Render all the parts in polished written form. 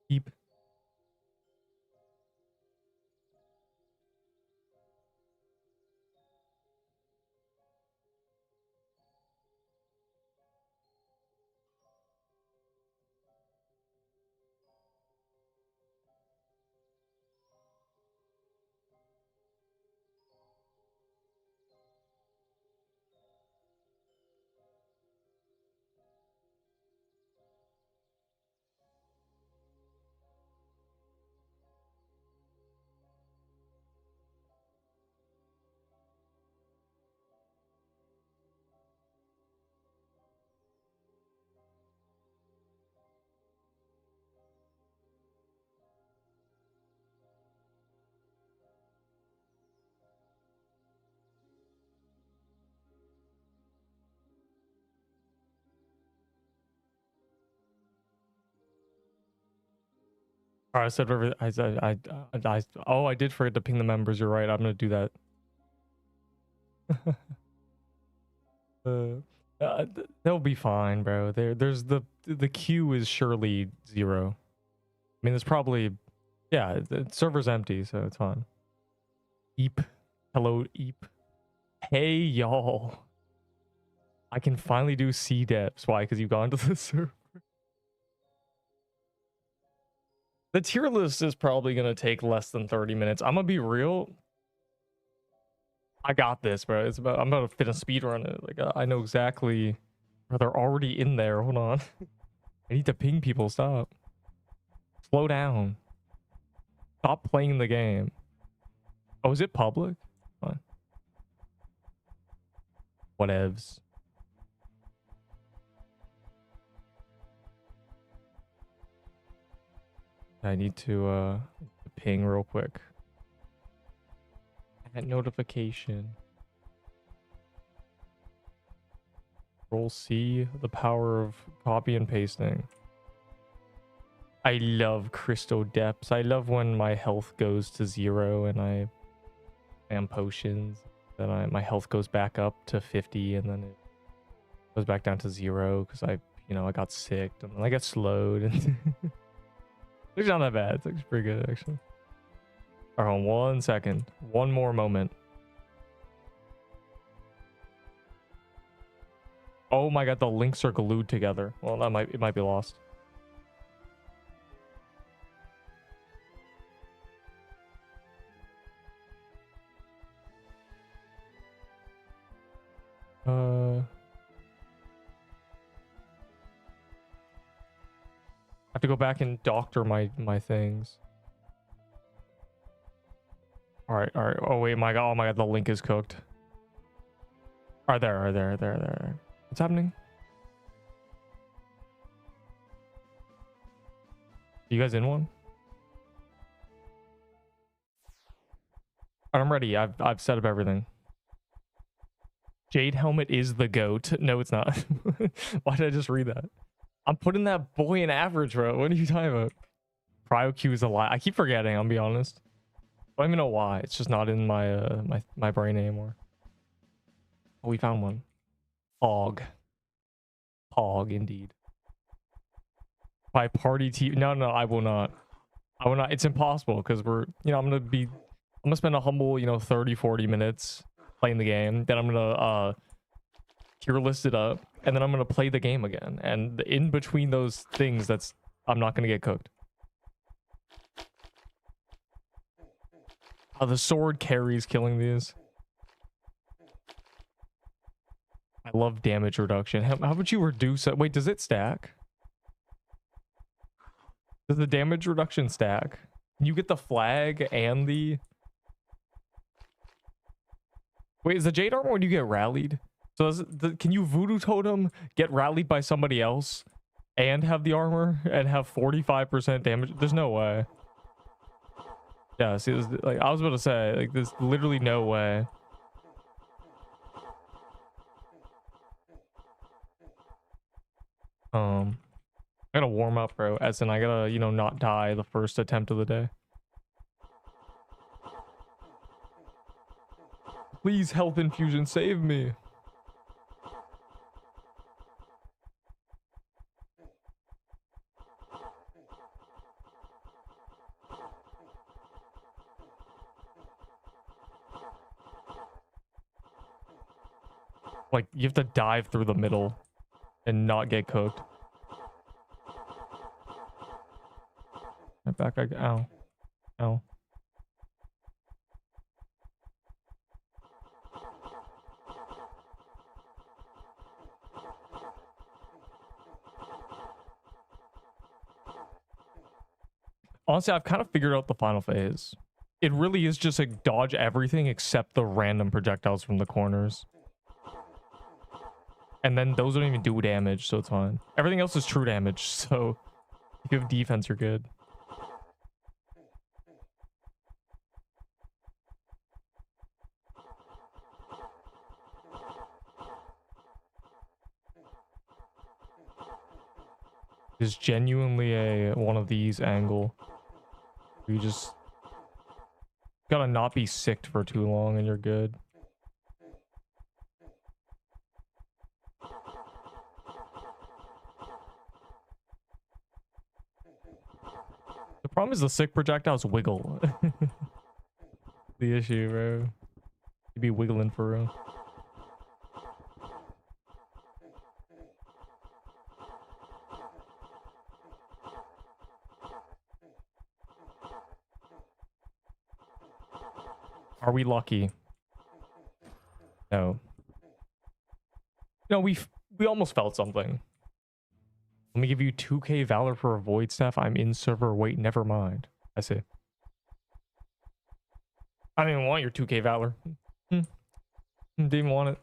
Keep. All right, I said everything. Oh, I did forget to ping the members. You're right. I'm gonna do that. They'll be fine, bro. There's the queue is surely 0. I mean, there's probably, yeah, the server's empty, so it's fine. Eep, hello, Eep. Hey, y'all. I can finally do C depths. Why? Because you've gone to the server. The tier list is probably gonna take less than 30 minutes. I'm gonna be real. I got this, bro. I'm about to fit a speed run it. Like I know exactly. Bro, they're already in there. Hold on. I need to ping people. Stop. Slow down. Stop playing the game. Oh, is it public? Fine. Whatevs. I need to ping real quick. That notification. Control C, the power of copy and pasting. I love crystal depths. I love when my health goes to 0 and I am potions. Then my health goes back up to 50 and then it goes back down to 0 because I got sick and then I got slowed. And it's not that bad. It's actually pretty good actually. All right, 1 second. One more moment. Oh my god, the links are glued together. Well, it might be lost. I have to go back and doctor my things. All right. Oh wait, my god, the link is cooked. There. What's happening? You guys in one? All right, I'm ready. I've set up everything. Jade helmet is the goat. No, it's not. Why did I just read that? I'm putting that boy in average, bro. What are you talking about? Cryo Q is a lie. I keep forgetting, I'll be honest. I don't even know why. It's just not in my my brain anymore. Oh, we found one. Pog, indeed. By party team. No, I will not. I will not. It's impossible because I'm gonna spend a humble 30-40 minutes playing the game. Then I'm gonna tier list it up, and then I'm gonna play the game again. And in between those things, I'm not gonna get cooked. The sword carries killing these. I love damage reduction. How would you reduce it? Wait, does it stack? Does the damage reduction stack? Can you get the flag and the... Wait, is the Jade armor when you get rallied? So can you Voodoo Totem, get rallied by somebody else, and have the armor, and have 45% damage? There's no way. Yeah, see, like I was about to say, like there's literally no way. I gotta warm up, bro. As in, I gotta, not die the first attempt of the day. Please, health infusion, save me. Like, you have to dive through the middle and not get cooked. My back, ow. Ow. Honestly, I've kind of figured out the final phase. It really is just like dodge everything except the random projectiles from the corners. And then those don't even do damage, so it's fine. Everything else is true damage, so if you have defense, you're good. Is genuinely a one of these angle. You just gotta not be sicked for too long and you're good. The problem is the sick projectiles wiggle. The issue, bro. You'd be wiggling for real. Are we lucky? No. No, we almost felt something. Let me give you 2k valor for a void staff. I'm in server. Wait, never mind. I see. I didn't even want your 2k valor. Didn't even want it.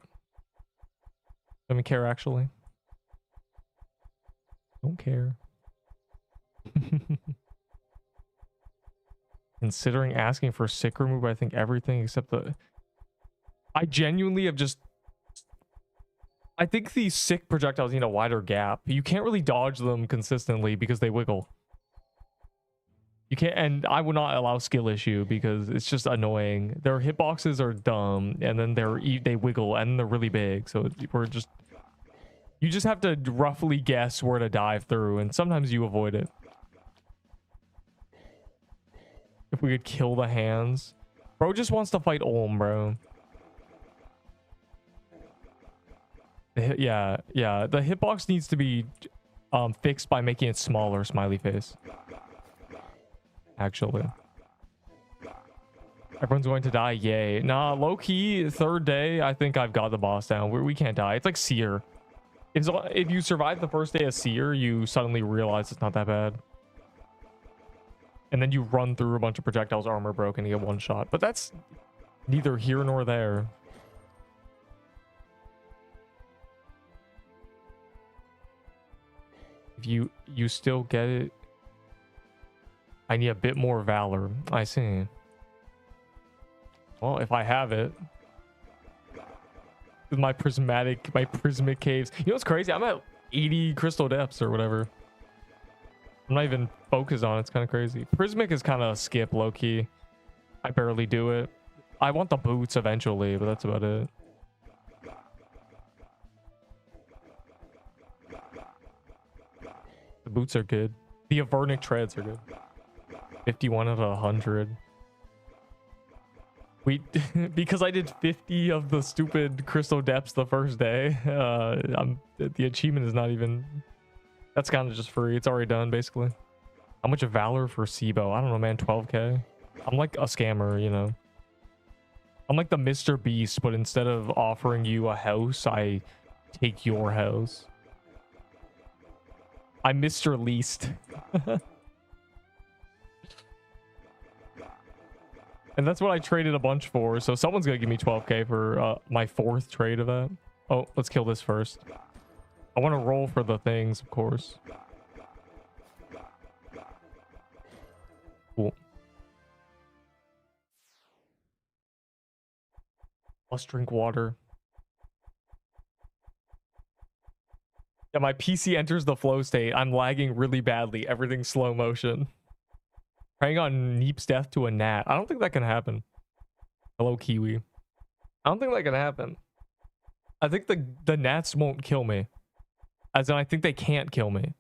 Don't even care, actually. Don't care. Considering asking for sick remove, I think everything except the... I genuinely have just... I think these sick projectiles need a wider gap. You can't really dodge them consistently because they wiggle. You can't, and I would not allow skill issue because it's just annoying. Their hitboxes are dumb, and then they wiggle, and they're really big. So you just have to roughly guess where to dive through, and sometimes you avoid it. If we could kill the hands, bro just wants to fight Olm, bro. Yeah. The hitbox needs to be fixed by making it smaller. Smiley face. Actually, everyone's going to die. Yay! Nah, low key. Third day, I think I've got the boss down. We can't die. It's like Seer. If you survive the first day of Seer, you suddenly realize it's not that bad. And then you run through a bunch of projectiles, armor broken, and you get one shot. But that's neither here nor there. If you still get it, I need a bit more valor. I see. Well, if I have it. With my prismic caves. You know what's crazy? I'm at 80 crystal depths or whatever. I'm not even focused on it. It's kind of crazy. Prismic is kind of a skip, low-key. I barely do it. I want the boots eventually, but that's about it. The boots are good. The Avernic treads are good. 51 out of 100. Because I did 50 of the stupid crystal depths the first day. The achievement is not even... That's kind of just free. It's already done, basically. How much valor for Sibo? I don't know, man. 12k. I'm like a scammer, you know. I'm like the Mr. Beast, but instead of offering you a house, I take your house. I'm Mr. Least. And that's what I traded a bunch for. So someone's going to give me 12k for my fourth trade of that. Oh, let's kill this first. I want to roll for the things, of course. Cool. Let's drink water. Yeah, my PC enters the flow state. I'm lagging really badly. Everything's slow motion. Praying on Neep's death to a gnat. I don't think that can happen. Hello, Kiwi. I don't think that can happen. I think the gnats won't kill me. As in, I think they can't kill me.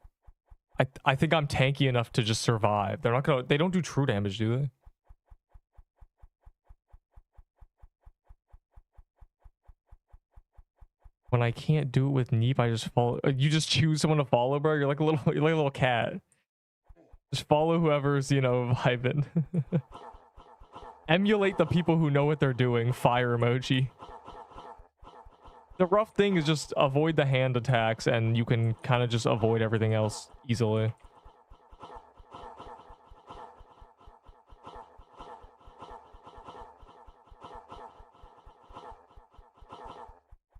I think I'm tanky enough to just survive. They're not gonna... They don't do true damage, do they? when I can't do it with Neep, I just follow. You just choose someone to follow, bro. You're like a little cat. Just follow whoever's, you know, vibing. Emulate the people who know what they're doing. Fire emoji. The rough thing is just avoid the hand attacks, and you can kind of just avoid everything else easily.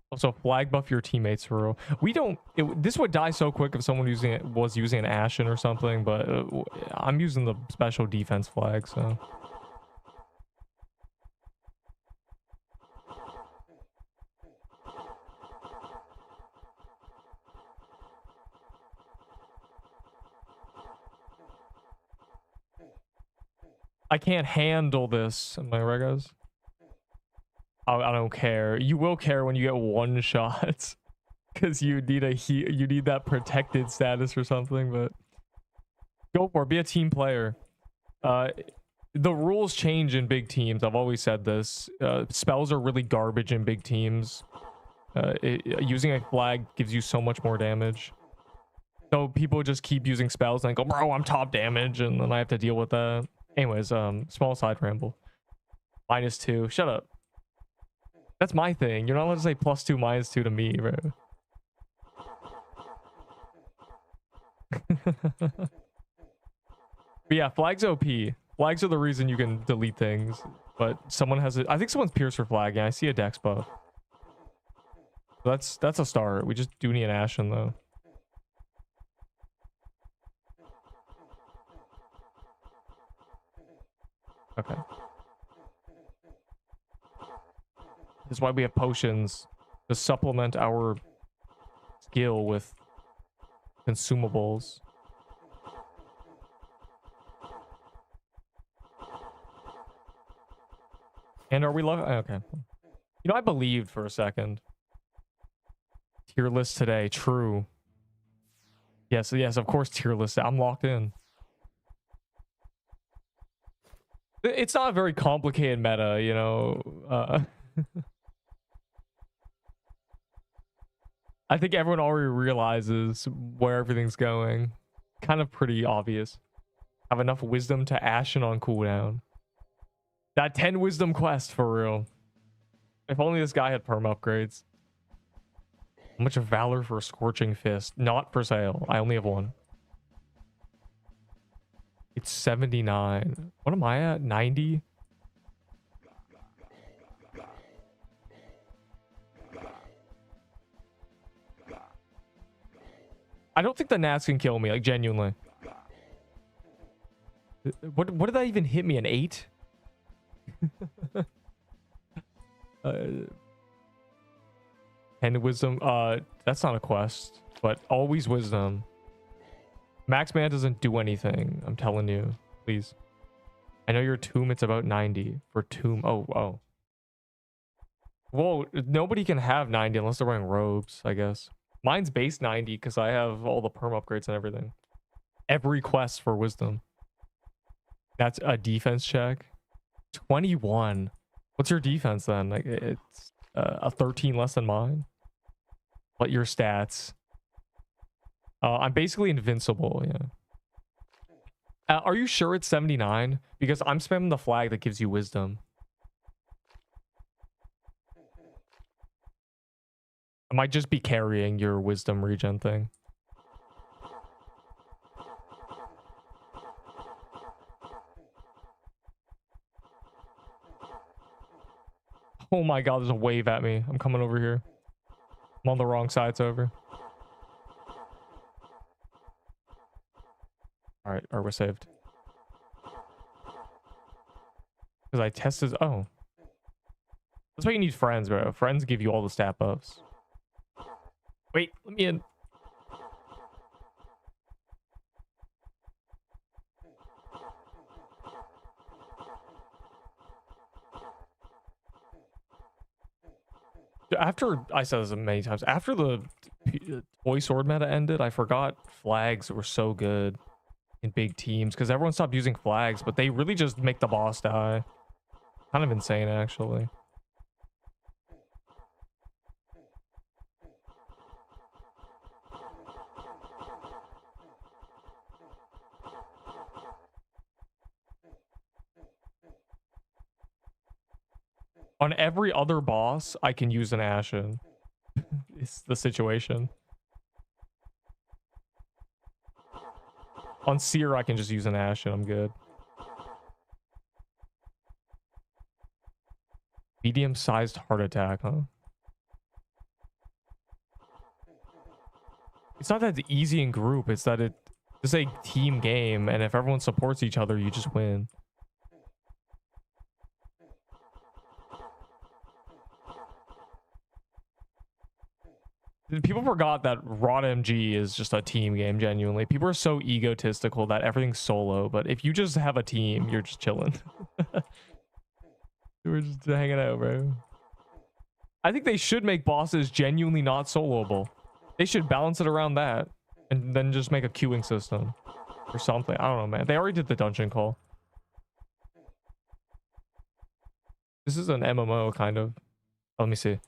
Also, flag buff your teammates for real. We don't. This would die so quick if someone was using an Ashen or something, but I'm using the special defense flag, so. I can't handle this. Am I right, guys? I don't care. You will care when you get one shot, because you need you need that protected status or something. But go for it. Be a team player. The rules change in big teams. I've always said this. Spells are really garbage in big teams. Using a flag gives you so much more damage. So people just keep using spells and go, bro, I'm top damage, and then I have to deal with that. Anyways, small side ramble. -2. Shut up. That's my thing. You're not allowed to say +2, -2 to me, bro. But yeah, flags OP. Flags are the reason you can delete things. But someone has it. I think someone's pierced for flag. Yeah, I see a dex buff. That's a start. We just do need an Ashen though. Okay. This is why we have potions to supplement our skill with consumables. And are we okay. You know, I believed for a second. Tier list today. True. Yes, of course tier list. I'm locked in. It's not a very complicated meta, you know. I think everyone already realizes where everything's going. Kind of pretty obvious. Have enough wisdom to Ashen on cooldown. That 10 wisdom quest for real. If only this guy had perm upgrades. How much of valor for a scorching fist? Not for sale. I only have one. It's 79. What am I at? 90? I don't think the gnats can kill me, like genuinely. What did that even hit me? An 8? 10 wisdom. That's not a quest, but always wisdom. Max man doesn't do anything. I'm telling you, please. I know your tomb. It's about 90 for tomb. Oh. Whoa, nobody can have 90 unless they're wearing robes, I guess. Mine's base 90 because I have all the perm upgrades and everything. Every quest for wisdom. That's a defense check. 21. What's your defense then? Like it's a 13 less than mine. What your stats? I'm basically invincible. Yeah. Are you sure it's 79? Because I'm spamming the flag that gives you wisdom. I might just be carrying your wisdom regen thing. Oh my god, there's a wave at me. I'm coming over here. I'm on the wrong side, it's over. Alright, we're saved. Because I tested... Oh. That's why you need friends, bro. Friends give you all the stat buffs. Wait, let me in. After, I said this many times, after the toy sword meta ended, I forgot flags were so good in big teams because everyone stopped using flags, but they really just make the boss die. Kind of insane, actually. On every other boss, I can use an Ashen. It's the situation. On Seer, I can just use an Ashen. I'm good. Medium-sized heart attack, huh? It's not that it's easy in group. It's that it's a team game, and if everyone supports each other, you just win. People forgot that Rod MG is just a team game, genuinely. People are so egotistical that everything's solo, but if you just have a team, you're just chilling. We're just hanging out, bro. I think they should make bosses genuinely not soloable. They should balance it around that and then just make a queuing system or something. I don't know, man. They already did the dungeon call. This is an MMO, kind of. Let me see.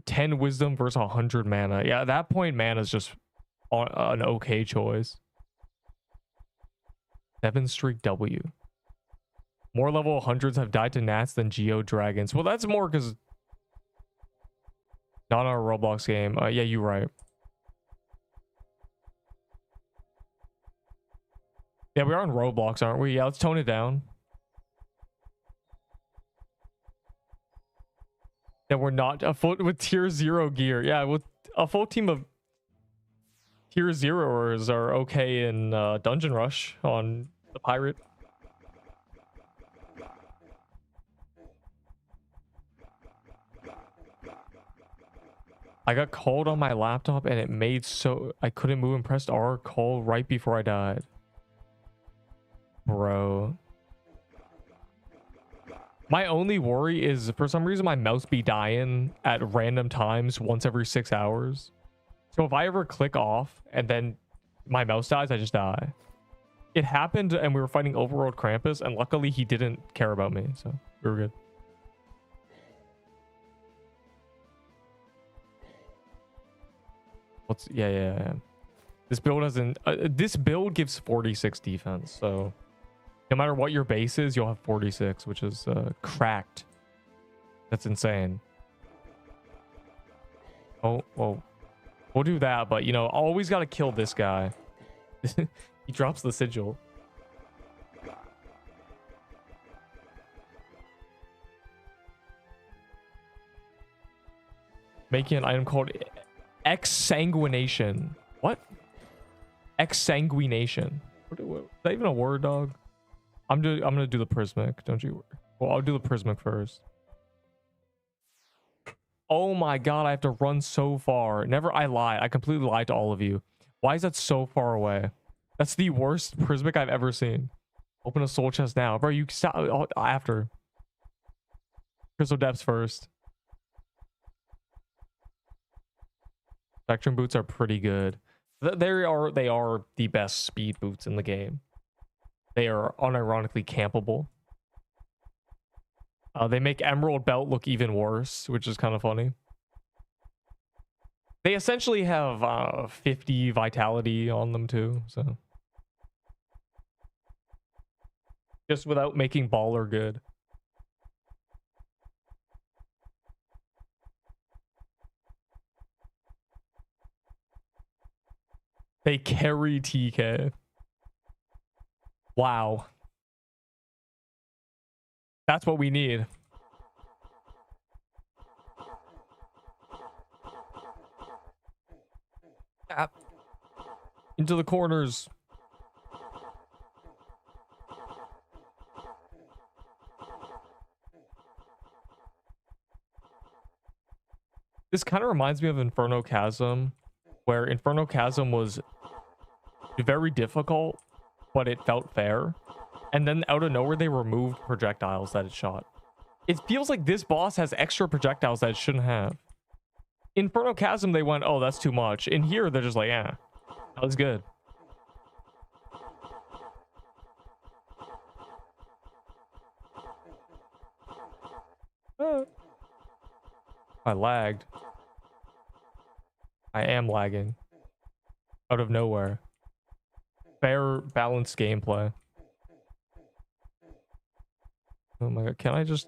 10 wisdom versus 100 mana. Yeah, at that point, mana is just an okay choice. 7 streak W. More level 100s have died to gnats than geo dragons. Well, that's more because not our Roblox game. Yeah, you're right. Yeah, we are on Roblox, aren't we? Yeah, let's tone it down. That we're not a full with tier 0 gear. Yeah, with a full team of tier 0ers are okay in Dungeon Rush on the pirate. I got called on my laptop and it made so I couldn't move and pressed R call right before I died. Bro. My only worry is for some reason my mouse be dying at random times once every 6 hours. So if I ever click off and then my mouse dies, I just die. It happened and we were fighting Overworld Krampus and luckily he didn't care about me. So we were good. Yeah. This build doesn't. This build gives 46 defense, so no matter what your base is, you'll have 46, which is cracked. That's insane. Oh, well, we'll do that, but you know, always got to kill this guy. He drops the sigil. Making an item called Exsanguination. What? Exsanguination. What, is that even a word, dog? I'm gonna do the prismic. Don't you worry. Well, I'll do the prismic first. Oh my god, I have to run so far. Never. I lied. I completely lied to all of you. Why is that so far away? That's the worst prismic I've ever seen. Open a soul chest now, bro. You stop after. Crystal depths first. Spectrum boots are pretty good. They are the best speed boots in the game. They are unironically campable. They make Emerald Belt look even worse, which is kind of funny. They essentially have 50 vitality on them too, so just without making baller good. They carry TK. Wow. That's what we need. Tap. Into the corners. This kind of reminds me of Inferno Chasm, where Inferno Chasm was very difficult, but it felt fair. And then out of nowhere, they removed projectiles that it shot. It feels like this boss has extra projectiles that it shouldn't have. Inferno Chasm, they went, oh, that's too much. In here, they're just like, yeah, that was good. I lagged. I am lagging. Out of nowhere. Fair, balanced gameplay. Oh my god, can I just...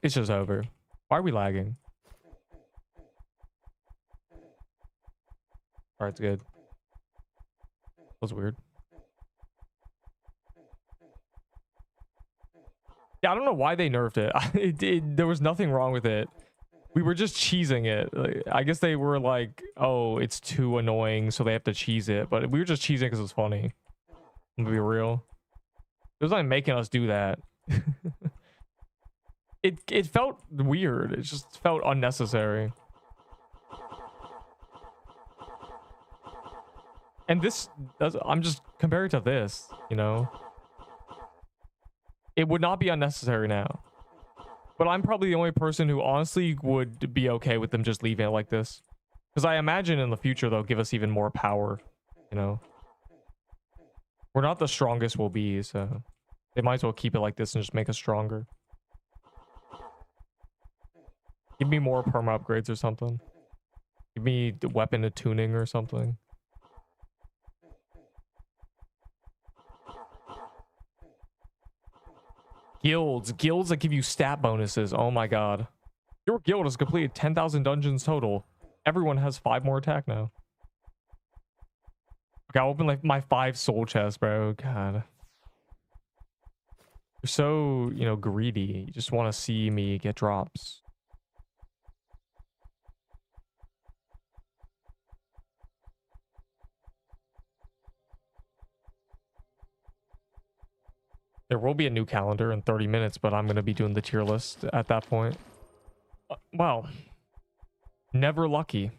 It's just over. Why are we lagging? All right, it's good. That was weird. Yeah, I don't know why they nerfed it. There was nothing wrong with it. We were just cheesing it. Like, I guess they were like, oh, it's too annoying, so they have to cheese it. But we were just cheesing because it was funny. I'm gonna be real. It was like making us do that. It felt weird. It just felt unnecessary. And this does, I'm just comparing to this, you know. It would not be unnecessary now. But I'm probably the only person who honestly would be okay with them just leaving it like this. Because I imagine in the future they'll give us even more power, you know. We're not the strongest we'll be, so they might as well keep it like this and just make us stronger. Give me more perma upgrades or something. Give me the weapon attuning or something. Guilds that give you stat bonuses. Oh my god. Your guild has completed 10,000 dungeons total. Everyone has 5 more attack now. Okay, I'll open like my 5 soul chests, bro. God. You're so, you know, greedy. You just want to see me get drops. There will be a new calendar in 30 minutes, but I'm going to be doing the tier list at that point. Well, never lucky.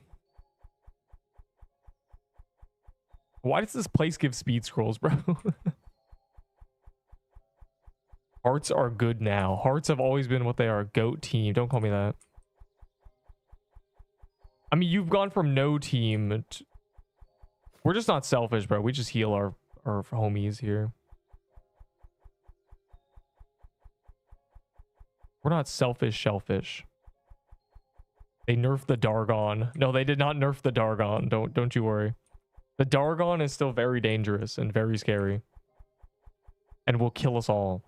Why does this place give speed scrolls, bro? Hearts are good now. Hearts have always been what they are. Goat team. Don't call me that. I mean, you've gone from no team to... We're just not selfish, bro. We just heal our homies here. We're not selfish shellfish. They nerfed the Dargon. No, they did not nerf the Dargon. Don't you worry. The Dargon is still very dangerous and very scary. And will kill us all.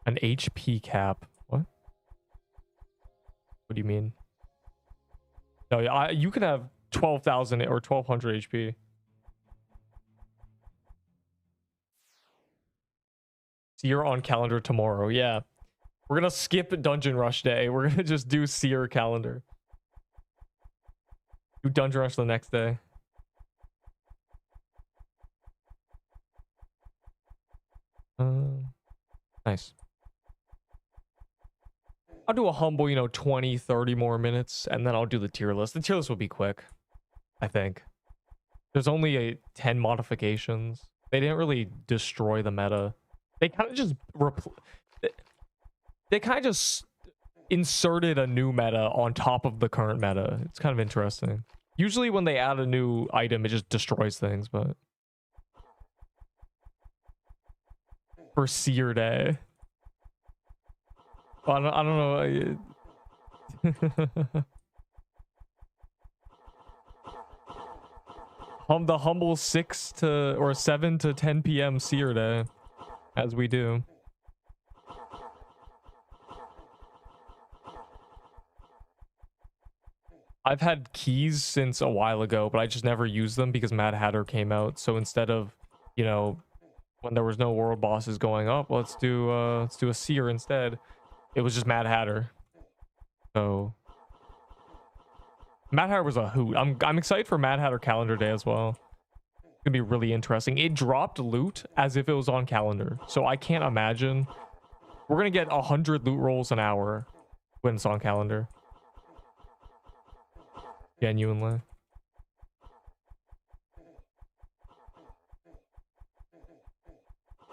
An HP cap. What? What do you mean? No, you can have 12,000 or 1,200 HP. Seer on calendar tomorrow. Yeah. We're gonna skip Dungeon Rush day. We're gonna just do Seer calendar. Do Dungeon Rush the next day. Nice. I'll do a humble, you know, 20, 30 more minutes, and then I'll do the tier list. The tier list will be quick, I think. There's only 10 modifications. They didn't really destroy the meta. They kind of just they kind of just inserted a new meta on top of the current meta. It's kind of interesting. Usually when they add a new item, it just destroys things, but for Seer Day, I don't know. The humble 6 to or 7 to 10 p.m. Seer Day, as we do. I've had keys since a while ago, but I just never used them because Mad Hatter came out. So instead of, you know, when there was no world bosses going up, let's do a Seer instead. It was just Mad Hatter. So Mad Hatter was a hoot. I'm excited for Mad Hatter Calendar Day as well. It's gonna be really interesting. It dropped loot as if it was on calendar, so I can't imagine. We're gonna get 100 loot rolls an hour when it's on calendar. Genuinely.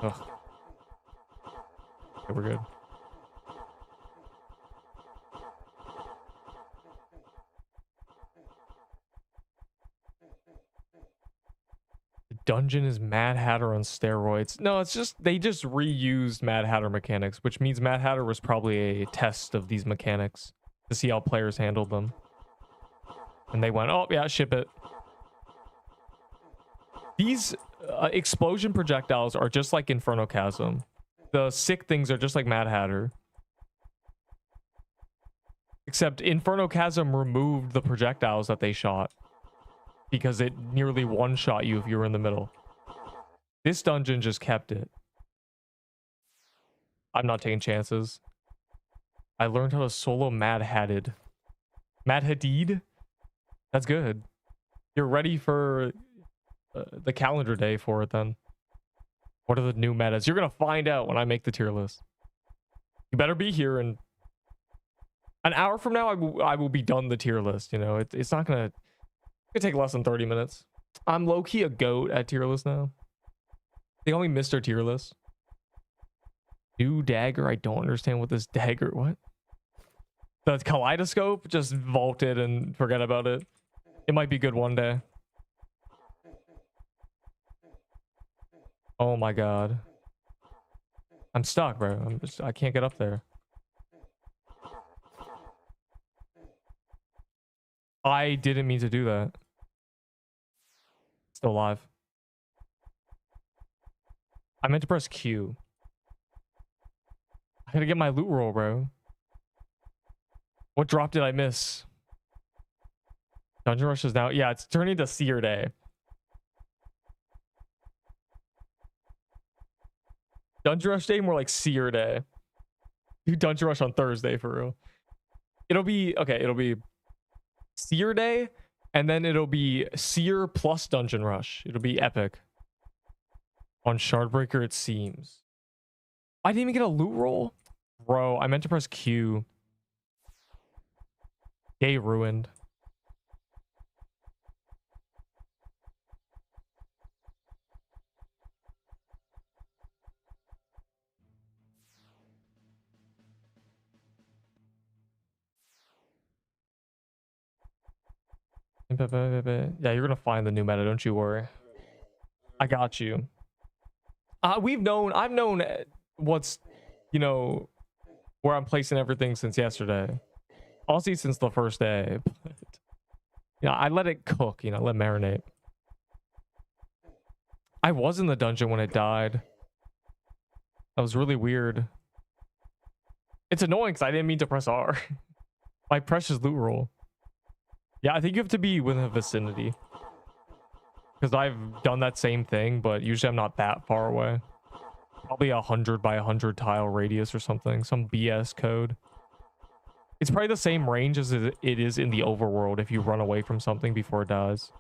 Ugh. Okay, we're good. The dungeon is Mad Hatter on steroids. No, it's just they just reused Mad Hatter mechanics, which means Mad Hatter was probably a test of these mechanics to see how players handled them. And they went, oh, yeah, ship it. These explosion projectiles are just like Inferno Chasm. The sick things are just like Mad Hatter. Except Inferno Chasm removed the projectiles that they shot because it nearly one-shot you if you were in the middle. This dungeon just kept it. I'm not taking chances. I learned how to solo Mad Hatted. Mad Hadid? That's good. You're ready for the calendar day for it then. What are the new metas? You're going to find out when I make the tier list. You better be here in an hour from now. I will be done the tier list. You know, it's not going to take less than 30 minutes. I'm low-key a goat at tier list now. They call me Mr. Tier List. New dagger. I don't understand what this dagger... What? The kaleidoscope? Just vault it and forget about it. It might be good one day. Oh my god. I'm stuck, bro. I can't get up there. I didn't mean to do that. Still alive. I meant to press Q. I gotta get my loot roll, bro. What drop did I miss? Dungeon Rush is now... Yeah, it's turning to Seer Day. Dungeon Rush Day, more like Seer Day. Do Dungeon Rush on Thursday, for real. It'll be... Okay, it'll be Seer Day, and then it'll be Seer plus Dungeon Rush. It'll be epic. On Shardbreaker, it seems. I didn't even get a loot roll? Bro, I meant to press Q. Day ruined. Yeah, you're gonna find the new meta, don't you worry. I got you. I've known what's, you know, where I'm placing everything since yesterday. Honestly, since the first day. But, yeah, I let it cook, you know, let it marinate. I was in the dungeon when it died. That was really weird. It's annoying because I didn't mean to press R. My precious loot roll. Yeah, I think you have to be within the vicinity. Because I've done that same thing, but usually I'm not that far away. Probably 100 by 100 tile radius or something. Some BS code. It's probably the same range as it is in the overworld if you run away from something before it dies.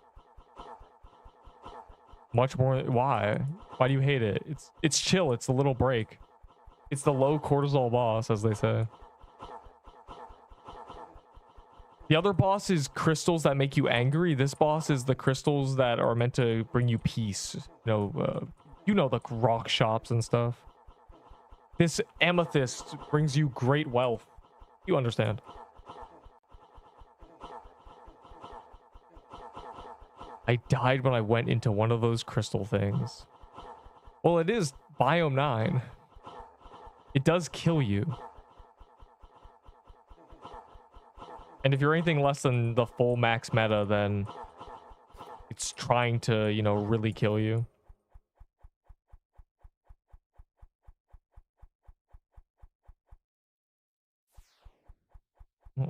Much more... Why? Why do you hate it? It's chill. It's a little break. It's the low cortisol boss, as they say. The other boss is crystals that make you angry. This boss is the crystals that are meant to bring you peace. You know, the rock shops and stuff. This amethyst brings you great wealth. You understand. I died when I went into one of those crystal things. Well, it is Biome 9. It does kill you. And if you're anything less than the full max meta, then it's trying to, you know, really kill you.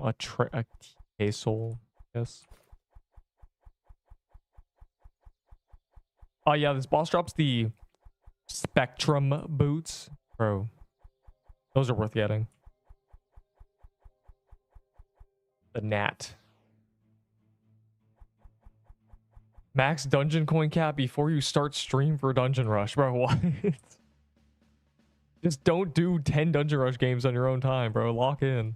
A TK soul, yes. Oh yeah, this boss drops the Spectrum boots. Bro, those are worth getting. The Gnat. Max dungeon coin cap before you start stream for Dungeon Rush. Bro, what? Just don't do 10 Dungeon Rush games on your own time, bro. Lock in.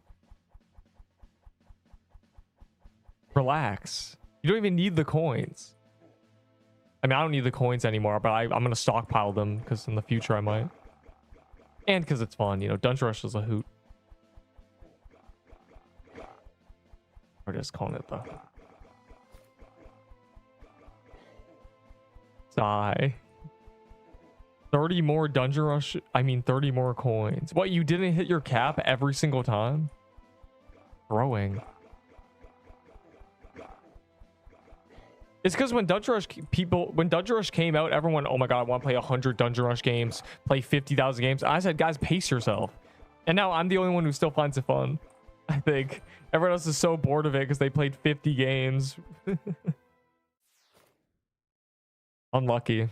Relax. You don't even need the coins. I mean, I don't need the coins anymore, but I'm going to stockpile them because in the future I might. And because it's fun, you know, Dungeon Rush is a hoot. Or just calling it the... Die. 30 more Dungeon Rush... I mean, 30 more coins. What, you didn't hit your cap every single time? Throwing. It's because when Dungeon Rush came out, everyone, oh my god, I want to play 100 Dungeon Rush games, play 50,000 games. I said, guys, pace yourself. And now I'm the only one who still finds it fun. I think everyone else is so bored of it because they played 50 games. Unlucky.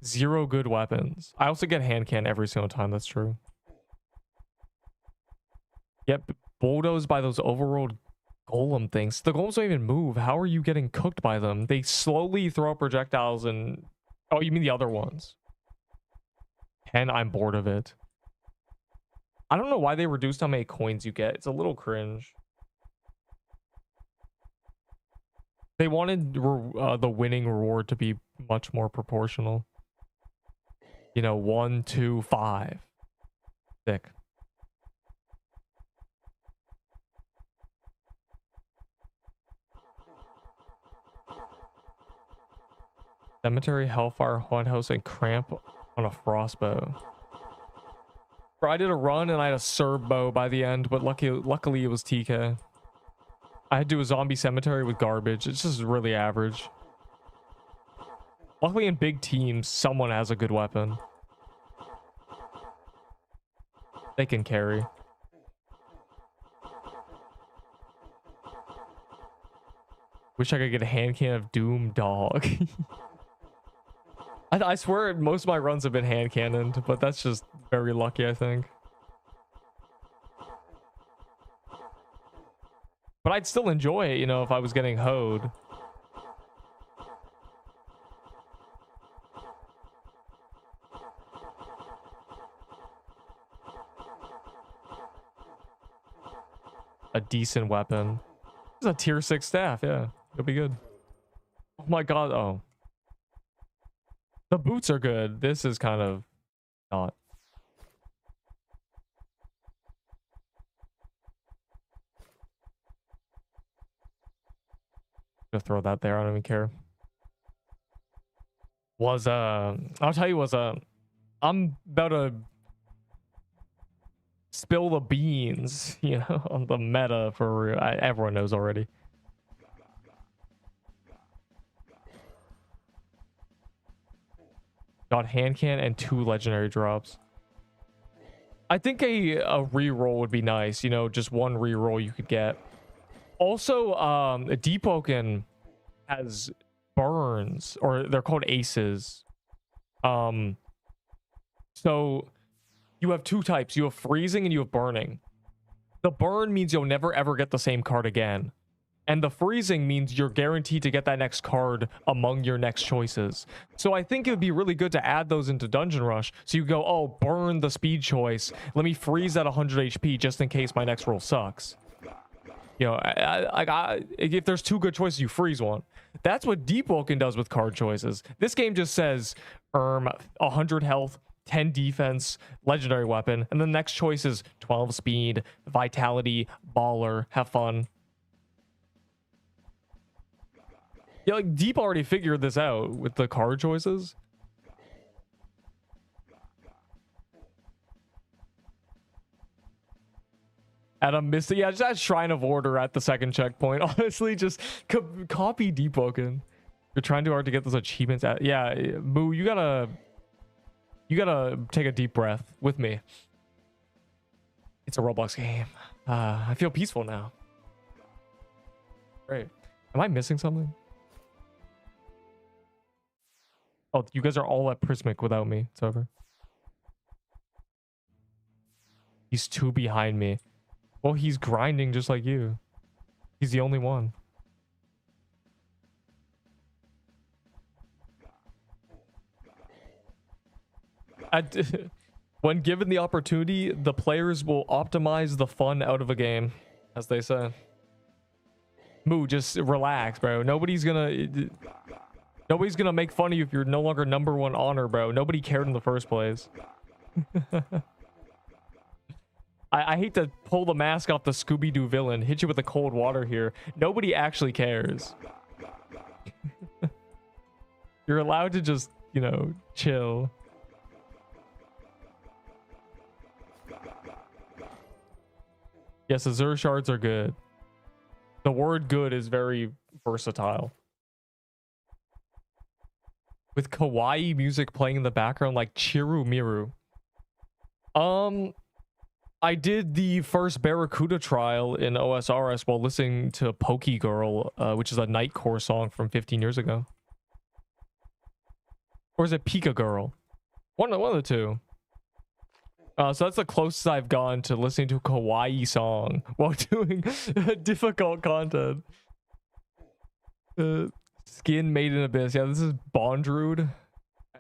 0 good weapons. I also get hand cannon every single time. That's true. Yep, bulldozed by those overworld golem things. The golems don't even move. How are you getting cooked by them? They slowly throw out projectiles and... Oh, you mean the other ones? And I'm bored of it. I don't know why they reduced how many coins you get. It's a little cringe. They wanted the winning reward to be much more proportional. You know, 1, 2, 5. Sick. Cemetery, Hellfire, Haunted House, and Cramp on a Frostbow. Bro, I did a run and I had a Serb bow by the end, but luckily it was TK. I had to do a zombie cemetery with garbage. It's just really average. Luckily in big teams, someone has a good weapon. They can carry. Wish I could get a hand can of Doom Dog. I swear most of my runs have been hand cannoned, but that's just very lucky, I think. But I'd still enjoy it, you know, if I was getting hoed. A decent weapon. It's a tier 6 staff, yeah. It'll be good. Oh my god, oh. The boots are good. This is kind of not. Gonna throw that there. I don't even care. I'll tell you I'm about to spill the beans, you know, on the meta for real. Everyone knows already. Got hand can and 2 legendary drops. I think a reroll would be nice, you know, just 1 reroll you could get. Also, Deepwoken has burns, or they're called aces. So you have 2 types. You have freezing and you have burning. The burn means you'll never ever get the same card again. And the freezing means you're guaranteed to get that next card among your next choices. So I think it would be really good to add those into Dungeon Rush. So you go, oh, burn the speed choice. Let me freeze at 100 HP just in case my next roll sucks. You know, if there's 2 good choices, you freeze one. That's what Deepwoken does with card choices. This game just says, 100 health, 10 defense, legendary weapon. And the next choice is 12 speed, vitality, baller, have fun. Yeah, like Deep already figured this out with the card choices. At a mystic, yeah, just add Shrine of Order at the 2nd checkpoint. Honestly, just copy Deepwoken. You're trying too hard to get those achievements. Yeah, Moo, you gotta take a deep breath with me. It's a Roblox game. I feel peaceful now. Great. Am I missing something? Oh, you guys are all at Prismic without me. It's over. He's 2 behind me. Well, he's grinding just like you. He's the only one. When given the opportunity, the players will optimize the fun out of a game, as they say. Moo, just relax, bro. Nobody's gonna make fun of you if you're no longer #1 honor, bro. Nobody cared in the first place. I hate to pull the mask off the Scooby-Doo villain, hit you with the cold water here. Nobody actually cares. You're allowed to just, you know, chill. Yes, Azure shards are good. The word good is very versatile. With kawaii music playing in the background like Chiru Miru. I did the first Barracuda trial in OSRS while listening to Pokey Girl, which is a Nightcore song from 15 years ago. Or is it Pika Girl? One of the two. So that's the closest I've gone to listening to a kawaii song while doing difficult content. Skin made in abyss. Yeah, this is Bondrude.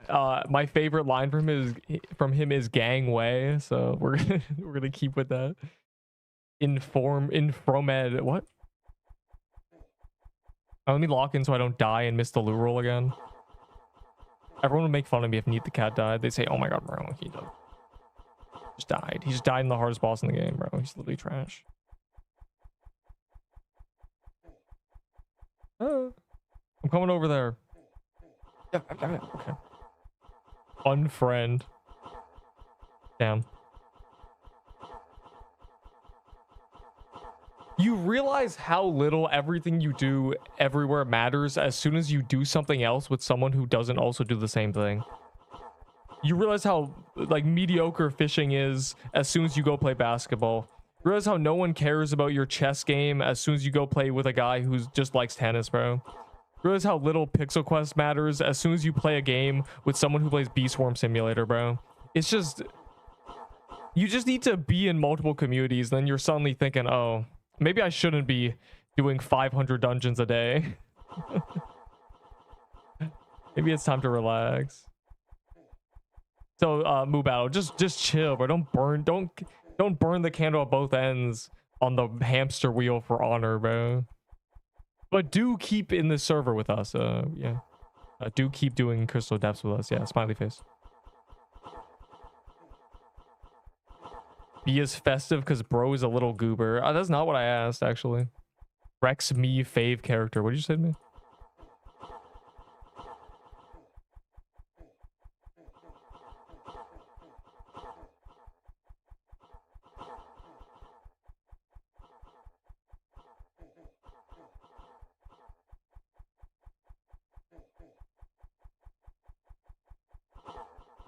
My favorite line from him is gang way, so we're gonna keep with that. Infromed. What? Let me lock in so I don't die and miss the loo roll again. Everyone would make fun of me if Neat the cat died. They'd say, "Oh my god, bro, he just died. He just died in the hardest boss in the game, bro. He's literally trash." I'm coming over there. Okay. Unfriend. Damn. You realize how little everything you do everywhere matters as soon as you do something else with someone who doesn't also do the same thing. You realize how like mediocre fishing is as soon as you go play basketball. You realize how no one cares about your chess game as soon as you go play with a guy who just likes tennis, bro. You realize how little Pixel Quest matters as soon as you play a game with someone who plays Bee Swarm Simulator, bro. It's just... You just need to be in multiple communities, then you're suddenly thinking, oh, maybe I shouldn't be doing 500 dungeons a day. Maybe it's time to relax. So, Mubattle, just chill, bro. Don't burn the candle at both ends on the hamster wheel for honor, bro. But do keep in the server with us. Yeah. Do keep doing Crystal Depths with us. Yeah, smiley face. Be as festive because bro is a little goober. That's not what I asked, actually. Rex me fave character. What did you say to me?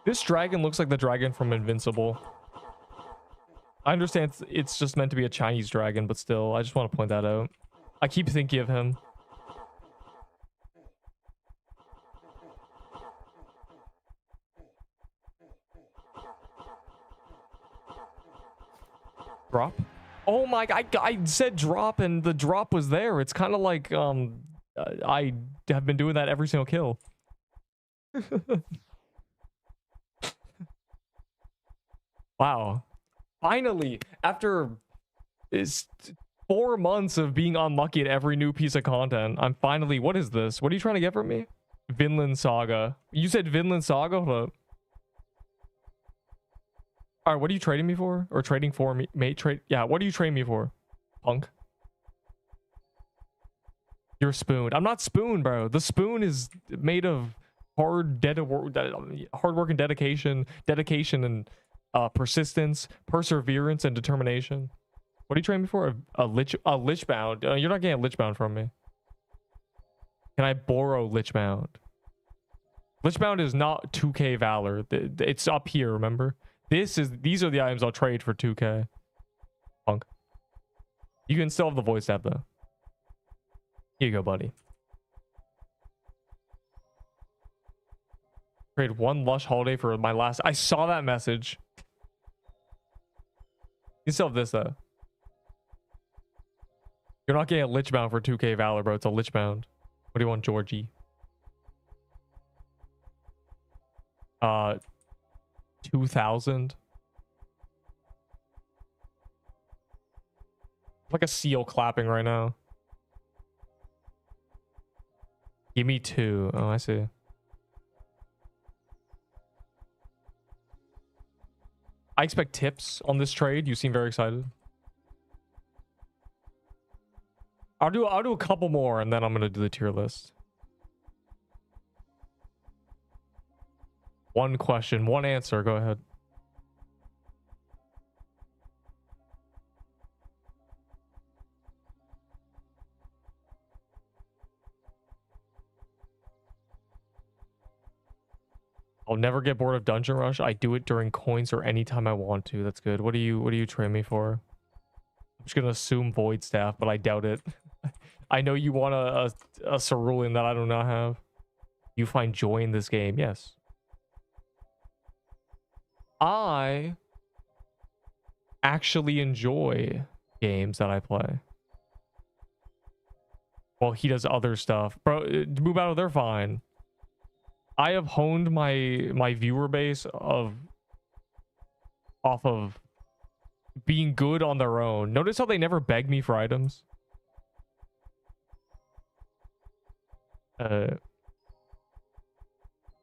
This dragon looks like the dragon from Invincible. I understand it's just meant to be a Chinese dragon, but still, I just want to point that out. I keep thinking of him. Drop? Oh my god, I said drop and the drop was there. It's kind of like, I have been doing that every single kill. Wow. Finally, after 4 months of being unlucky at every new piece of content, I'm finally... What is this? What are you trying to get from me? Vinland Saga. You said Vinland Saga? Hold up. Alright, what are you trading me for? Or trading for me? Yeah, what are you trading me for? Punk. You're spooned. I'm not spooned, bro. The spoon is made of hard work and dedication and... persistence, perseverance, and determination. What are you trading me for? A lichbound. You're not getting a lichbound from me. Can I borrow lichbound? Lichbound is not 2k valor. It's up here, remember? These are the items I'll trade for 2k. Punk. You can still have the voice tab though. Here you go, buddy. Trade one lush holiday for my last... I saw that message. You still have this though. You're not getting a lichbound for 2k valor, bro. It's a lichbound. What do you want, Georgie? 2,000. Like a seal clapping right now. Give me 2. Oh, I see. I expect tips on this trade. You seem very excited. I'll do a couple more and then I'm gonna do the tier list. One question, one answer. Go ahead. I'll never get bored of Dungeon Rush. I do it during coins or anytime I want to. That's good. What do you train me for? I'm just gonna assume Void Staff, but I doubt it. I know you want a cerulean that I do not have. You find joy in this game, yes. I actually enjoy games that I play. Well, he does other stuff. Bro, move out of there, fine. I have honed my viewer base off of being good on their own. Notice how they never beg me for items.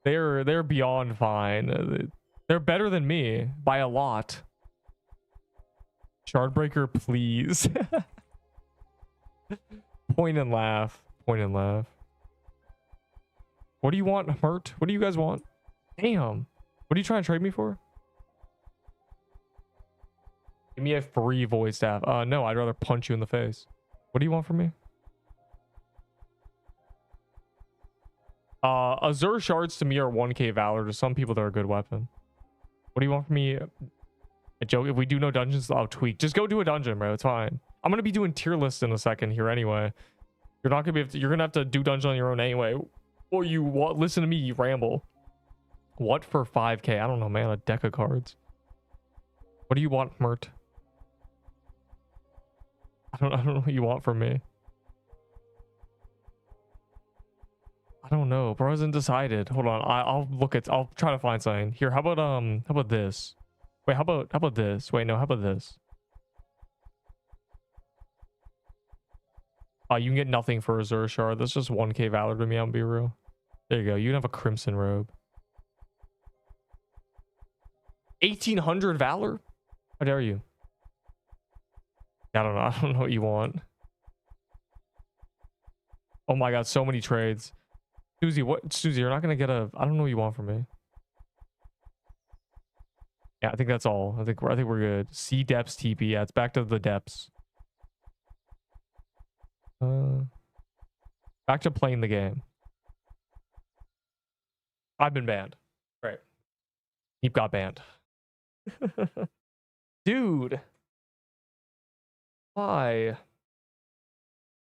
They're beyond fine. They're better than me by a lot. Shardbreaker, please. Point and laugh. Point and laugh. What do you want, Mert? What do you guys want? Damn. What are you trying to trade me for? Give me a free void staff. No, I'd rather punch you in the face. What do you want from me? Azure shards to me are 1k valor. To some people, they're a good weapon. What do you want from me? A joke. If we do no dungeons, I'll tweak. Just go do a dungeon, bro. It's fine. I'm gonna be doing tier lists in a second here anyway. You're not gonna be able to, you're gonna have to do dungeon on your own anyway. Or you listen to me, you ramble. What for 5k? I don't know, man. A deck of cards. What do you want, Mert? I don't know what you want from me. I don't know. Bro hasn't decided. Hold on. I'll try to find something. Here, how about this? Wait, how about this? Wait, no, how about this? You can get nothing for a Azure Shard. That's just 1k valor to me, I'll be real. There you go. You can have a Crimson Robe. 1800 valor? How dare you? I don't know. I don't know what you want. Oh my god, so many trades. Susie, what? Susie, you're not gonna get a... I don't know what you want from me. Yeah, I think that's all. I think we're good. Sea depths TP. Yeah, it's back to the depths. Back to playing the game. I've been banned. Right. Keep got banned. Dude. Why?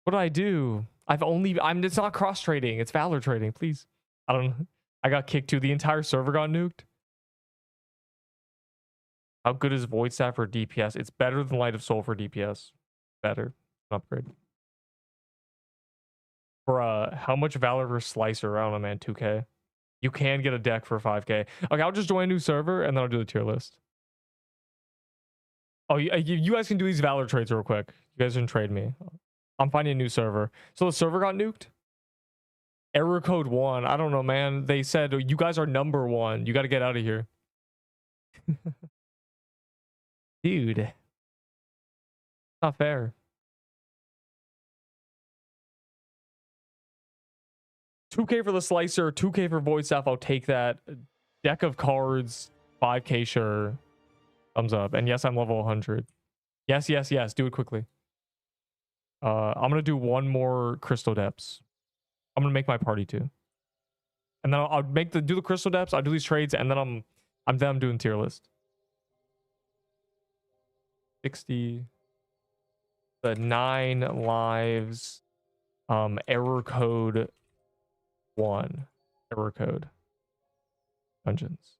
What did I do? It's not cross trading. It's valor trading. Please. I don't know. I got kicked too. The entire server got nuked. How good is Void Staff for DPS? It's better than Light of Soul for DPS. Better. Upgrade. For how much valor for Slicer? I don't know, man. 2k. You can get a deck for 5k. Okay, I'll just join a new server and then I'll do the tier list. Oh, you guys can do these valor trades real quick. You guys can trade me. I'm finding a new server. So the server got nuked? Error code 1. I don't know, man. They said you guys are number 1. You got to get out of here. Dude. Not fair. 2k for the Slicer, 2k for Void Staff. I'll take that. Deck of cards, 5k sure. Thumbs up. And yes, I'm level 100. Yes, yes, yes. Do it quickly. I'm gonna do one more Crystal Depths. I'm gonna make my party too. And then I'll do the Crystal Depths. I'll do these trades, and then I'm doing tier list. 60. The 9 lives. Error code 1. Error code. Dungeons.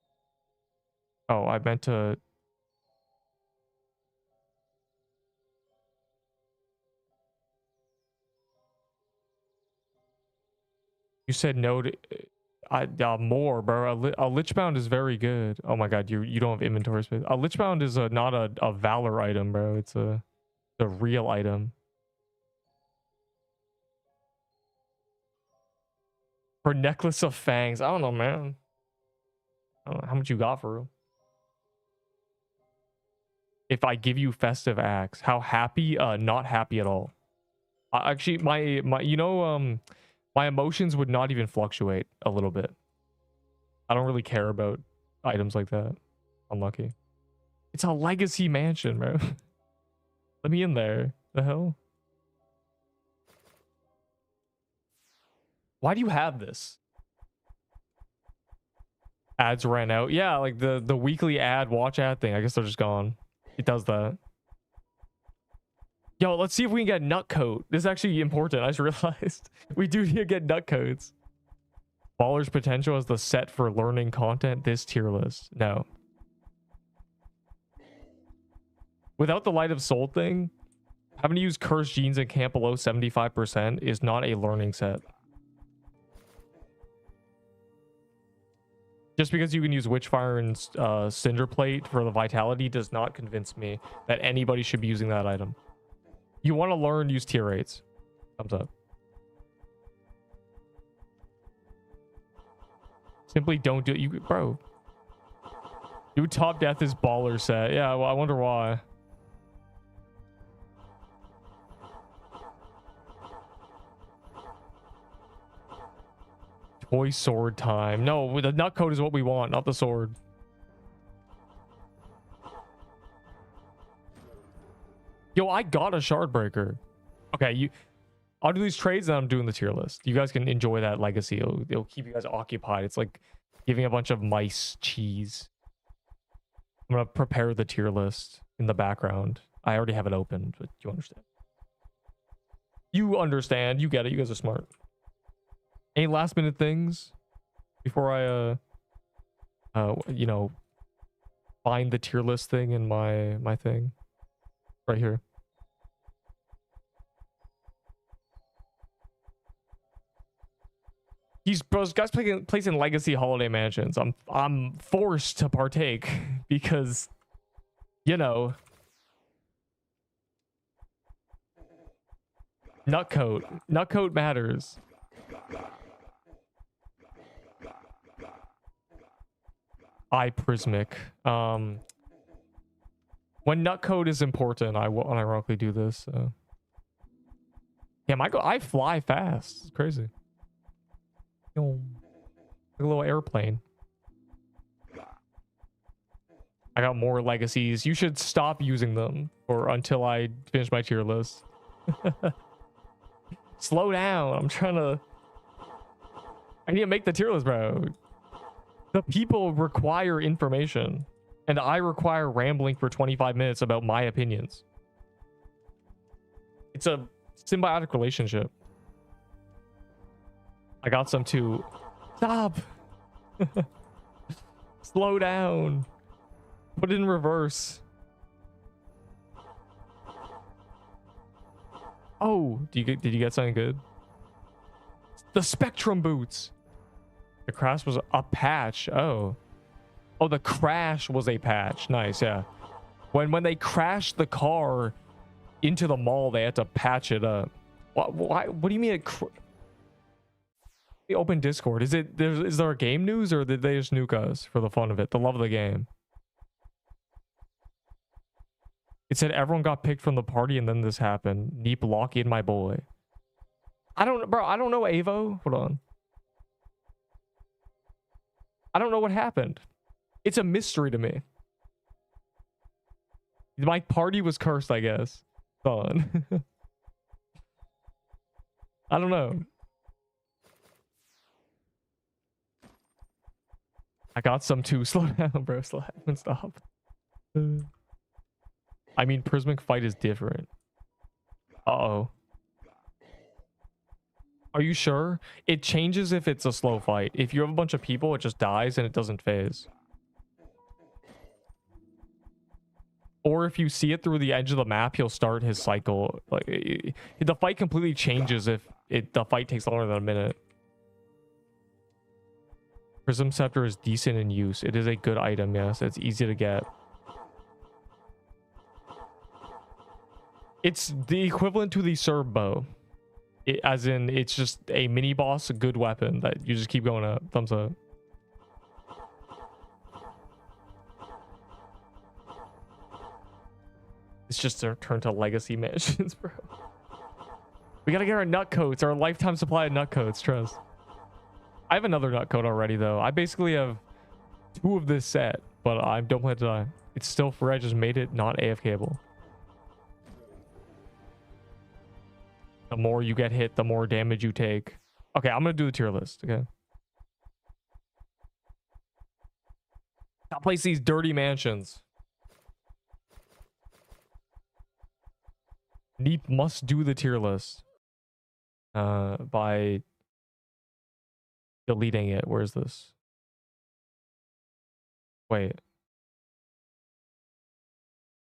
Oh, I meant to... You said no to... more, bro. A Lichbound is very good. Oh my god, you don't have inventory space. A Lichbound is not a Valor item, bro. It's a real item. For Necklace of Fangs. I don't know, man. I don't know how much you got for real. If I give you Festive Axe, how happy? Not happy at all. Actually, my my emotions would not even fluctuate a little bit. I don't really care about items like that. Unlucky. It's a legacy mansion, bro. Let me in there. The hell? Why do you have this? Ads ran out. Yeah, like the weekly ad watch ad thing. I guess they're just gone. It does that. Yo, let's see if we can get nut coat. This is actually important. I just realized we do need to get nut coats. Baller's potential as the set for learning content. This tier list. No. Without the light of soul thing, having to use cursed genes in camp below 75% is not a learning set. Just because you can use Witchfire and Cinder Plate for the Vitality does not convince me that anybody should be using that item. You want to learn, use tier 8s. Thumbs up. Simply don't do it. You, bro. Do top death is baller set. Yeah, well, I wonder why. Toy sword time. No, the nut coat is what we want, not the sword. Yo, I got a shard breaker. Okay, I'll do these trades and I'm doing the tier list. You guys can enjoy that legacy. It'll keep you guys occupied. It's like giving a bunch of mice cheese. I'm gonna prepare the tier list in the background. I already have it open, but you understand. You understand. You get it. You guys are smart. Any last minute things before I you know, find the tier list thing in my thing right here. Guys placing legacy holiday mansions. I'm forced to partake because, you know, nutcoat matters. Prismic. When nutcoat is important, I will unironically do this. Damn, I fly fast. It's crazy. Like a little airplane. I got more legacies. You should stop using them until I finish my tier list. Slow down. I need to make the tier list, bro. The people require information, and I require rambling for 25 minutes about my opinions. It's a symbiotic relationship. I got some too. Stop. Slow down. Put it in reverse. Oh, did you get something good? The Spectrum boots. The crash was a patch. Oh, the crash was a patch. Nice, yeah. When they crashed the car into the mall, they had to patch it up. What do you mean? The open Discord. Is there a game news, or did they just nuke us for the fun of it, the love of the game? It said everyone got picked from the party and then this happened. Neep Locky and my boy. I don't know, Avo. Hold on. I don't know what happened. It's a mystery to me. My party was cursed, I guess. Hold on. I don't know. I got some too. Slow down, bro. Slow down. Stop. I mean, Prismic fight is different. Uh-oh. Are you sure? It changes if it's a slow fight. If you have a bunch of people, it just dies and it doesn't phase. Or if you see it through the edge of the map, he'll start his cycle. Like the fight completely changes if the fight takes longer than a minute. Prism Scepter is decent in use. It is a good item, yes. It's easy to get. It's the equivalent to the Serb bow. As in, it's just a mini boss, a good weapon that you just keep going up. Thumbs up. It's just a turn to legacy mansions, bro. We gotta get our nut coats, our lifetime supply of nut coats, trust. I have another nut coat already, though. I basically have 2 of this set, but I don't plan to die. It's still free. I just made it not AFKable. The more you get hit, the more damage you take. Okay, I'm gonna do the tier list, okay? I'll place these dirty mansions. Neep must do the tier list. By deleting it. Where's this? Wait.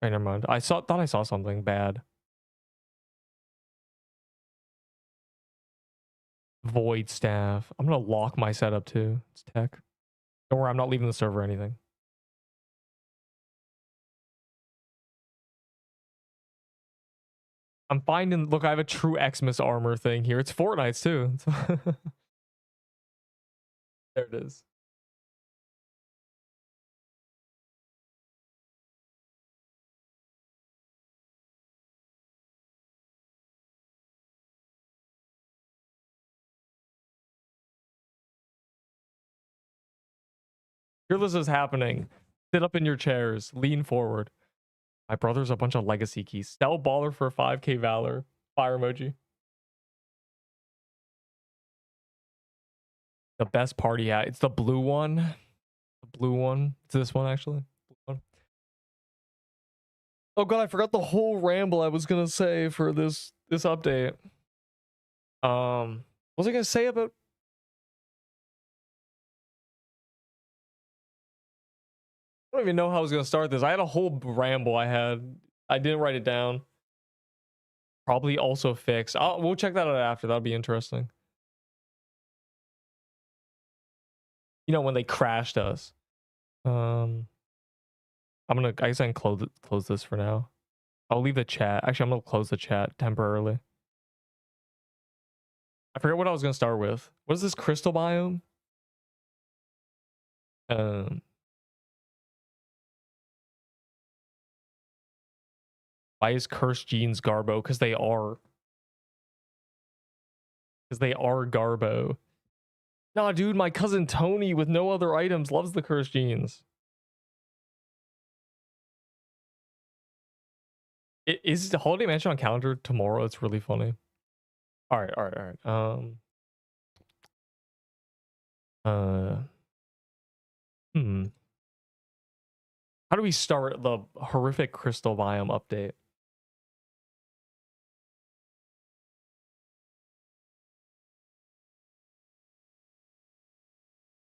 Wait, never mind. Thought I saw something bad. Void staff. I'm gonna lock my setup too. It's tech. Don't worry, I'm not leaving the server or anything. I'm finding. Look, I have a true Xmas armor thing here. It's Fortnite's too. There it is. Here this is happening. Sit up in your chairs. Lean forward. My brother's a bunch of legacy keys. Sell baller for 5k valor. Fire emoji. The best party hat. It's the blue one. The blue one. It's this one actually. Oh god, I forgot the whole ramble I was gonna say for this update. What was I gonna say about? I don't even know how I was gonna start this. I had a whole ramble I didn't write it down. Probably also fix. We'll check that out after. That'll be interesting. You know, when they crashed us. I guess I can close this for now. I'll leave the chat. Actually, I'm gonna close the chat temporarily. I forget what I was gonna start with. What is this crystal biome? Why is cursed genes Garbo? Because they are. Because they are Garbo. Nah, dude, my cousin Tony with no other items loves the cursed genes. Is the Holiday Mansion on calendar tomorrow? It's really funny. All right. How do we start the horrific crystal biome update?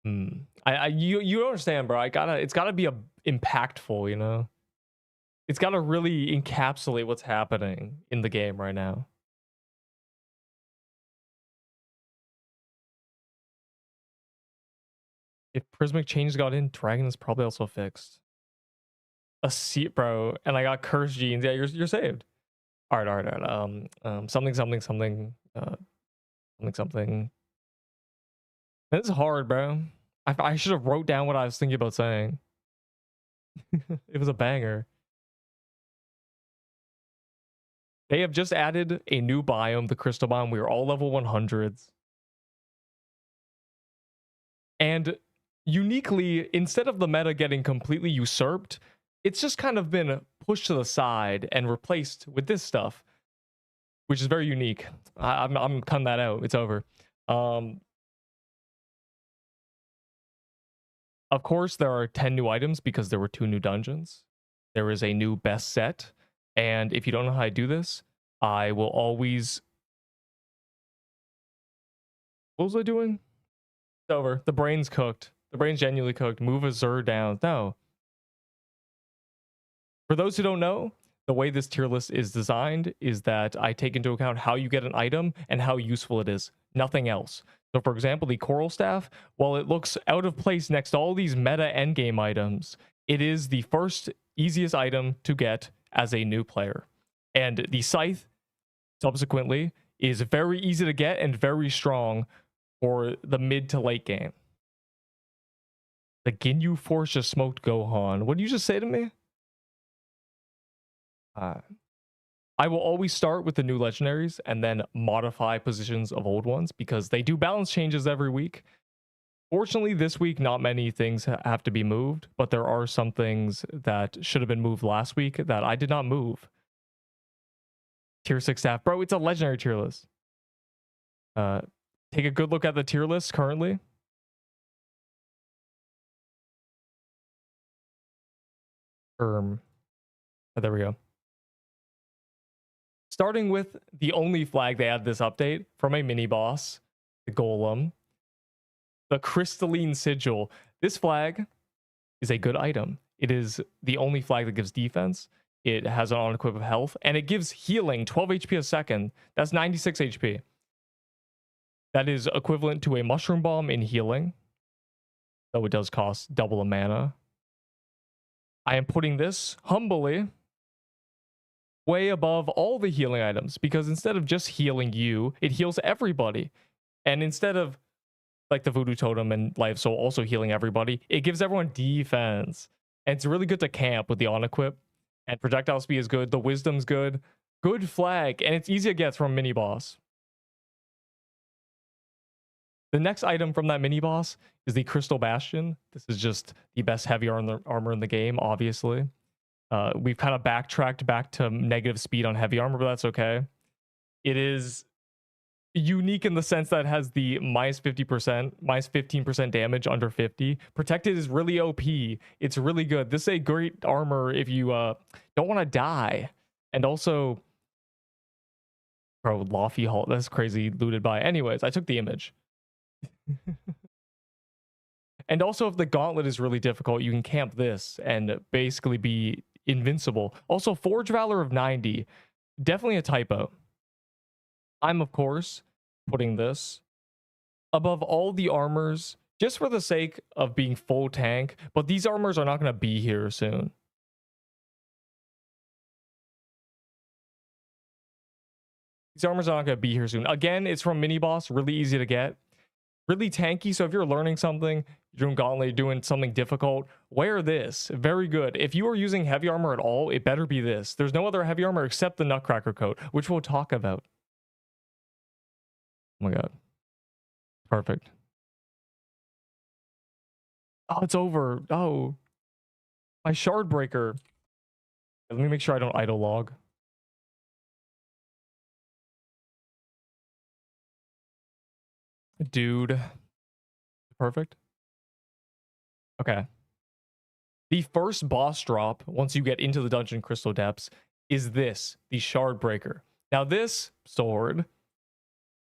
You don't understand, bro. It's gotta be impactful, you know? It's gotta really encapsulate what's happening in the game right now. If prismic changes got in, Dragon is probably also fixed. A seat, bro, and I got cursed genes. Yeah, you're saved. All right. Something. This is hard, bro. I should have wrote down what I was thinking about saying. It was a banger. They have just added a new biome, the crystal biome. We are all level 100s. And uniquely, instead of the meta getting completely usurped, it's just kind of been pushed to the side and replaced with this stuff, which is very unique. I'm cutting that out. It's over. Of course, there are 10 new items because there were 2 new dungeons. There is a new best set. And if you don't know how I do this, I will always... What was I doing? It's over. The brain's cooked. The brain's genuinely cooked. Move a Zer down. No. For those who don't know, the way this tier list is designed is that I take into account how you get an item and how useful it is. Nothing else. So for example, the Coral Staff, while it looks out of place next to all these meta endgame items, it is the first easiest item to get as a new player. And the Scythe, subsequently, is very easy to get and very strong for the mid to late game. The Ginyu Force just smoked Gohan. What did you just say to me? I will always start with the new legendaries and then modify positions of old ones because they do balance changes every week. Fortunately, this week, not many things have to be moved, but there are some things that should have been moved last week that I did not move. Tier 6 staff. Bro, it's a legendary tier list. Take a good look at the tier list currently. Oh, there we go. Starting with the only flag they added this update from a mini boss, the Golem, the Crystalline Sigil. This flag is a good item. It is the only flag that gives defense. It has an on-equip of health, and it gives healing 12 HP a second. That's 96 HP. That is equivalent to a Mushroom Bomb in healing, though it does cost double a mana. I am putting this humbly way above all the healing items, because instead of just healing you, it heals everybody. And instead of like the Voodoo Totem and Life Soul also healing everybody, it gives everyone defense. And it's really good to camp with the on-equip. And projectile speed is good. The wisdom's good. Good flag. And it's easy to get from a mini boss. The next item from that mini boss is the Crystal Bastion. This is just the best heavy armor in the game, obviously. We've kind of backtracked back to negative speed on heavy armor, but that's okay. It is unique in the sense that it has the minus 50%, minus 15% damage under 50. Protected is really OP. It's really good. This is a great armor if you don't want to die. And also, bro, Lofty Halt, that's crazy looted by. Anyways, I took the image. And also, if the gauntlet is really difficult, you can camp this and basically be invincible. Also, Forge Valor of 90, definitely a typo. I'm, of course, putting this above all the armors just for the sake of being full tank, but these armors are not going to be here soon. These armors are not going to be here soon. Again, it's from mini boss, really easy to get. Really tanky, so if you're learning something, you're doing gauntlet, you're doing something difficult, wear this. Very good. If you are using heavy armor at all, it better be this. There's no other heavy armor except the Nutcracker coat, which we'll talk about. Oh my god. Perfect. Oh, it's over. Oh. My shard breaker. Let me make sure I don't idle log. Dude. Perfect. Okay. The first boss drop, once you get into the dungeon crystal depths, is this, the shard breaker. Now this sword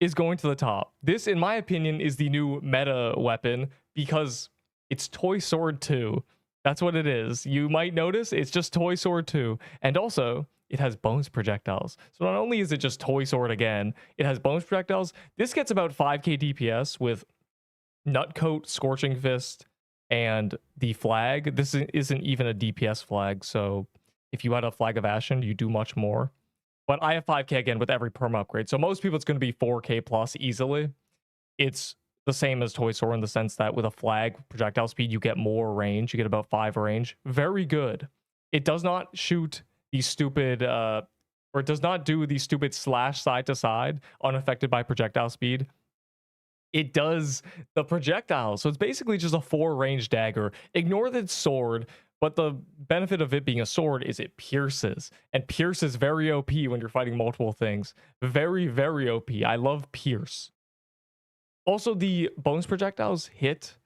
is going to the top. This, in my opinion, is the new meta weapon because it's Toy Sword 2. That's what it is. You might notice it's just Toy Sword 2. And also, it has bonus projectiles. So not only is it just Toy Sword again, it has bonus projectiles. This gets about 5k DPS with Nutcoat, Scorching Fist, and the flag. This isn't even a DPS flag, so if you had a Flag of Ashen, you do much more. But I have 5k again with every perm upgrade, so most people it's going to be 4k plus easily. It's the same as Toy Sword in the sense that with a flag projectile speed, you get more range. You get about 5 range. Very good. It does not shoot these stupid, or it does not do the stupid slash side to side unaffected by projectile speed. It does the projectile. So it's basically just a 4-range dagger. Ignore the sword, but the benefit of it being a sword is it pierces. And pierce is very OP when you're fighting multiple things. Very, very OP. I love pierce. Also, the bonus projectiles hit.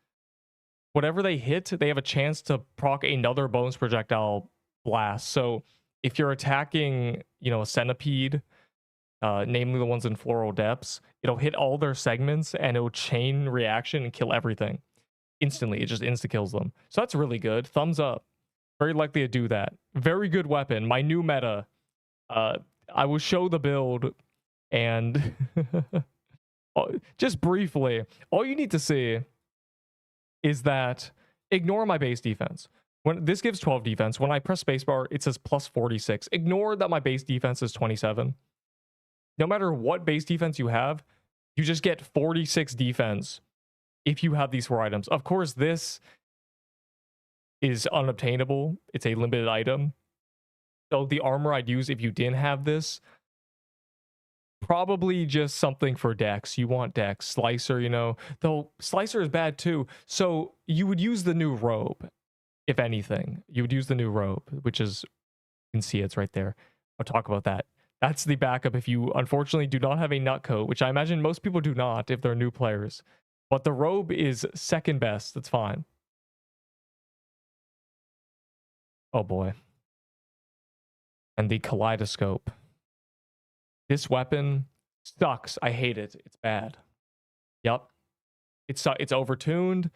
Whatever they hit, they have a chance to proc another bonus projectile blast. So if you're attacking, you know, a centipede, namely the ones in Floral Depths, it'll hit all their segments and it'll chain reaction and kill everything instantly. It just insta-kills them. So that's really good. Thumbs up. Very likely to do that. Very good weapon. My new meta. I will show the build and just briefly, all you need to see is that ignore my base defense. When this gives 12 defense, when I press spacebar, it says plus 46. Ignore that my base defense is 27. No matter what base defense you have, you just get 46 defense if you have these 4 items. Of course, this is unobtainable. It's a limited item. So the armor I'd use if you didn't have this, probably just something for Dex. You want Dex. Slicer, you know, though Slicer is bad too. So you would use the new robe, if anything. You would use the new robe, which is, you can see it's right there. I'll talk about that. That's the backup if you unfortunately do not have a Nutcoat, which I imagine most people do not if they're new players. But the robe is second best. That's fine. Oh boy. And the kaleidoscope. This weapon sucks. I hate it. It's bad. Yep. It's overtuned.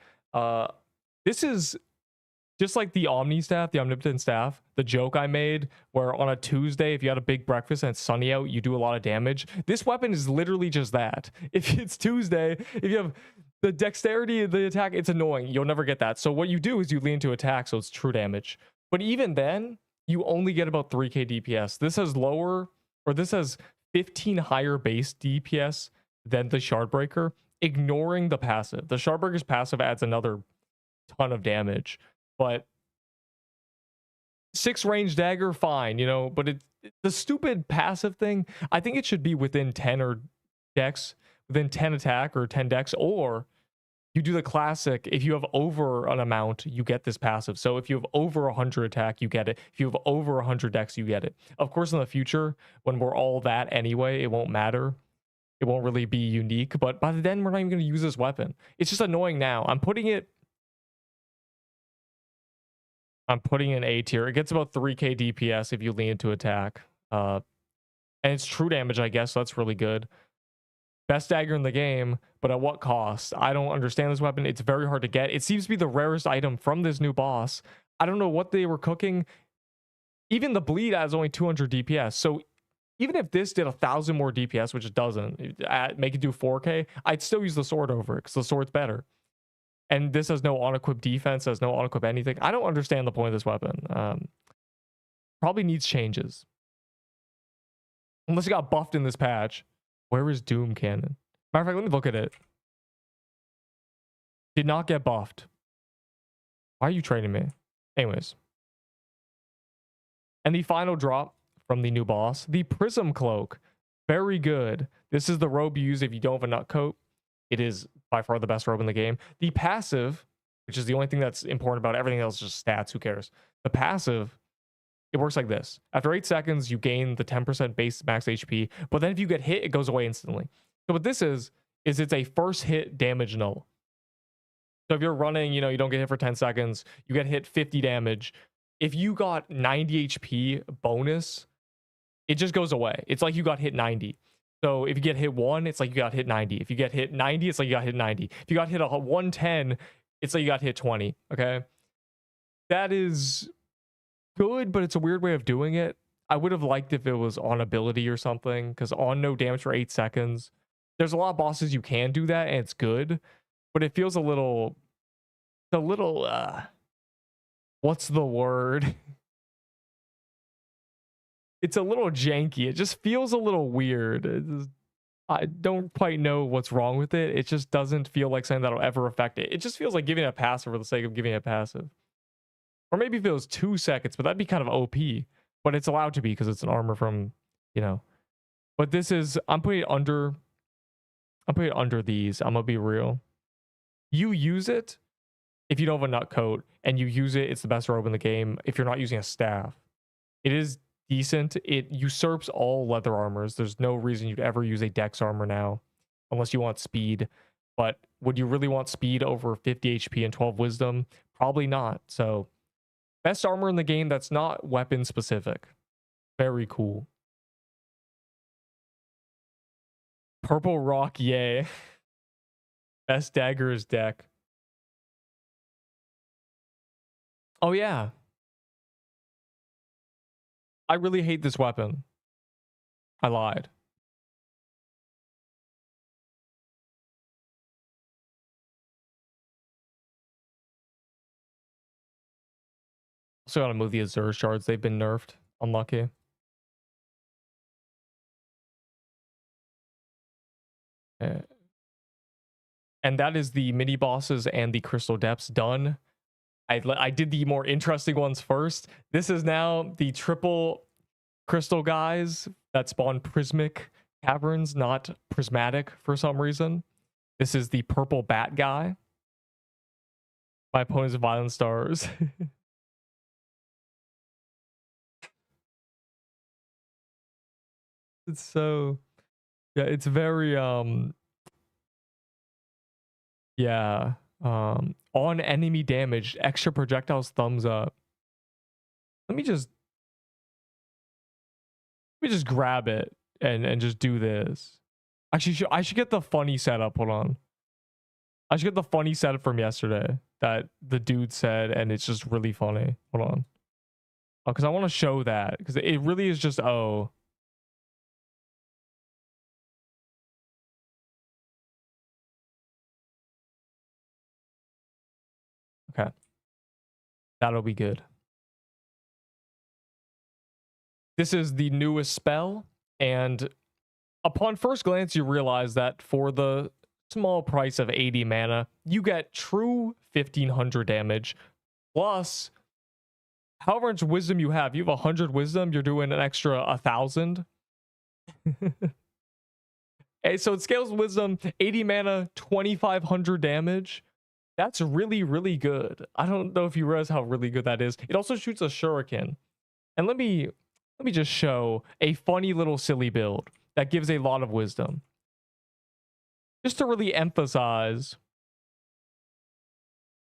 This is just like the Omni staff, the Omnipotent staff, the joke I made where on a Tuesday, if you had a big breakfast and it's sunny out, you do a lot of damage. This weapon is literally just that. If it's Tuesday, if you have the dexterity of the attack, it's annoying. You'll never get that. So what you do is you lean to attack, so it's true damage. But even then, you only get about 3k DPS. This has lower, or this has 15 higher base DPS than the Shardbreaker, ignoring the passive. The Shardbreaker's passive adds another ton of damage. But 6 range dagger, fine, you know, but the stupid passive thing, I think it should be within 10 or dex, within 10 attack or 10 dex, or you do the classic, if you have over an amount, you get this passive. So if you have over 100 attack, you get it. If you have over 100 dex, you get it. Of course, in the future, when we're all that anyway, it won't matter. It won't really be unique, but by then, we're not even going to use this weapon. It's just annoying now. I'm putting it in A tier. It gets about 3k DPS if you lean into attack. And it's true damage, I guess, so that's really good. Best dagger in the game, but at what cost? I don't understand this weapon. It's very hard to get. It seems to be the rarest item from this new boss. I don't know what they were cooking. Even the bleed adds only 200 DPS. So even if this did 1,000 more DPS, which it doesn't, make it do 4k, I'd still use the sword over it because the sword's better. And this has no on-equip defense, has no on-equip anything. I don't understand the point of this weapon. Probably needs changes. Unless it got buffed in this patch. Where is Doom Cannon? Matter of fact, let me look at it. Did not get buffed. Why are you trading me? Anyways. And the final drop from the new boss, the Prism Cloak. Very good. This is the robe you use if you don't have a nut coat. It is by far the best robe in the game. The passive, which is the only thing that's important about it, everything else is just stats, who cares? The passive, it works like this. After 8 seconds, you gain the 10% base max HP, but then if you get hit, it goes away instantly. So what this is it's a first hit damage null. So if you're running, you know, you don't get hit for 10 seconds, you get hit 50 damage. If you got 90 HP bonus, it just goes away. It's like you got hit 90. So if you get hit 1, it's like you got hit 90. If you get hit 90, it's like you got hit 90. If you got hit 110, it's like you got hit 20. Okay. That is good, but it's a weird way of doing it. I would have liked if it was on ability or something, because on no damage for 8 seconds. There's a lot of bosses you can do that, and it's good, but it feels a little, what's the word? It's a little janky. It just feels a little weird. I don't quite know what's wrong with it. It just doesn't feel like something that'll ever affect it. It just feels like giving it a passive for the sake of giving it a passive. Or maybe if it was 2 seconds, but that'd be kind of OP. But it's allowed to be because it's an armor from, you know. But this is, I'm putting it under these. I'm gonna be real. You use it if you don't have a nut coat, and you use it, it's the best robe in the game if you're not using a staff. It is decent. It usurps all leather armors. There's no reason you'd ever use a dex armor now unless you want speed. But would you really want speed over 50 HP and 12 wisdom? Probably not. So best armor in the game that's not weapon specific. Very cool. Purple rock, yay. Best daggers deck. Oh yeah. I really hate this weapon. I lied. Also gotta move the Azure shards. They've been nerfed. Unlucky. And that is the mini bosses and the crystal depths done. I did the more interesting ones first. This is now the triple crystal guys that spawn prismic caverns, not prismatic for some reason. This is the purple bat guy. My opponent's violent stars. It's so, yeah, it's very yeah, on enemy damage, extra projectiles thumbs up. Let me just grab it and just do this. Actually, I should get the funny setup. Hold on. I should get the funny setup from yesterday that the dude said, and it's just really funny. Hold on. Oh, because I want to show that, because it really is just, oh. Okay. That'll be good. This is the newest spell, and upon first glance, you realize that for the small price of 80 mana, you get true 1500 damage, plus however much wisdom you have. You have 100 wisdom, you're doing an extra 1000. Hey, so it scales wisdom, 80 mana, 2500 damage. That's really, really good. I don't know if you realize how really good that is. It also shoots a shuriken. And let me just show a funny little silly build that gives a lot of wisdom, just to really emphasize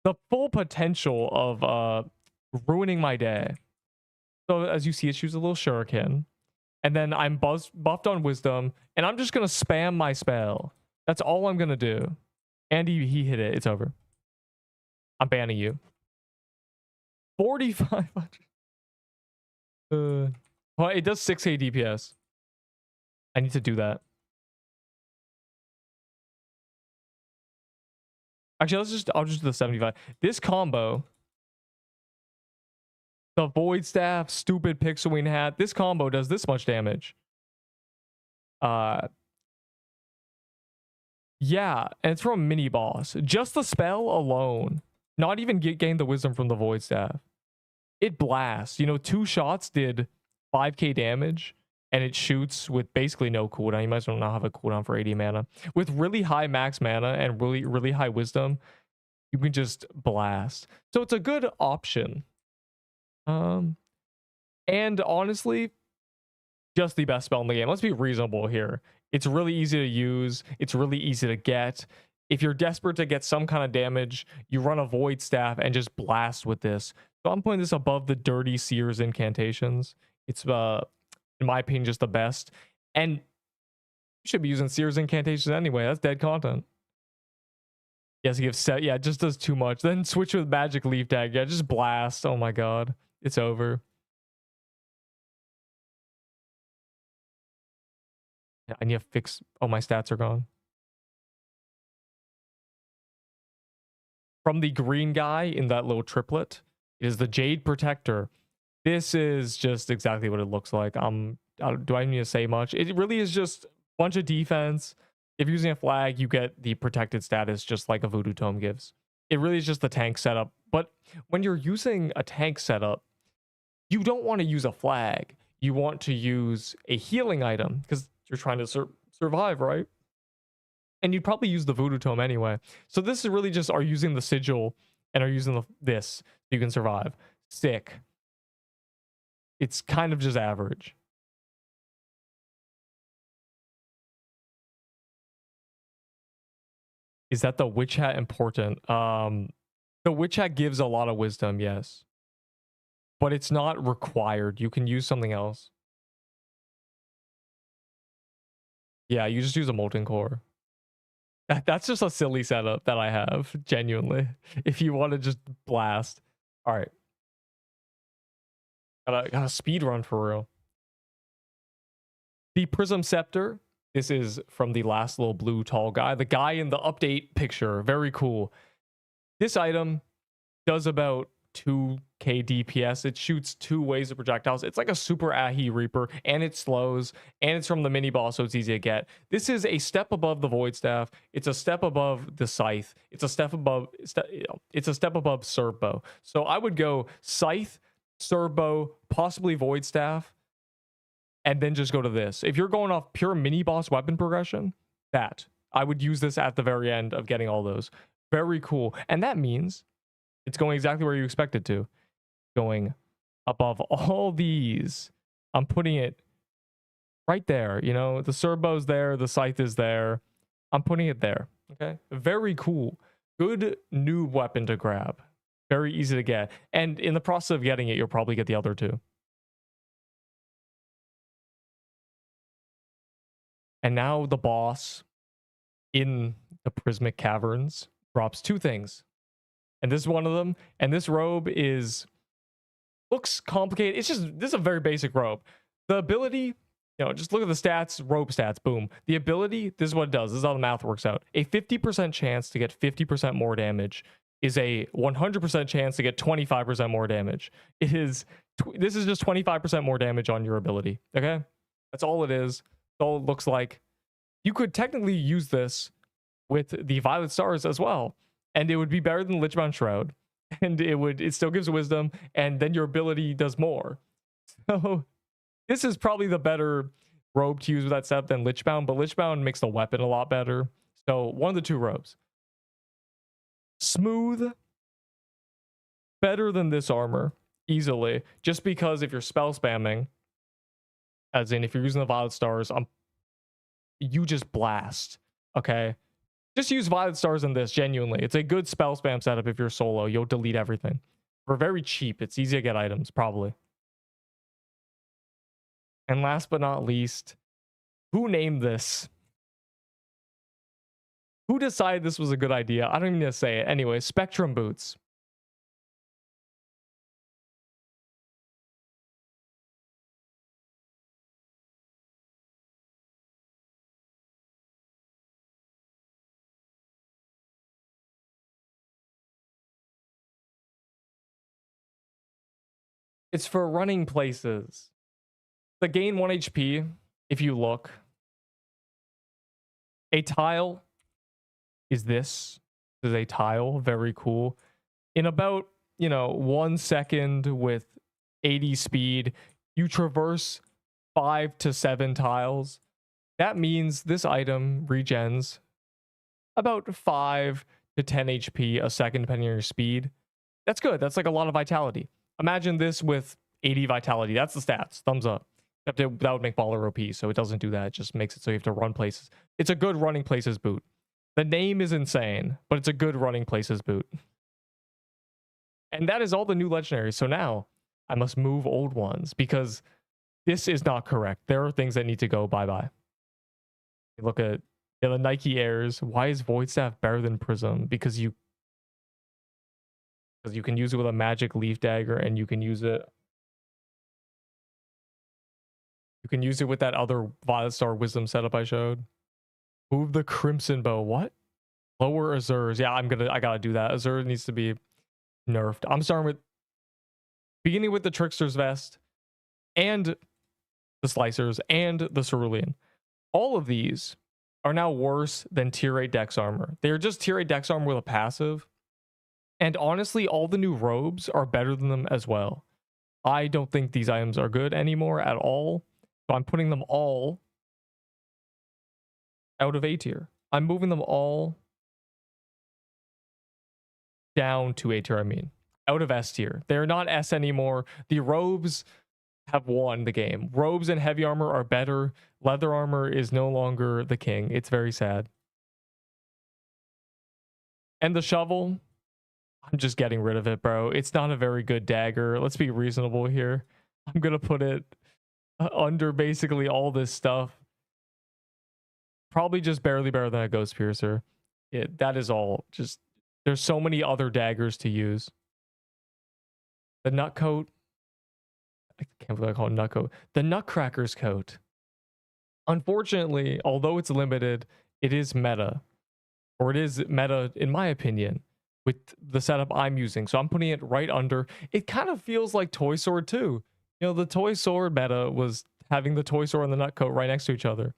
the full potential of ruining my day. So as you see, it shoots a little shuriken, and then I'm buffed on wisdom, and I'm just gonna spam my spell. That's all I'm gonna do. And he hit it. It's over. I'm banning you. 4,500. Well, it does 6k DPS. I need to do that. Actually, I'll just do the 75. This combo, the Void Staff, stupid Pixel Wing Hat, this combo does this much damage. Yeah, and it's from a mini boss. Just the spell alone, not even gain the wisdom from the Void Staff. It blasts. You know, 2 shots did 5k damage, and it shoots with basically no cooldown. You might as well not have a cooldown for 80 mana. With really high max mana and really, really high wisdom, you can just blast. So it's a good option. And honestly, just the best spell in the game. Let's be reasonable here. It's really easy to use. It's really easy to get. If you're desperate to get some kind of damage, you run a Void Staff and just blast with this. So I'm putting this above the dirty Seer's incantations. It's in my opinion, just the best. And you should be using Seer's incantations anyway. That's dead content. Yes, he gives set. Yeah, it just does too much. Then switch with Magic Leaf Tag. Yeah, just blast. Oh my god. It's over. Yeah, I need to fix. Oh, my stats are gone. From the green guy in that little triplet, it is the Jade Protector. This is just exactly what it looks like. Do I need to say much? It really is just a bunch of defense. If you're using a flag, you get the protected status just like a Voodoo Tome gives. It really is just the tank setup. But when you're using a tank setup, you don't want to use a flag. You want to use a healing item because you're trying to survive, right? And you'd probably use the Voodoo Tome anyway. So this is really just are using the sigil and are using this so you can survive. Sick. It's kind of just average. Is that the Witch Hat important? The Witch Hat gives a lot of wisdom, yes. But it's not required. You can use something else. Yeah, you just use a Molten Core. That's just a silly setup that I have, genuinely. If you want to just blast. All right. Gotta speed run for real. The Prism Scepter. This is from the last little blue tall guy. The guy in the update picture. Very cool. This item does about 2k DPS. It shoots 2 waves of projectiles. It's like a super Ahi Reaper, and it slows, and it's from the mini boss, so it's easy to get. This is a step above the Void Staff. It's a step above the Scythe. It's a step above Serbo. So I would go Scythe, Serbo, possibly Void Staff, and then just go to this. If you're going off pure mini boss weapon progression, I would use this at the very end of getting all those. Very cool. And that means it's going exactly where you expect it to. Going above all these. I'm putting it right there. You know, the Serbo's there. The Scythe is there. I'm putting it there. Okay. Very cool. Good new weapon to grab. Very easy to get. And in the process of getting it, you'll probably get the other two. And now the boss in the Prismic Caverns drops two things. And this is one of them. And this robe looks complicated. This is a very basic robe. The ability, just look at the stats, robe stats, boom. The ability, this is what it does. This is how the math works out. A 50% chance to get 50% more damage is a 100% chance to get 25% more damage. This is just 25% more damage on your ability. Okay? That's all it is. That's all it looks like. You could technically use this with the Violet Stars as well, and it would be better than Lichbound Shroud, and it still gives wisdom, and then your ability does more. So this is probably the better robe to use with that setup than Lichbound, but Lichbound makes the weapon a lot better. So one of the two robes. Smooth, better than this armor, easily, just because if you're spell spamming, as in if you're using the Violet Stars, you just blast, okay? Just use Violet Stars in this, genuinely. It's a good spell spam setup if you're solo. You'll delete everything. For very cheap, it's easy to get items, probably. And last but not least, who named this? Who decided this was a good idea? I don't even need to say it. Anyway, Spectrum Boots. It's for running places. The gain 1 HP, if you look. A tile is this. This is a tile. Very cool. In about, 1 second with 80 speed, you traverse 5 to 7 tiles. That means this item regens about 5 to 10 HP a second, depending on your speed. That's good. That's like a lot of vitality. Imagine this with 80 vitality. That's the stats. Thumbs up. That would make Baller OP, so it doesn't do that. It just makes it so you have to run places. It's a good running places boot. The name is insane, but it's a good running places boot. And that is all the new legendaries. So now I must move old ones because this is not correct. There are things that need to go bye-bye. Look at the Nike Airs. Why is Void Staff better than Prism? Because you can use it with a magic leaf dagger, and you can use it with that other Violet Star Wisdom setup I showed. Move the Crimson Bow. What? Lower Azur's. Yeah, I gotta do that. Azur needs to be nerfed. I'm starting beginning with the Trickster's Vest and the Slicers and the Cerulean. All of these are now worse than tier 8 Dex armor. They're just tier 8 Dex armor with a passive. And honestly, all the new robes are better than them as well. I don't think these items are good anymore at all. So I'm putting them all out of A tier. I'm moving them all down to A tier, out of S tier. They're not S anymore. The robes have won the game. Robes and heavy armor are better. Leather armor is no longer the king. It's very sad. And the shovel, I'm just getting rid of it, bro. It's not a very good dagger. Let's be reasonable here. I'm gonna put it under basically all this stuff. Probably just barely better than a Ghost Piercer. That is all. Just there's so many other daggers to use. The Nutcoat. I can't believe I call it Nutcoat. The Nutcracker's Coat. Unfortunately, although it's limited, it is meta. Or it is meta, in my opinion, with the setup I'm using. So I'm putting it right under. It kind of feels like Toy Sword too. The Toy Sword meta was having the Toy Sword and the Nutcoat right next to each other.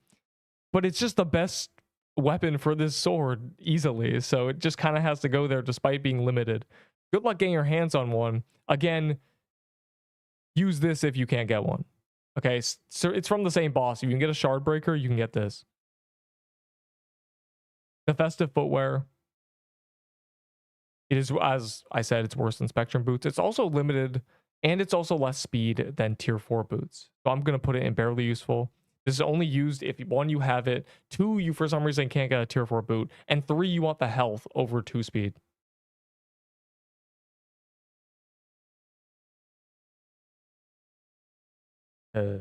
But it's just the best weapon for this sword easily. So it just kind of has to go there despite being limited. Good luck getting your hands on one. Again, use this if you can't get one. Okay, so it's from the same boss. If you can get a Shard Breaker, you can get this. The Festive Footwear. It is, as I said, it's worse than Spectrum Boots. It's also limited, and it's also less speed than Tier 4 boots. So I'm going to put it in barely useful. This is only used if, 1, you have it, 2, you for some reason can't get a Tier 4 boot, and 3, you want the health over 2 speed. Uh,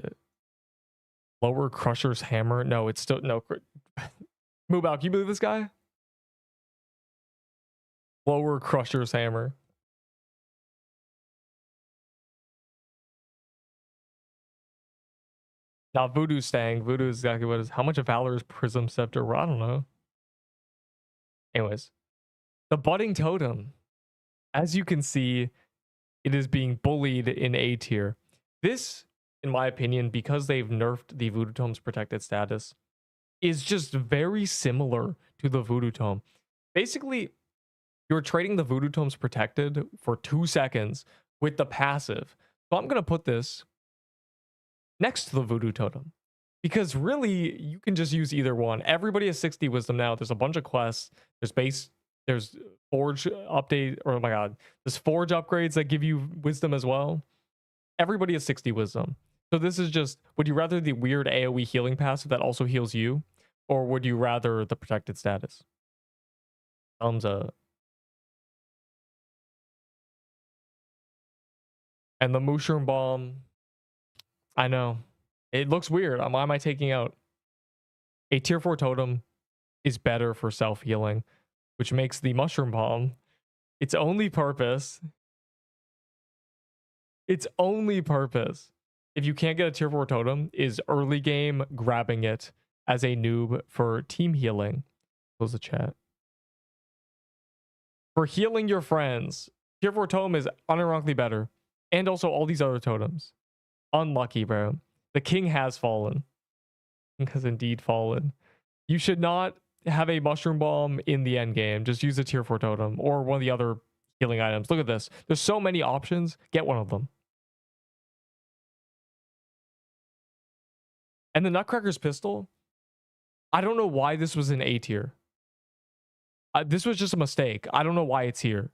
lower Crusher's Hammer. No, it's still no. Move out. Can you believe this guy? Lower Crusher's Hammer. Now Voodoo's staying. Voodoo is exactly what it is. How much of Valor's Prism Scepter? Well, I don't know. Anyways, the Budding Totem. As you can see, it is being bullied in A tier. This, in my opinion, because they've nerfed the Voodoo Tome's protected status, is just very similar to the Voodoo Tome. Basically, you're trading the Voodoo Tome's protected for 2 seconds with the passive. So I'm going to put this next to the Voodoo Totem, because really you can just use either one. Everybody has 60 wisdom now. There's a bunch of quests. There's Forge update, or oh my god, there's Forge upgrades that give you wisdom as well. Everybody has 60 wisdom. So this is just, would you rather the weird AoE healing passive that also heals you, or would you rather the protected status? Thumbs up. And the Mushroom Bomb, I know. It looks weird. Why am I taking out? A tier 4 totem is better for self-healing, which makes the Mushroom Bomb its only purpose. Its only purpose, if you can't get a tier 4 totem, is early game grabbing it as a noob for team healing. Close the chat. For healing your friends, tier 4 totem is unironically better. And also all these other totems. Unlucky, bro. The king has fallen. King has indeed fallen. You should not have a Mushroom Bomb in the end game. Just use a tier 4 totem or one of the other healing items. Look at this. There's so many options. Get one of them. And the Nutcracker's Pistol, I don't know why this was in A tier. This was just a mistake. I don't know why it's here.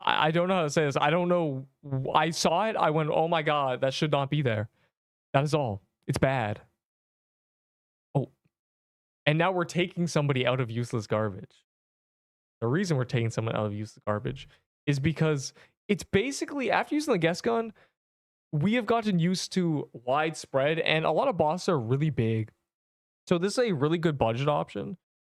I don't know how to say this. I don't know. I saw it. I went, oh my god, that should not be there. That is all. It's bad. Oh. And now we're taking somebody out of useless garbage. The reason we're taking someone out of useless garbage is because it's basically, after using the guest gun, we have gotten used to widespread, and a lot of bosses are really big. So this is a really good budget option.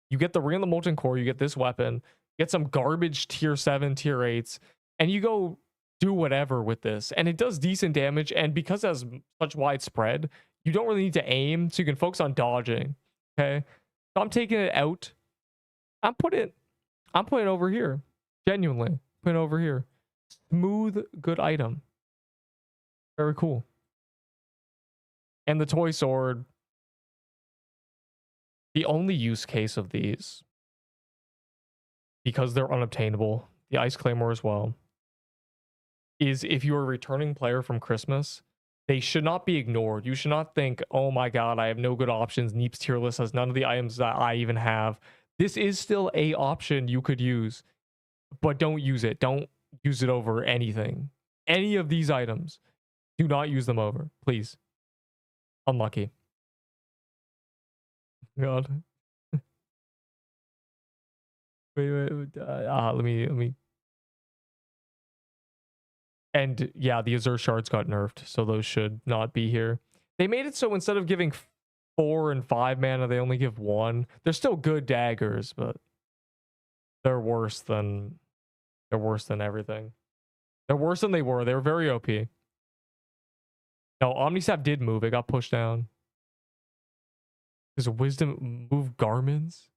You get the Ring of the Molten Core, you get this weapon, get some garbage tier 7, tier 8s, and you go do whatever with this. And it does decent damage, and because it has such widespread, you don't really need to aim, so you can focus on dodging. Okay? So I'm taking it out. I'm putting it over here. Genuinely. Putting it over here. Smooth, good item. Very cool. And the toy sword. The only use case of these, because they're unobtainable, the Ice Claymore as well, is if you're a returning player from Christmas, they should not be ignored. You should not think, oh my god, I have no good options. Neep's tier list has none of the items that I even have. This is still a option you could use, but don't use it. Don't use it over anything. Any of these items, do not use them over, please. Unlucky. God. wait. Let me. And yeah, the Azure Shards got nerfed, so those should not be here. They made it so instead of giving 4 and 5 mana, they only give 1. They're still good daggers, but they're worse than everything. They're worse than they were. They were very OP. No, Omnistaff did move. It got pushed down. Does Wisdom move garments?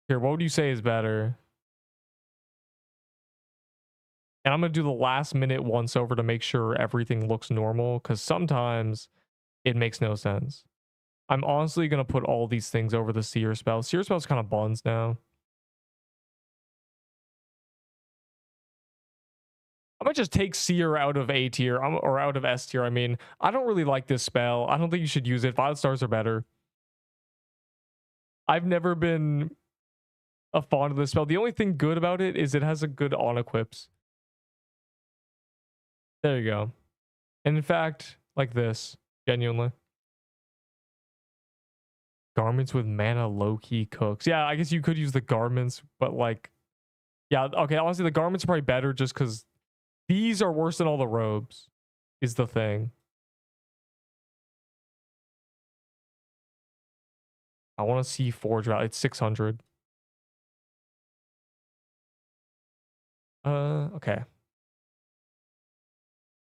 Here, what would you say is better? And I'm going to do the last minute once over to make sure everything looks normal, because sometimes it makes no sense. I'm honestly going to put all these things over the Seer spell. Seer spell's kind of buns now. I might just take Seer out of A tier, or out of S tier. I mean, I don't really like this spell. I don't think you should use it. Violet Stars are better. I've never been a fond of this spell. The only thing good about it is it has a good on-equips. There you go. And in fact, like this, genuinely. Garments with mana low-key cooks. Yeah, I guess you could use the garments, but like, yeah, okay, honestly, the garments are probably better just because These are worse than all the robes, is the thing. I want to see Forge Rally. It's 600. Okay.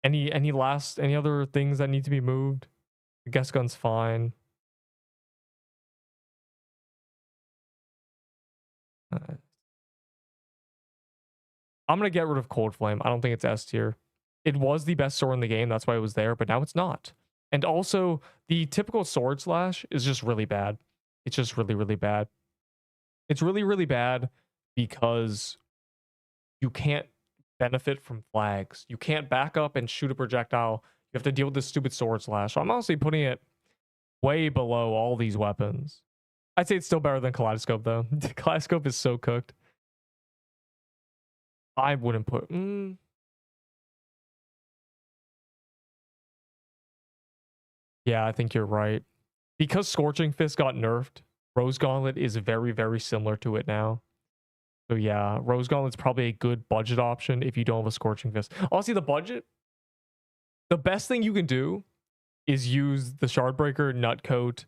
Any other things that need to be moved? The guest gun's fine. I'm gonna get rid of Cold Flame. I don't think it's S tier. It was the best sword in the game, that's why it was there, but now it's not. And also, the typical sword slash is just really bad. It's just really, really bad. It's really, really bad because you can't benefit from flags. You can't back up and shoot a projectile. You have to deal with this stupid sword slash. So I'm honestly putting it way below all these weapons. I'd say it's still better than Kaleidoscope, though. Kaleidoscope is so cooked. I wouldn't put... Yeah, I think you're right. Because Scorching Fist got nerfed, Rose Gauntlet is very, very similar to it now. So yeah, Rose Gauntlet's probably a good budget option if you don't have a Scorching Fist. Honestly, the budget, the best thing you can do is use the Shardbreaker, Nutcoat,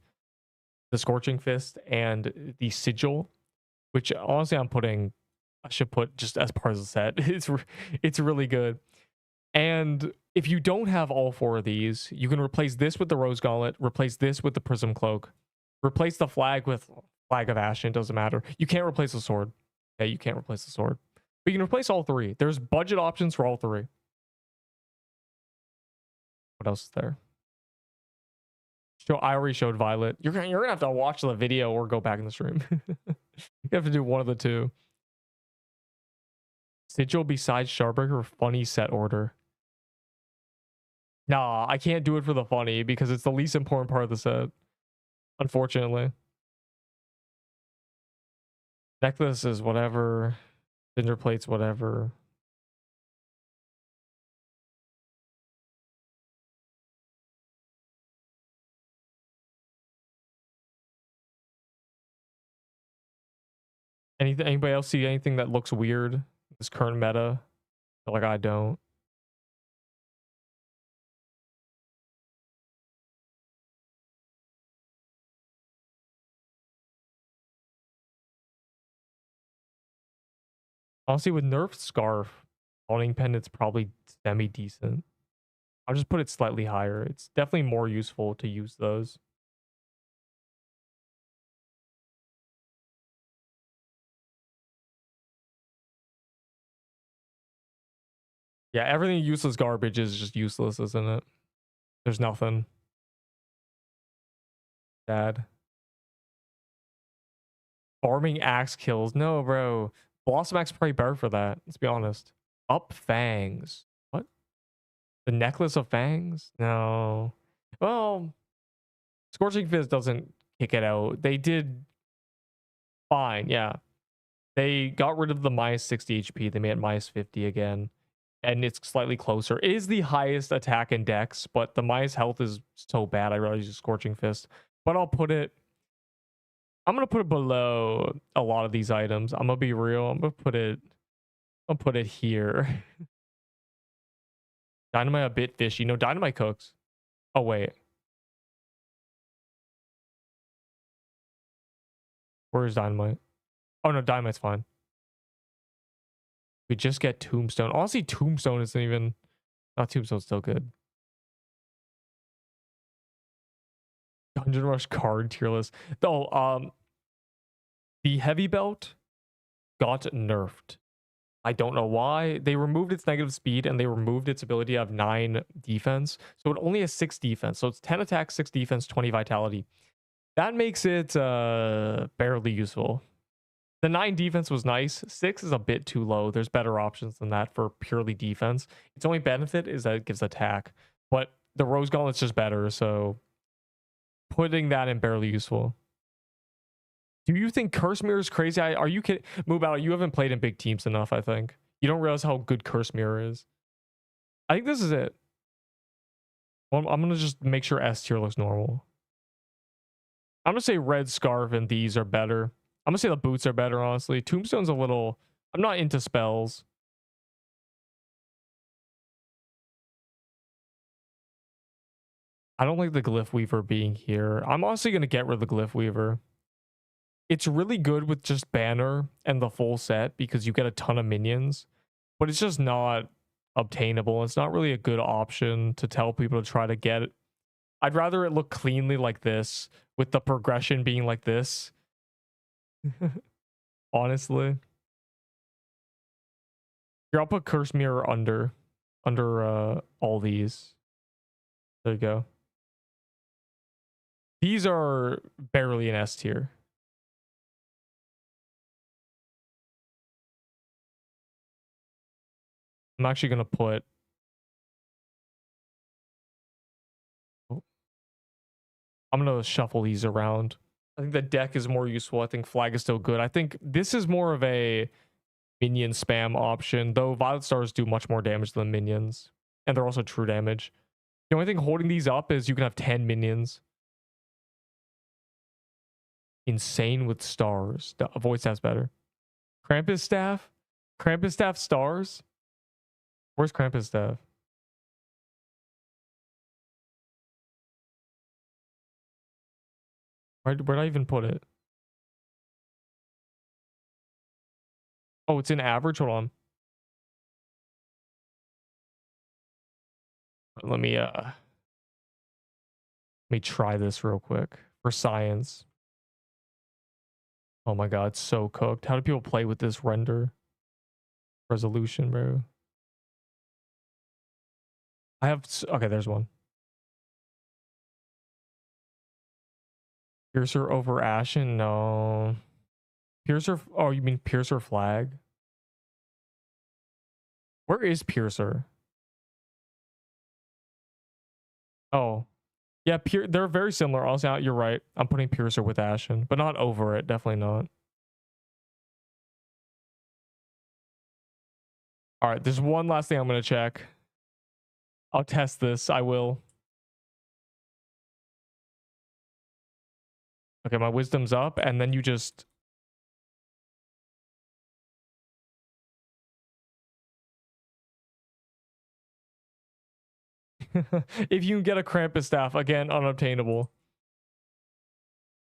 the Scorching Fist, and the Sigil, which honestly I should put just as part of the set. It's really good. And if you don't have all four of these, you can replace this with the Rose Gauntlet, replace this with the Prism Cloak, replace the flag with Flag of Ashen, doesn't matter. You can't replace the sword. Yeah, you can't replace the sword. But you can replace all three. There's budget options for all three. What else is there? I already showed Violet. You're gonna have to watch the video or go back in the stream. You have to do one of the two. Sigil besides Shardbreaker, funny set order. Nah, I can't do it for the funny because it's the least important part of the set. Unfortunately. Necklace is whatever. Ginger plates, whatever. Anybody else see anything that looks weird? This current meta? Like I don't. Honestly, with Nerf Scarf, Awning Pendant's probably semi-decent. I'll just put it slightly higher. It's definitely more useful to use those. Yeah, everything useless garbage is just useless, isn't it? There's nothing. Bad. Farming axe kills. No, bro. Blossom axe probably better for that. Let's be honest. Up fangs. What? The necklace of fangs? No. Well, Scorching Fist doesn't kick it out. They did fine, yeah. They got rid of the minus 60 HP. They made it minus 50 again. And it's slightly closer. It is the highest attack in Dex, but the minus health is so bad. I'd rather use Scorching Fist. But I'm going to put it below a lot of these items. I'm going to be real. I'll put it here. Dynamite a bit fishy. No, Dynamite cooks. Oh, wait. Where is Dynamite? Oh, no, Dynamite's fine. We just get Tombstone. Honestly, Tombstone isn't even... Not Tombstone's still good. Dungeon Rush card tier list. Oh, the Heavy Belt got nerfed. I don't know why. They removed its negative speed and they removed its ability to have 9 defense. So it only has 6 defense. So it's 10 attack, 6 defense, 20 vitality. That makes it barely useful. The 9 defense was nice. 6 is a bit too low. There's better options than that for purely defense. Its only benefit is that it gives attack. But the Rose Gauntlet's just better, so putting that in barely useful. Do you think Curse Mirror is crazy? Are you kidding? Move out. You haven't played in big teams enough, I think. You don't realize how good Curse Mirror is. I think this is it. Well, I'm going to just make sure S tier looks normal. I'm going to say Red Scarf and these are better. I'm going to say the boots are better, honestly. Tombstone's a little... I'm not into spells. I don't like the Glyph Weaver being here. I'm honestly going to get rid of the Glyph Weaver. It's really good with just Banner and the full set because you get a ton of minions, but it's just not obtainable. It's not really a good option to tell people to try to get it. I'd rather it look cleanly like this with the progression being like this. Honestly. Here, I'll put Curse Mirror under all these. There you go. These are barely an S tier. I'm actually going to put... Oh. I'm going to shuffle these around. I think the deck is more useful. I think Flag is still good. I think this is more of a minion spam option, though Violet Stars do much more damage than minions. And they're also true damage. The only thing holding these up is you can have 10 minions. Insane with stars. Void Staff's better. Krampus Staff? Krampus Staff stars? Where's Krampus Staff? Where'd I even put it? Oh, it's in average? Hold on. Let me try this real quick for science. Oh my god, it's so cooked. How do people play with this render resolution, bro? I have... Okay, there's one. Piercer over Ashen? No. Piercer... Oh, you mean Piercer Flag? Where is Piercer? Oh. Yeah, they're very similar. Also, you're right. I'm putting Piercer with Ashen, but not over it. Definitely not. All right, there's one last thing I'm going to check. I'll test this. I will. Okay, my wisdom's up, and then you just... If you can get a Krampus Staff, again, unobtainable.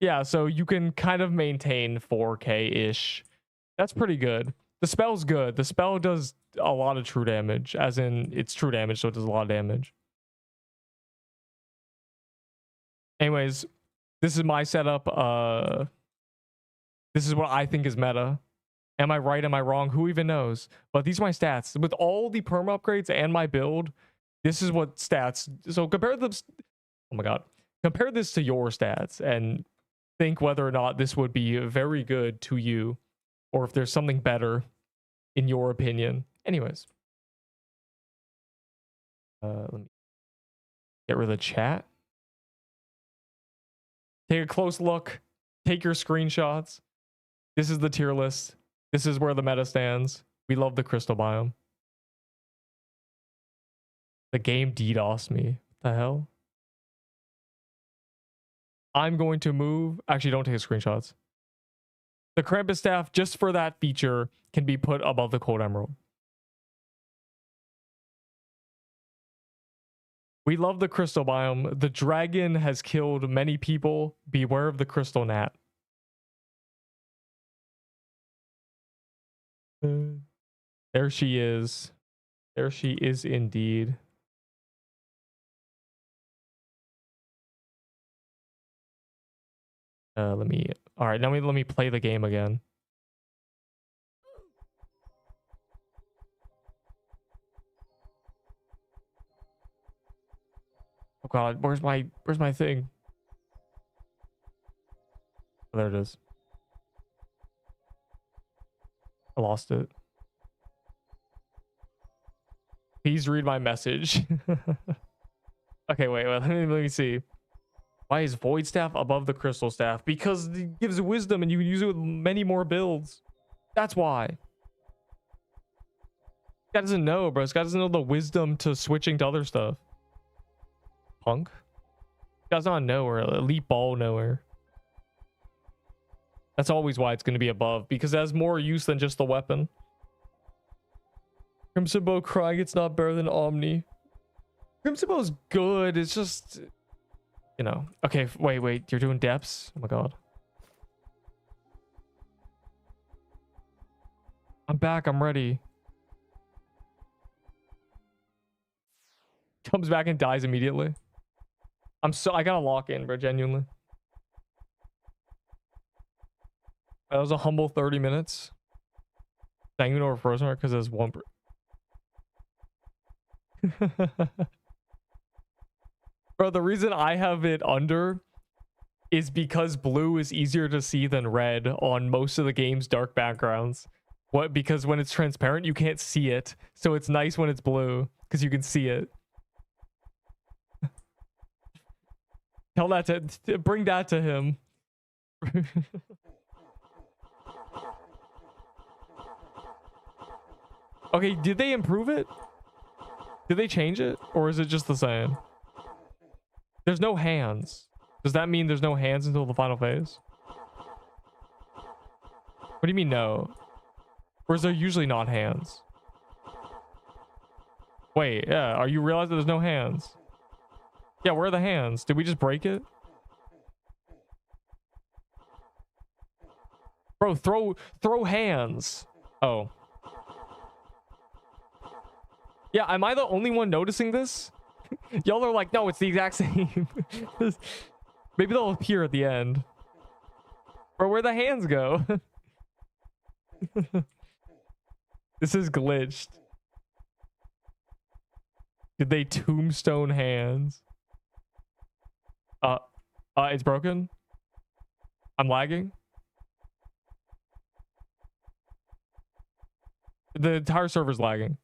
Yeah, so you can kind of maintain 4k-ish. That's pretty good. The spell's good. The spell does a lot of true damage, as in it's true damage, so it does a lot of damage. Anyways, this is my setup. This is what I think is meta. Am I right? Am I wrong? Who even knows? But these are my stats. With all the perma upgrades and my build, this is what stats... So compare this... Oh my god. Compare this to your stats and think whether or not this would be very good to you, or if there's something better in your opinion. Anyways. Let me get rid of the chat. Take a close look. Take your screenshots. This is the tier list. This is where the meta stands. We love the crystal biome. The game DDoSed me. What the hell? I'm going to move. Actually, don't take screenshots. The Krampus Staff, just for that feature, can be put above the Cold Emerald. We love the crystal biome. The dragon has killed many people. Beware of the crystal gnat. There she is. There she is indeed. All right, now let me play the game again. Oh god, where's my thing? Oh, there it is. I lost it. Please read my message. Okay, wait, let me see. Why is Void Staff above the Crystal Staff? Because it gives wisdom and you can use it with many more builds. That's why. This guy doesn't know, bro. This guy doesn't know the wisdom to switching to other stuff. Punk? This guy's not nowhere. Elite Ball nowhere. That's always why it's going to be above. Because it has more use than just the weapon. Crimson Bow crying it's not better than Omni. Crimson Bow's good. It's just... you know. Okay, wait. You're doing depths? Oh my god. I'm back. I'm ready. Comes back and dies immediately. I gotta lock in, bro, genuinely. That was a humble 30 minutes. Thank you over Frozen Heart because there's one. Bro, the reason I have it under is because blue is easier to see than red on most of the game's dark backgrounds. Because when it's transparent, you can't see it. So it's nice when it's blue because you can see it. Tell that to bring that to him. Okay, did they improve it? Did they change it? Or is it just the same? There's no hands. Does that mean there's no hands until the final phase? What do you mean no? Or is there usually not hands? Wait, yeah, are you realizing there's no hands? Yeah, where are the hands? Did we just break it? Bro, throw hands. Oh. Yeah, am I the only one noticing this? Y'all are like, no, it's the exact same. Maybe they'll appear at the end. Bro, where'd the hands go? This is glitched. Did they tombstone hands? It's broken. I'm lagging. The entire server's lagging.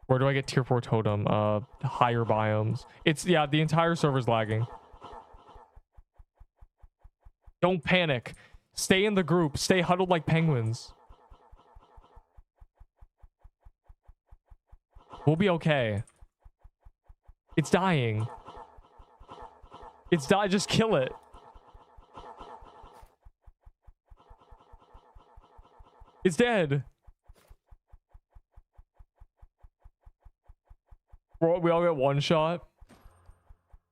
Where do I get tier 4 totem? Higher biomes. Yeah, the entire server's lagging. Don't panic. Stay in the group. Stay huddled like penguins. We'll be okay. It's dying. Just kill it. It's dead. We all get one shot.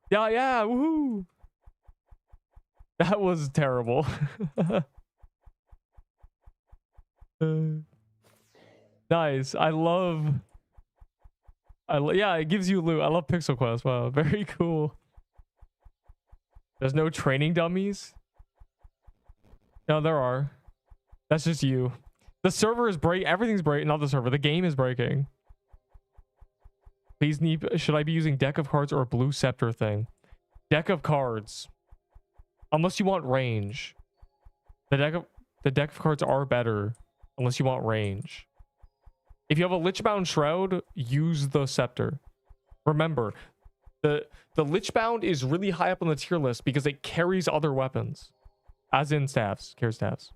Yeah, woohoo. That was terrible. Nice. Yeah, it gives you loot. I love Pixel Quest. Wow, very cool. There's no training dummies? No, there are. That's just you. The server is everything's breaking. Not the server. The game is breaking. Should I be using deck of cards or a blue scepter thing? Deck of cards. Unless you want range. The deck of cards are better. Unless you want range. If you have a Lichbound Shroud, use the scepter. Remember, the Lichbound is really high up on the tier list because it carries other weapons. As in staffs. Carries staffs.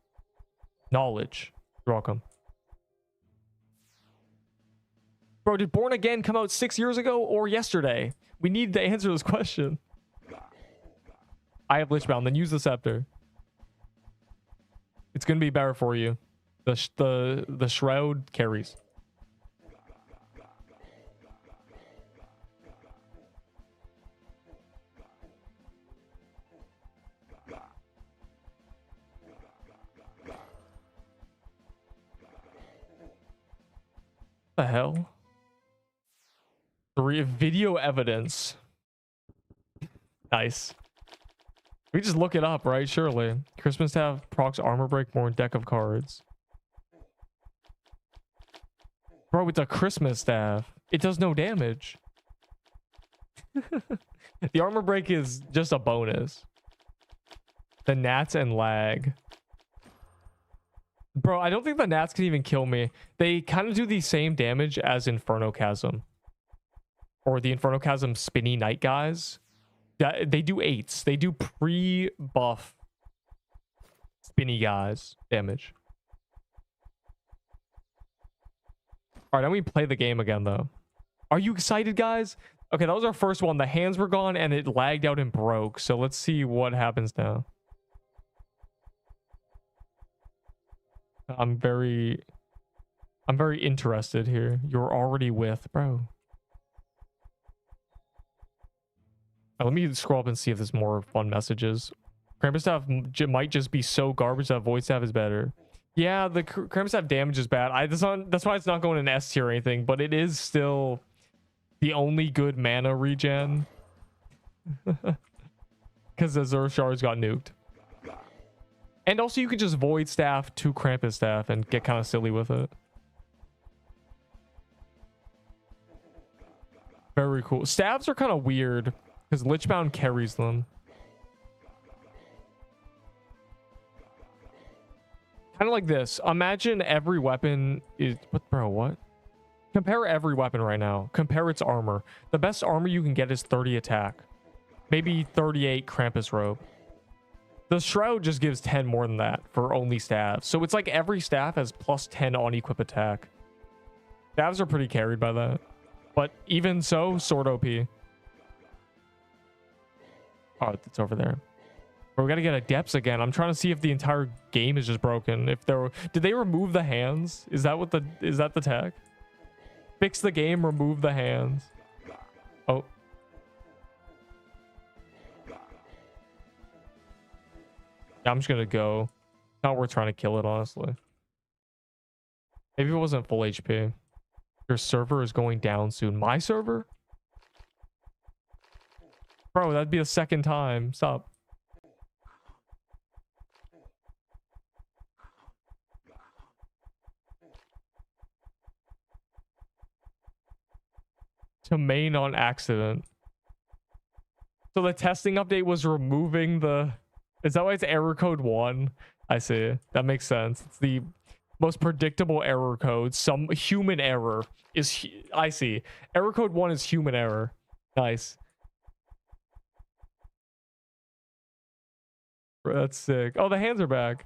Knowledge. You're welcome. Bro, did Born Again come out 6 years ago or yesterday? We need to answer this question. I have Lichbound, then use the scepter. It's gonna be better for you. The shroud carries. The hell? Video evidence. Nice. We just look it up, right? Surely. Christmas staff procs armor break more deck of cards. Bro, it's a Christmas staff. It does no damage. The armor break is just a bonus. The gnats and lag. Bro, I don't think the gnats can even kill me. They kind of do the same damage as Inferno Chasm. Or the Inferno Chasm spinny knight guys. They do 8s. They do pre-buff spinny guys damage. All right, now we play the game again, though. Are you excited, guys? Okay, that was our first one. The hands were gone, and it lagged out and broke. So let's see what happens now. I'm very interested here. You're already with, bro. Let me scroll up and see if there's more fun messages. Krampus staff might just be so garbage that void staff is better. Yeah, the Krampus staff damage is bad. That's why it's not going in S tier or anything, but it is still the only good mana regen. Because the Zerg shards got nuked. And also you can just void staff to Krampus staff and get kind of silly with it. Very cool. Staves are kind of weird because Lichbound carries them. Kind of like this. Imagine every weapon is... What? Compare every weapon right now. Compare its armor. The best armor you can get is 30 attack. Maybe 38 Krampus robe. The Shroud just gives 10 more than that for only staffs. So it's like every staff has plus 10 on equip attack. Staffs are pretty carried by that. But even so, sword OP. Oh, it's over there. But we gotta get Adepts again. I'm trying to see if the entire game is just broken. If there were... Did they remove the hands? Is that the tech? Fix the game, remove the hands. Oh. Yeah, I'm just gonna go. Not worth trying to kill it, honestly. Maybe it wasn't full HP. Your server is going down soon. My server? Bro, that'd be the second time. Stop. To main on accident. So the testing update was removing the... Is that why it's error code 1? I see. That makes sense. It's the most predictable error code. Some human error is... I see. Error code 1 is human error. Nice. That's sick. Oh, the hands are back.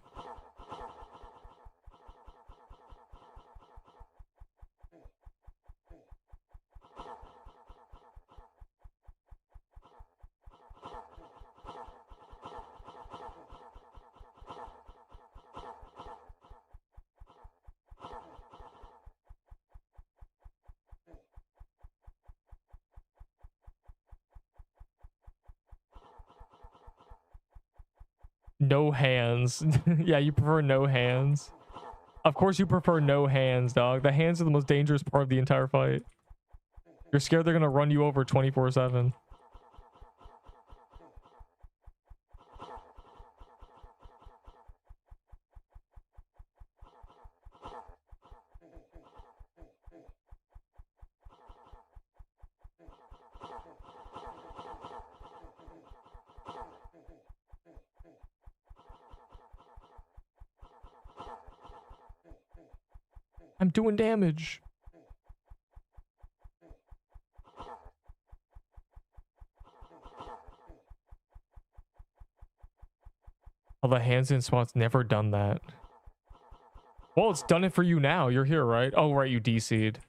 No hands. Yeah, you prefer no hands. Of course you prefer no hands, dog. The hands are the most dangerous part of the entire fight. You're scared they're gonna run you over 24/7. I'm doing damage. Oh, the hands in spot's never done that. Well, it's done it for you now. You're here, right? Oh, right, you DC'd.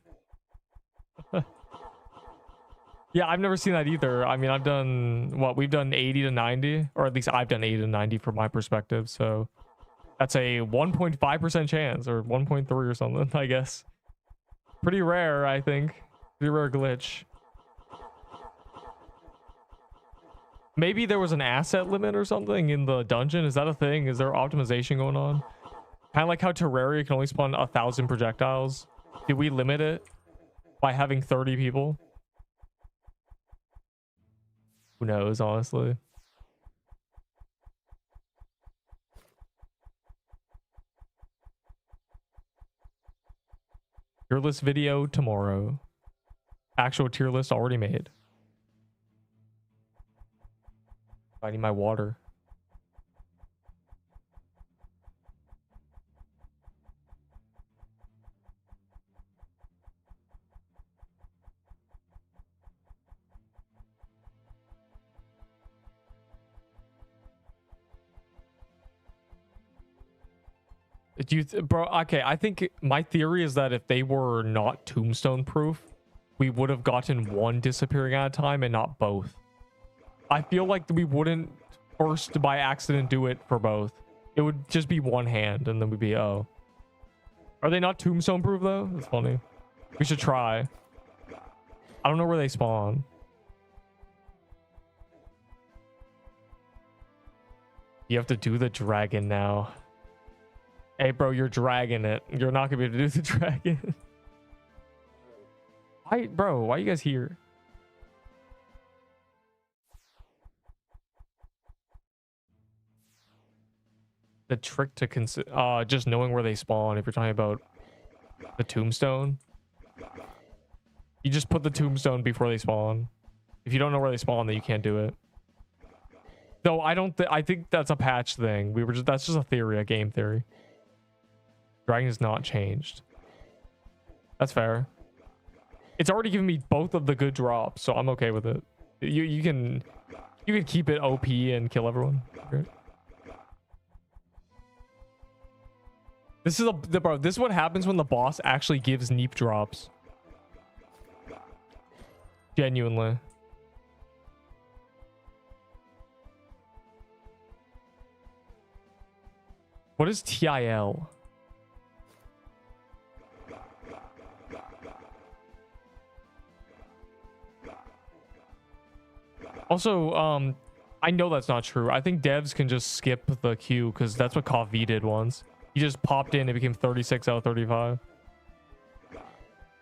Yeah, I've never seen that either. I mean, I've done... What, we've done 80 to 90? Or at least I've done 80 to 90 from my perspective, so... That's a 1.5% chance, or 1.3 or something, I guess. Pretty rare, I think. Pretty rare glitch. Maybe there was an asset limit or something in the dungeon. Is that a thing? Is there optimization going on? Kind of like how Terraria can only spawn 1,000 projectiles. Did we limit it by having 30 people? Who knows, honestly. Tier list video tomorrow. Actual tier list already made. I need my water. Do you, bro? Okay, I think my theory is that if they were not tombstone proof, we would have gotten one disappearing at a time and not both. I feel like we wouldn't first by accident do it for both. It would just be one hand and then we'd be, oh. Are they not tombstone proof though? That's funny. We should try. I don't know where they spawn. You have to do the dragon now. Hey, bro, you're dragging it. You're not gonna be able to do the dragon. Why, bro? Why are you guys here? The trick to just knowing where they spawn. If you're talking about the tombstone, you just put the tombstone before they spawn. If you don't know where they spawn, then you can't do it. Though I think that's a patch thing. That's just a theory, a game theory. Dragon has not changed. That's fair. It's already given me both of the good drops, so I'm okay with it. You can keep it OP and kill everyone. Okay. This is bro. This is what happens when the boss actually gives Nerp drops. Genuinely. What is TIL? Also, I know that's not true. I think devs can just skip the queue because that's what Coffee did once. He just popped in and became 36 out of 35.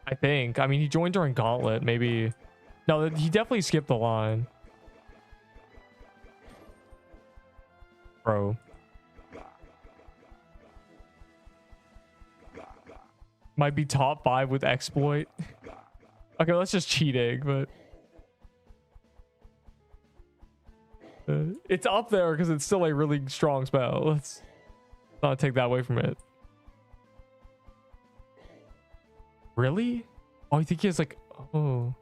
I think. I mean, he joined during Gauntlet. Maybe. No, he definitely skipped the line. Bro. Might be top 5 with exploit. Okay, that's just cheating, but... it's up there because it's still a really strong spell. Let's not take that away from it. Really? Oh, I think he has like... Oh.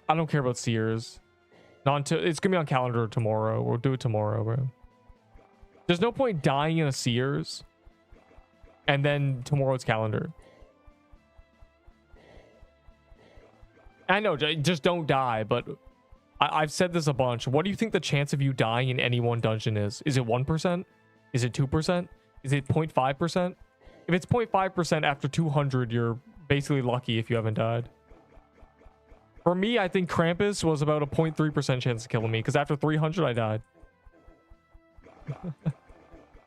I don't care about Seers. Not until... It's going to be on calendar tomorrow. We'll do it tomorrow, bro. There's no point dying in a Seers. And then tomorrow's calendar. I know, just don't die, but... I've said this a bunch. What do you think the chance of you dying in any one dungeon is? Is it 1%? Is it 2%? Is it 0.5%? If it's 0.5% after 200, you're basically lucky if you haven't died. For me, I think Krampus was about a 0.3% chance of killing me, because after 300, I died.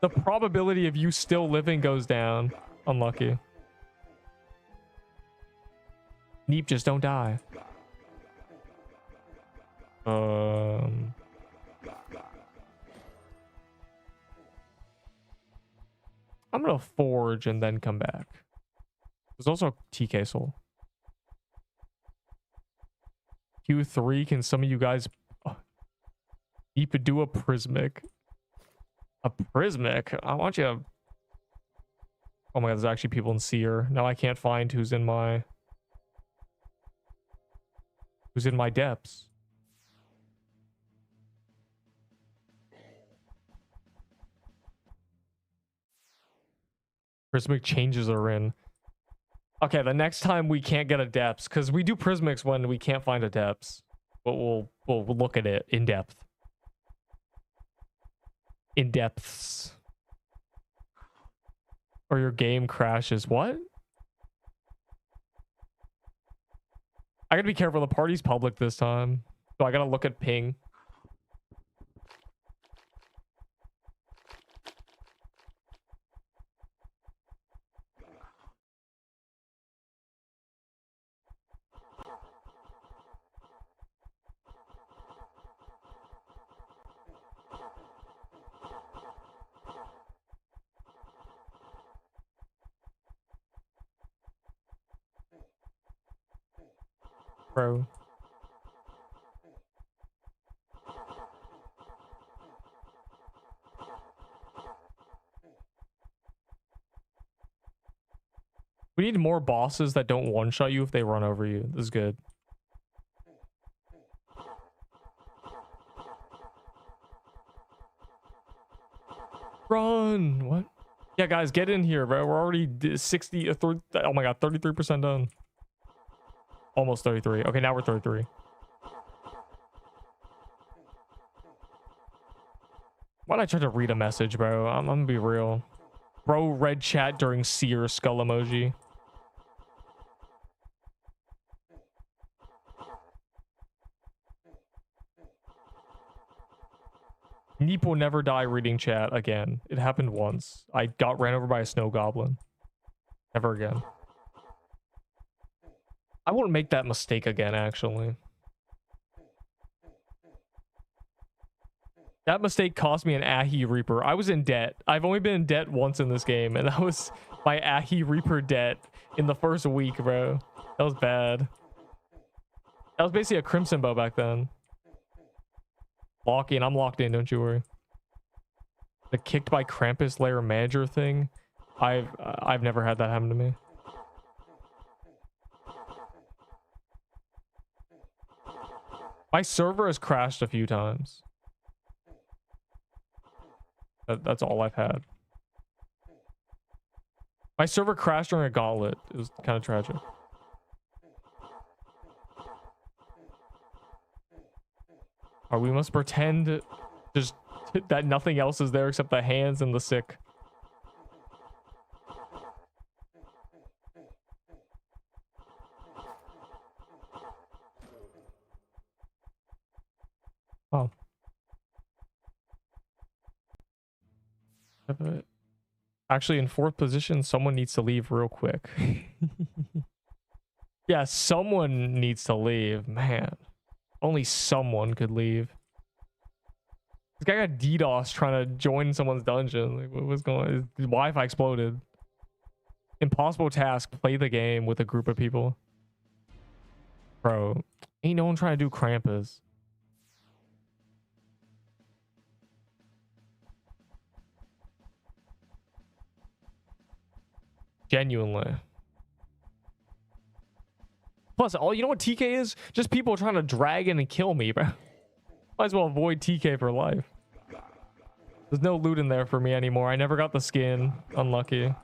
The probability of you still living goes down. Unlucky. Nerp, just don't die. I'm gonna forge and then come back. There's also TK Soul. Q3, can some of you guys Nerp do a prismic? A prismic? I want you to... Oh my god, there's actually people in Seer. Now I can't find who's in my depths. Prismic changes are in. Okay, the next time we can't get a depths, because we do prismics when we can't find a depths. But we'll look at it in depth. In depths. Or your game crashes. What? I gotta be careful. The party's public this time. So I gotta look at ping. Bro. We need more bosses that don't one-shot you if they run over you. This is good. Run! What? Yeah, guys, get in here, bro. We're already 60... Oh my god, 33% done. Almost 33. Okay, now we're 33. Why'd I try to read a message, bro? I'm gonna be real. Bro, red chat during Seer skull emoji. Neep will never die reading chat again. It happened once. I got ran over by a snow goblin. Never again. I won't make that mistake again, actually. That mistake cost me an Ahi Reaper. I was in debt. I've only been in debt once in this game, and that was my Ahi Reaper debt in the first week, bro. That was bad. That was basically a Crimson Bow back then. Lock in. I'm locked in, don't you worry. The kicked by Krampus layer manager thing. I've never had that happen to me. My server has crashed a few times. That's all I've had. My server crashed during a gauntlet. It was kind of tragic. Or we must pretend just that nothing else is there except the hands and the sick. Oh. Actually, in 4th position, someone needs to leave real quick. Yeah, someone needs to leave. Man, only someone could leave. This guy got DDoS trying to join someone's dungeon. Like, what was going on? His Wi-Fi exploded. Impossible task, play the game with a group of people. Bro, ain't no one trying to do Krampus. Genuinely. Plus, you know what TK is? Just people trying to drag in and kill me, bro. Might as well avoid TK for life. There's no loot in there for me anymore. I never got the skin. Unlucky.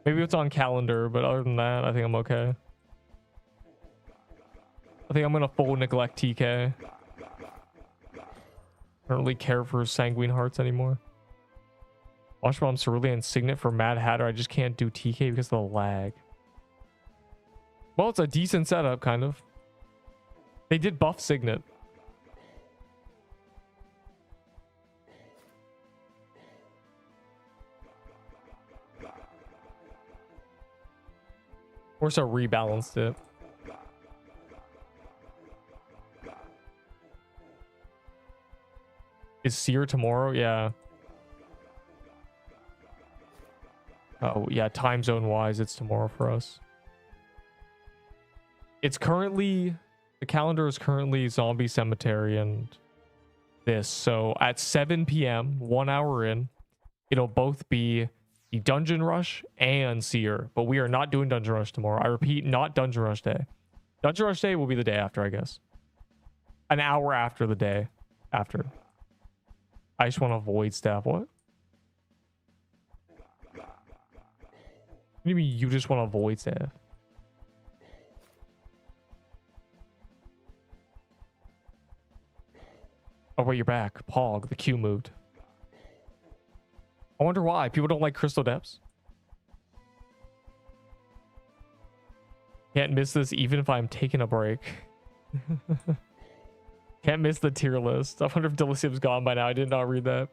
Maybe it's on calendar, but other than that, I think I'm okay. I think I'm gonna full neglect TK. I don't really care for Sanguine Hearts anymore. Washbomb Cerulean Signet for Mad Hatter. I just can't do TK because of the lag. Well, it's a decent setup, kind of. They did buff Signet. Or so rebalanced it. Is Seer tomorrow? Yeah. Oh, yeah. Time zone wise, it's tomorrow for us. It's currently... The calendar is currently Zombie Cemetery and this. So at 7 p.m., 1 hour in, it'll both be the Dungeon Rush and Seer. But we are not doing Dungeon Rush tomorrow. I repeat, not Dungeon Rush Day. Dungeon Rush Day will be the day after, I guess. An hour after the day after. I just want to avoid staff. What? What do you mean you just want to avoid staff? Oh, wait, you're back. Pog, the queue moved. I wonder why. People don't like Crystal Depths. Can't miss this even if I'm taking a break. Can't miss the tier list. I wonder if Delicium's gone by now. I did not read that.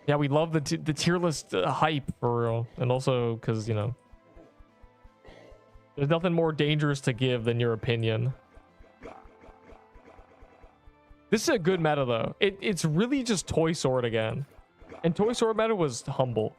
Yeah, we love the tier list hype for real. And also because, you know, there's nothing more dangerous to give than your opinion. This is a good meta, though. It's really just Toy Sword again. And Toy Sword meta was humble.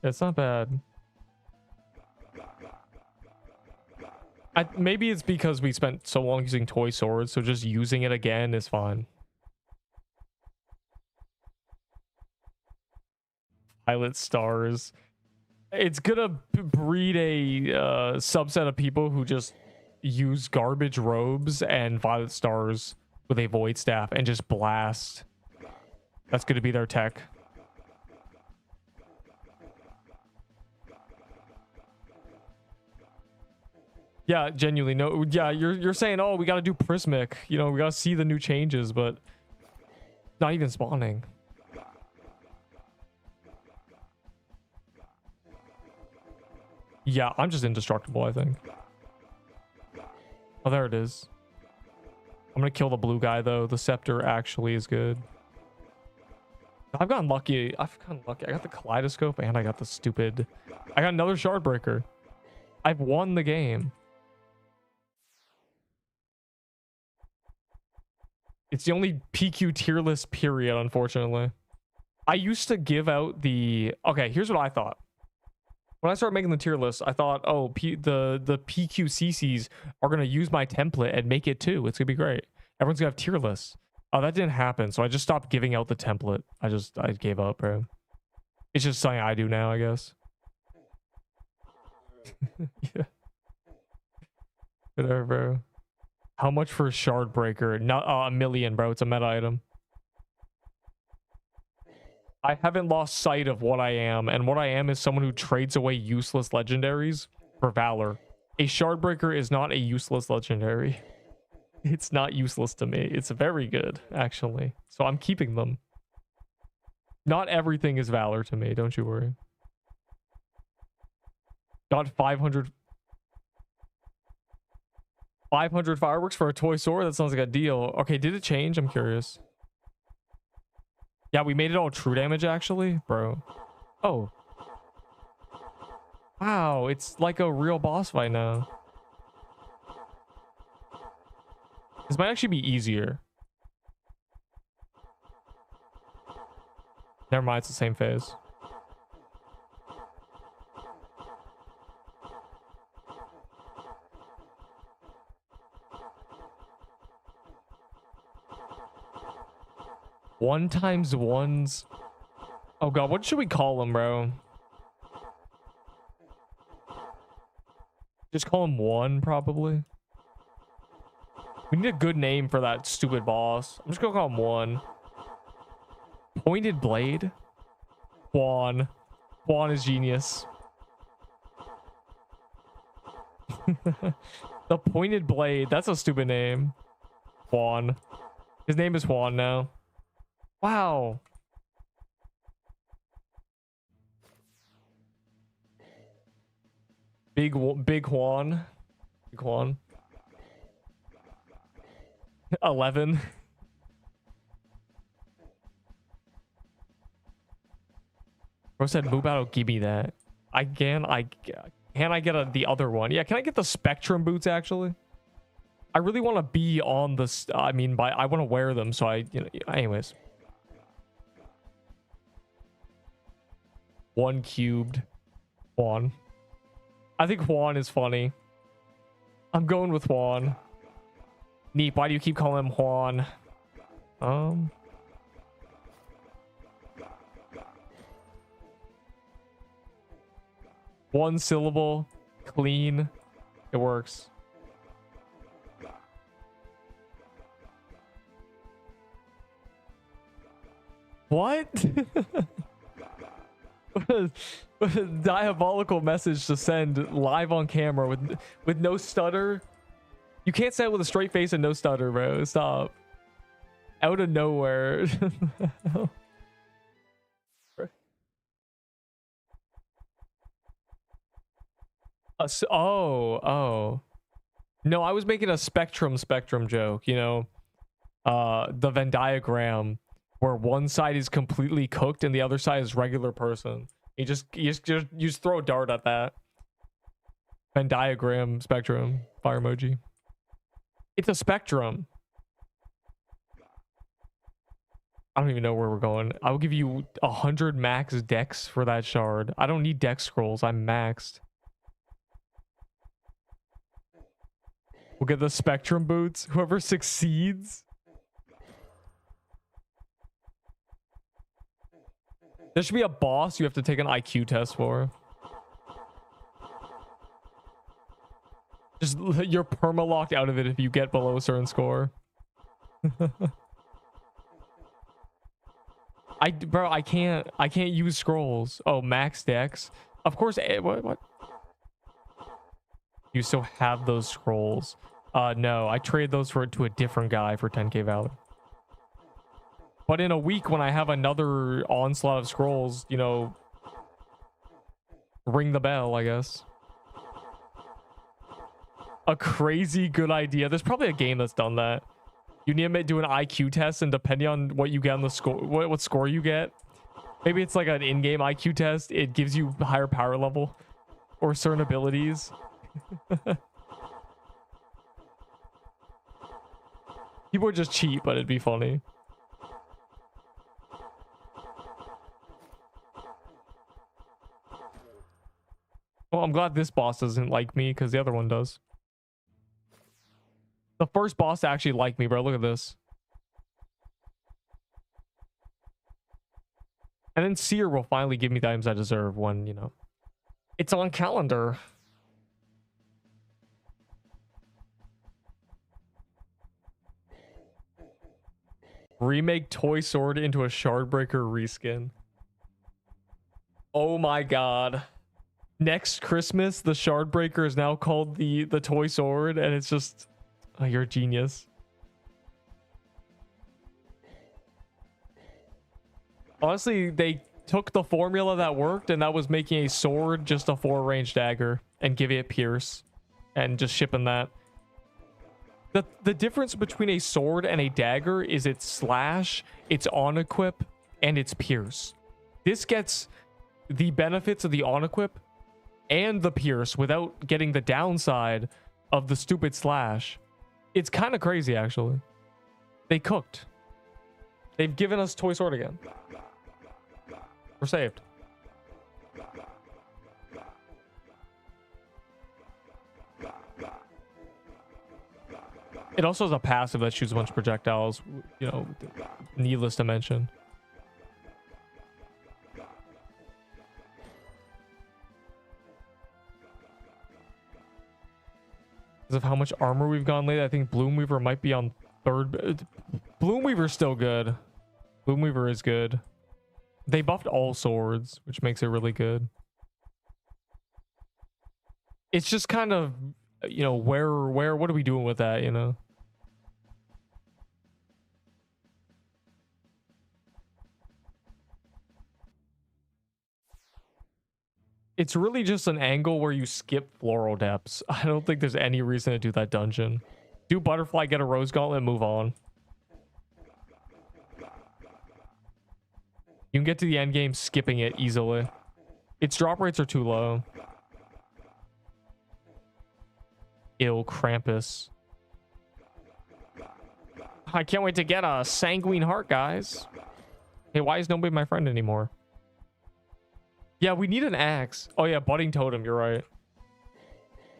It's not bad. Maybe it's because we spent so long using Toy Swords, so just using it again is fine. Pilot Stars. It's gonna breed a subset of people who just use garbage robes and Violet Stars with a Void Staff and just blast. That's gonna be their tech. Yeah, genuinely. No, yeah, you're saying, oh, we gotta do Prismic. You know, we gotta see the new changes, but not even spawning. Yeah, I'm just indestructible, I think. Oh, there it is. I'm gonna kill the blue guy though. The scepter actually is good. I've gotten lucky. I got the kaleidoscope and I got the stupid. I got another shard breaker. I've won the game. It's the only PQ tier list period, unfortunately. I used to give out the... Okay, here's what I thought. When I started making the tier list, I thought, oh, the PQCCs are going to use my template and make it too. It's going to be great. Everyone's going to have tier lists. Oh, that didn't happen. So I just stopped giving out the template. I gave up, bro. It's just something I do now, I guess. Yeah. Whatever, bro. How much for a shard breaker? Not $1 million, bro. It's a meta item. I haven't lost sight of what I am, and what I am is someone who trades away useless legendaries for valor. A shardbreaker is not a useless legendary. It's not useless to me. It's very good, actually. So I'm keeping them. Not everything is valor to me, don't you worry. Got 500 fireworks for a toy sword? That sounds like a deal. Okay, did it change? I'm curious. Yeah, we made it all true damage, actually, bro. Oh. Wow, it's like a real boss fight now. This might actually be easier. Never mind, it's the same phase. One times ones. Oh god, what should we call them, bro? Just call him one, probably. We need a good name for that stupid boss. I'm just gonna call him one. Pointed blade. Juan. Juan is genius. The pointed blade. That's a stupid name. Juan. His name is Juan now. Wow. Big Juan. Big Juan. 11. Bro said, move out, give me that. Can I get the other one? Yeah, can I get the Spectrum boots, actually? I really want to be on the... I want to wear them, so anyways. 1 cubed. Juan. I think Juan is funny. I'm going with Juan. Neep, why do you keep calling him Juan? One syllable. Clean. It works. What? What a diabolical message to send live on camera with no stutter. You can't say it with a straight face and no stutter, bro. Stop. Out of nowhere. Oh. No, I was making a spectrum joke, you know. The Venn diagram where one side is completely cooked and the other side is regular person. You just throw a dart at that. Venn diagram, spectrum, fire emoji. It's a spectrum. I don't even know where we're going. I'll give you 100 max dex for that shard. I don't need dex scrolls. I'm maxed. We'll get the spectrum boots. Whoever succeeds. There should be a boss you have to take an IQ test for. Just you're perma-locked out of it if you get below a certain score. Bro, I can't use scrolls. Oh, max dex. Of course. What? You still have those scrolls. No, I traded those to a different guy for 10k valid. But in a week when I have another onslaught of scrolls, you know, ring the bell, I guess. A crazy good idea. There's probably a game that's done that. You need to do an IQ test, and depending on what you get on the score, what score you get, maybe it's like an in-game IQ test. It gives you higher power level or certain abilities. People would just cheat, but it'd be funny. Well, I'm glad this boss doesn't like me because the other one does. The first boss to actually like me, bro. Look at this. And then Seer will finally give me the items I deserve when, you know, it's on calendar. Remake Toy Sword into a Shardbreaker reskin. Oh my god. Next Christmas, the Shardbreaker is now called the Toy Sword, and it's just... Oh, you're a genius. Honestly, they took the formula that worked, and that was making a sword just a 4-range dagger and giving it pierce and just shipping that. The difference between a sword and a dagger is its slash, its on equip, and its pierce. This gets the benefits of the on equip and the pierce without getting the downside of the stupid slash. It's kind of crazy, actually. They cooked. They've given us Toy Sword again. We're saved. It also has a passive that shoots a bunch of projectiles, you know, needless to mention. Because of how much armor we've gone lately, I think Bloomweaver might be on 3rd. Bloomweaver's still good. Bloomweaver is good. They buffed all swords, which makes it really good. It's just kind of, you know, what are we doing with that, you know? It's really just an angle where you skip floral depths. I don't think there's any reason to do that dungeon. Do butterfly, get a rose gauntlet, move on. You can get to the end game skipping it easily. Its drop rates are too low. Ill Krampus. I can't wait to get a sanguine heart, guys. Hey, why is nobody my friend anymore? Yeah, we need an axe. Oh yeah, budding totem, you're right.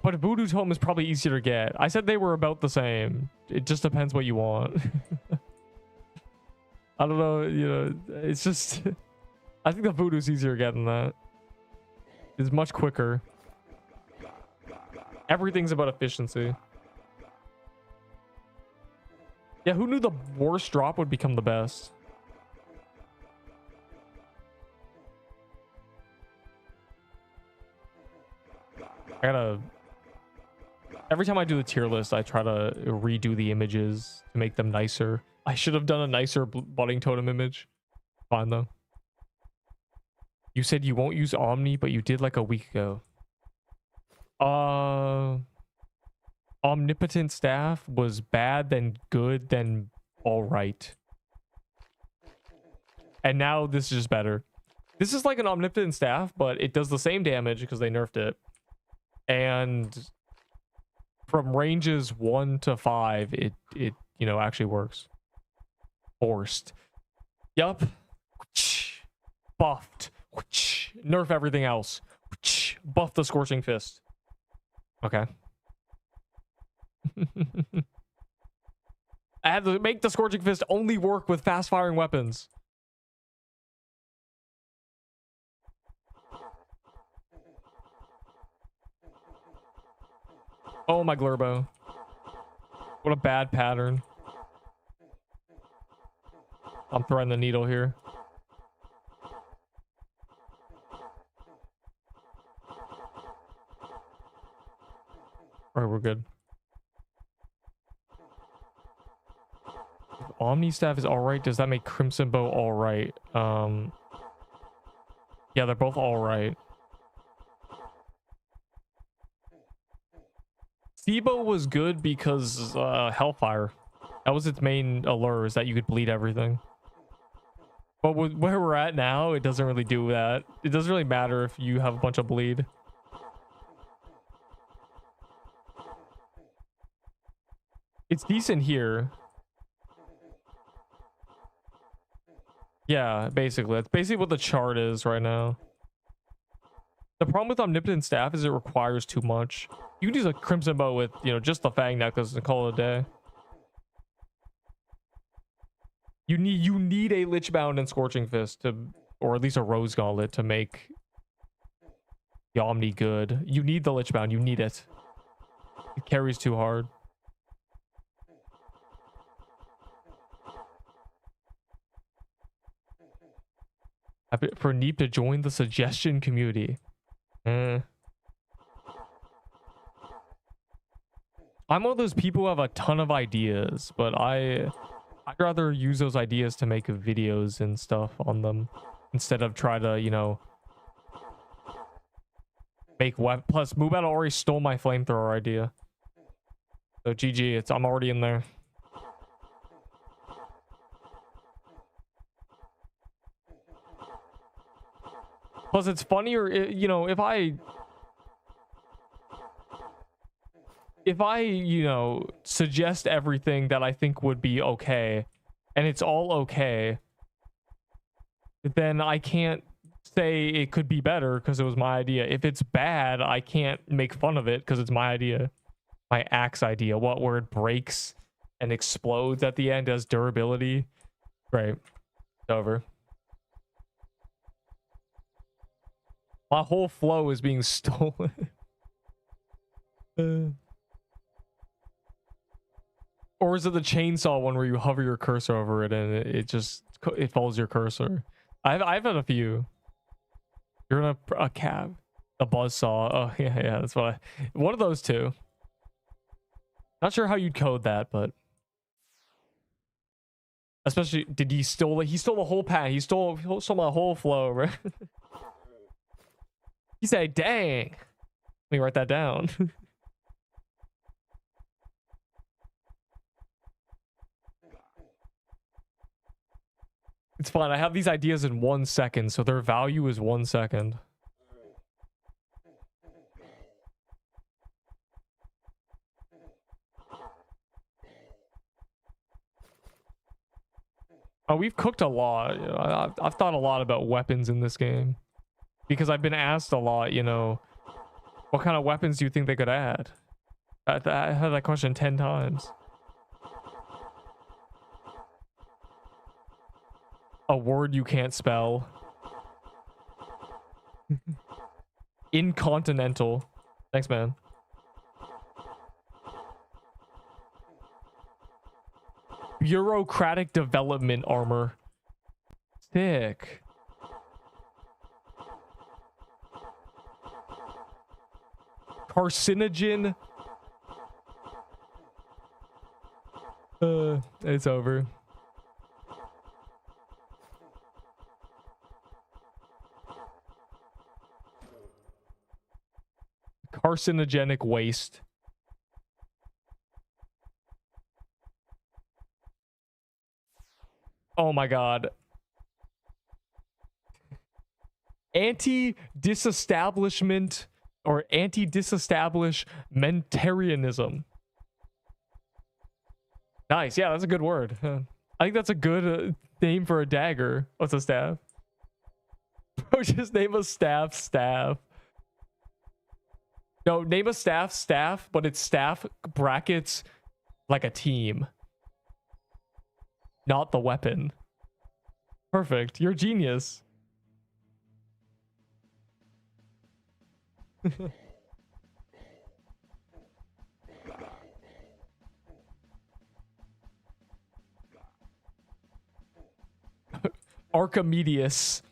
But voodoo totem is probably easier to get. I said they were about the same. It just depends what you want. I don't know, you know, it's just... I think the voodoo's easier to get than that. It's much quicker. Everything's about efficiency. Yeah, who knew the worst drop would become the best? I gotta... Every time I do the tier list, I try to redo the images to make them nicer. I should have done a nicer budding totem image. Fine, though. You said you won't use Omni, but you did like a week ago. Omnipotent staff was bad, then good, then all right. And now this is just better. This is like an omnipotent staff, but it does the same damage because they nerfed it. And from ranges 1 to 5, it you know, actually works. Forced. Yup. Buffed. Nerf everything else. Buff the Scorching Fist. Okay. I had to make the Scorching Fist only work with fast-firing weapons. Oh, my Glurbo. What a bad pattern. I'm threading the needle here. All right, we're good. If Omni Staff is all right, does that make Crimson Bow all right? Yeah, they're both all right. Sibo was good because Hellfire. That was its main allure, is that you could bleed everything. But with where we're at now, it doesn't really do that. It doesn't really matter if you have a bunch of bleed. It's decent here. Yeah, basically. That's basically what the chart is right now. The problem with Omnipotent Staff is it requires too much. You can use a Crimson Bow with, you know, just the Fang Necklace and call it a day. You need a Lichbound and Scorching Fist to, or at least a Rose Gauntlet to make the Omni good. You need the Lichbound. You need it. It carries too hard. For Neep to join the suggestion community. I'm one of those people who have a ton of ideas, but I'd rather use those ideas to make videos and stuff on them instead of try to, you know, make web. Plus, Moobat already stole my flamethrower idea. So GG, I'm already in there. Plus, it's funnier, you know, if I, you know, suggest everything that I think would be okay, and it's all okay, then I can't say it could be better because it was my idea. If it's bad, I can't make fun of it because it's my idea. My axe idea. What, where it breaks and explodes at the end as durability? Right. It's over. My whole flow is being stolen. Or is it the chainsaw one where you hover your cursor over it and it follows your cursor? I've had a few. You're in a cab. A buzzsaw. Oh yeah, that's what one of those two. Not sure how you'd code that, but especially he stole the whole path. He stole my whole flow, right? He said, dang. Let me write that down. It's fine. I have these ideas in 1 second, so their value is 1 second. Oh, we've cooked a lot. You know, I've thought a lot about weapons in this game. Because I've been asked a lot, you know, what kind of weapons do you think they could add? I had that question 10 times. A word you can't spell. Incontinental. Thanks, man. Bureaucratic development armor. Sick. Carcinogen. It's over. Carcinogenic waste. Oh my god. Anti-disestablishment or anti-disestablishmentarianism. Nice. Yeah, that's a good word. I think that's a good name for a dagger. What's a staff? Bro, just name a staff. No, name a staff, but it's staff brackets like a team. Not the weapon. Perfect. You're a genius. Archimedes.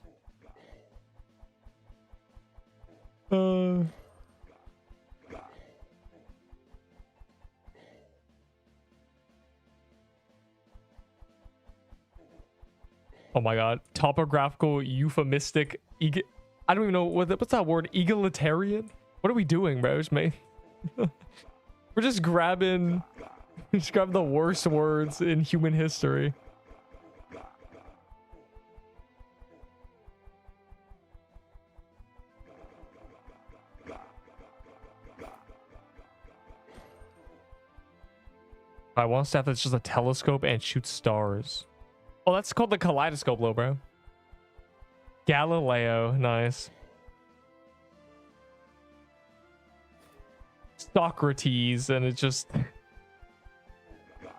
Oh my god. Topographical, euphemistic, I don't even know what's that word? Egalitarian? What are we doing, bro? We're just grabbing the worst words in human history. I want stuff that's just a telescope and shoots stars. Oh, that's called the kaleidoscope, little bro. Galileo, nice. Socrates, and it just...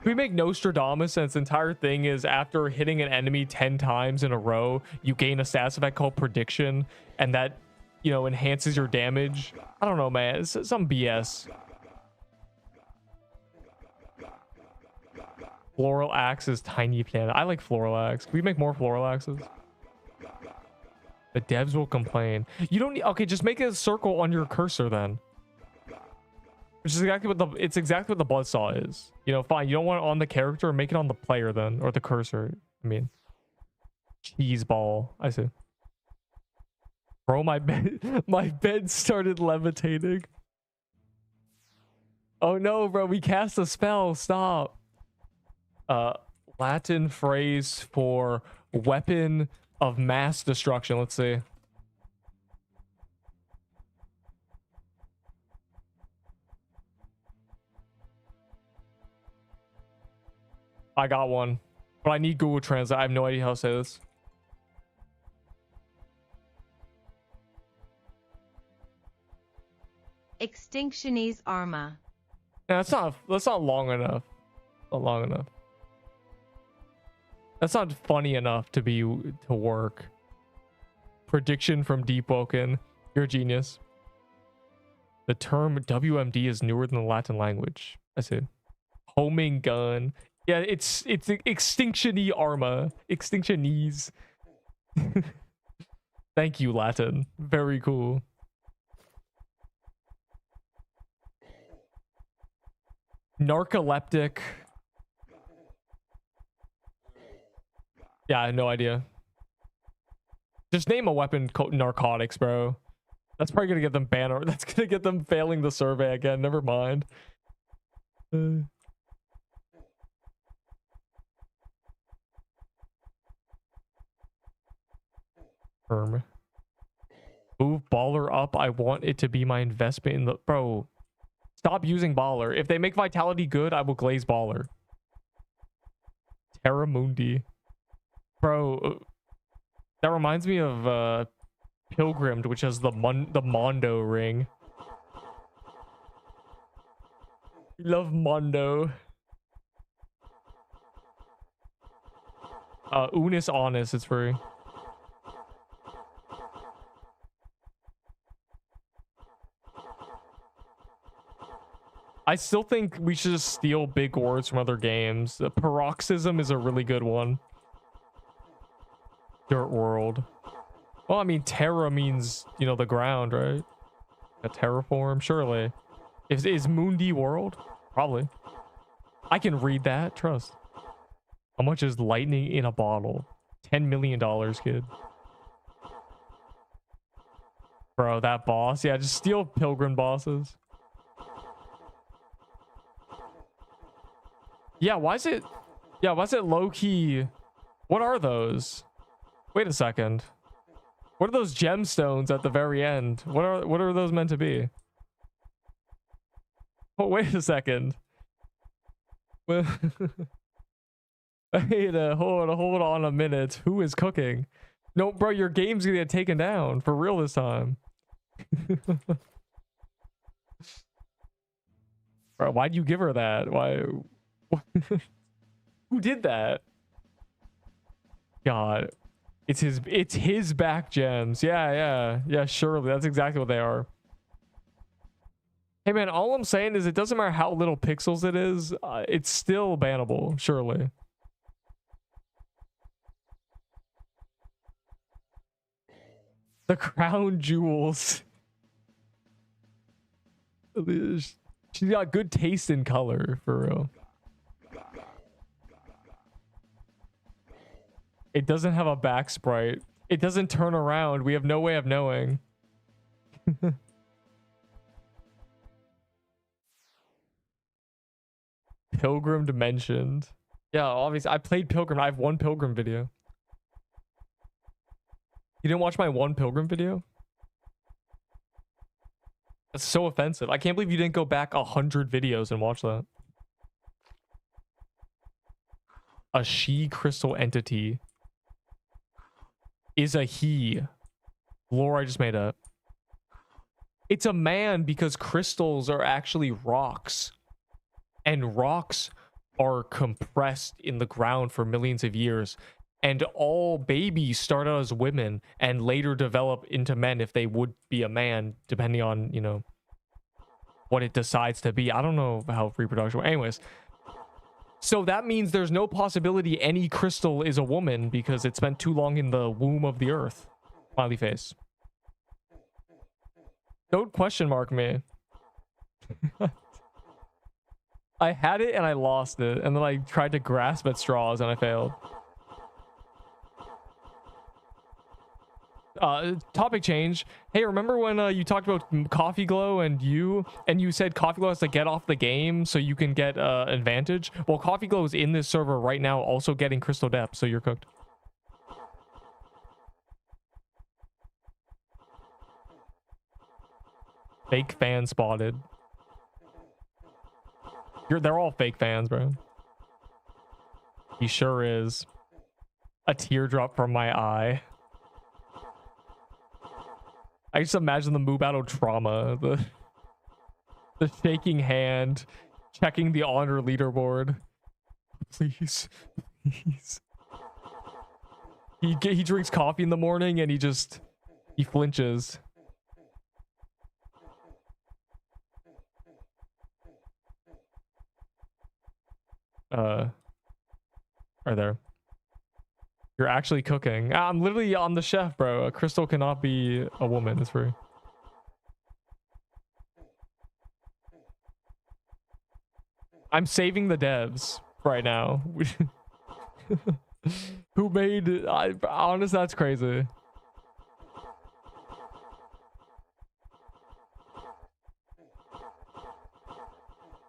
We make Nostradamus, and its entire thing is after hitting an enemy 10 times in a row, you gain a status effect called prediction, and that, you know, enhances your damage. I don't know, man. It's some BS. Floral axe is tiny planet. I like floral axe. Can we make more floral axes? The devs will complain. You don't need... Okay, just make a circle on your cursor then. Which is exactly what it's exactly what the buzzsaw is. You know, fine. You don't want it on the character, make it on the player then, or the cursor. I mean, cheese ball. I see. Bro, my bed started levitating. Oh no, bro, we cast a spell. Stop. Latin phrase for weapon of mass destruction. Let's see. I got one, but I need Google Translate. I have no idea how to say this. Extinctionese armor. Yeah, that's not long enough. Not long enough. That's not funny enough to work. Prediction from Deepwoken. You're a genius. The term WMD is newer than the Latin language. I see. Homing gun. Yeah, it's extinctiony armor. Extinctionese. Thank you, Latin. Very cool. Narcoleptic. Yeah, I have no idea. Just name a weapon called narcotics, bro. That's probably gonna get them banned, or that's gonna get them failing the survey again. Never mind. Move baller up. I want it to be my investment in the... Bro, stop using baller. If they make vitality good, I will glaze baller. Terra Mundi. Bro, that reminds me of Pilgrimed, which has the Mondo ring. Love Mondo. Unis Honest, it's free. I still think we should just steal big words from other games. Paroxysm is a really good one. Dirt world. Well, I mean, terra means, you know, the ground, right? A terraform, surely. Is Mundi world? Probably. I can read that, trust. How much is lightning in a bottle? $10 million, kid. Bro, that boss. Yeah, just steal pilgrim bosses. Yeah, why is it low-key? What are those? Wait a second. What are those gemstones at the very end? What are those meant to be? Oh, wait a second. Wait, hold on a minute. Who is cooking? No, bro, your game's gonna get taken down for real this time. Bro, why'd you give her that? Why? Who did that? God. It's his back gems. Yeah, surely. That's exactly what they are. Hey man, all I'm saying is it doesn't matter how little pixels it is, it's still bannable, surely. The crown jewels. She's got good taste in color, for real. It doesn't have a back sprite. It doesn't turn around. We have no way of knowing. Pilgrim mentioned. Yeah, obviously. I played Pilgrim. I have one Pilgrim video. You didn't watch my one Pilgrim video? That's so offensive. I can't believe you didn't go back 100 videos and watch that. A she crystal entity is a he. Lore I just made up. It's a man because crystals are actually rocks. And rocks are compressed in the ground for millions of years. And all babies start out as women and later develop into men if they would be a man, depending on, you know, what it decides to be. I don't know how reproduction works. Anyways. So that means there's no possibility any crystal is a woman because it spent too long in the womb of the earth. Smiley face. Don't question mark me. I had it and I lost it. And then I tried to grasp at straws and I failed. Topic change. Hey, remember when you talked about Coffee Glow and you said Coffee Glow has to get off the game so you can get advantage? Well, Coffee Glow is in this server right now also getting Crystal Depth, so you're cooked. Fake fan spotted. They're all fake fans, bro. He sure is. A teardrop from my eye. I just imagine the Mubato trauma, the shaking hand, checking the honor leaderboard. Please, please. He drinks coffee in the morning and he flinches. Right there. You're actually cooking. I'm literally on the chef, bro. A crystal cannot be a woman. It's free. I'm saving the devs right now. Who made... honest, that's crazy.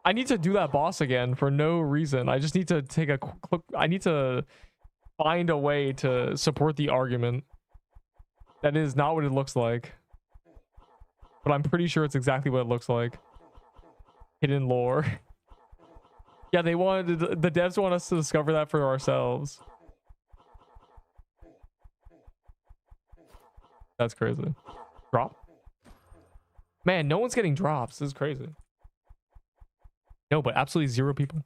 I need to do that boss again for no reason. I just need to take a quick... I need to find a way to support the argument. That is not what it looks like. But I'm pretty sure it's exactly what it looks like. Hidden lore. Yeah, they wanted... The devs want us to discover that for ourselves. That's crazy. Drop? Man, no one's getting drops. This is crazy. No, but absolutely zero people.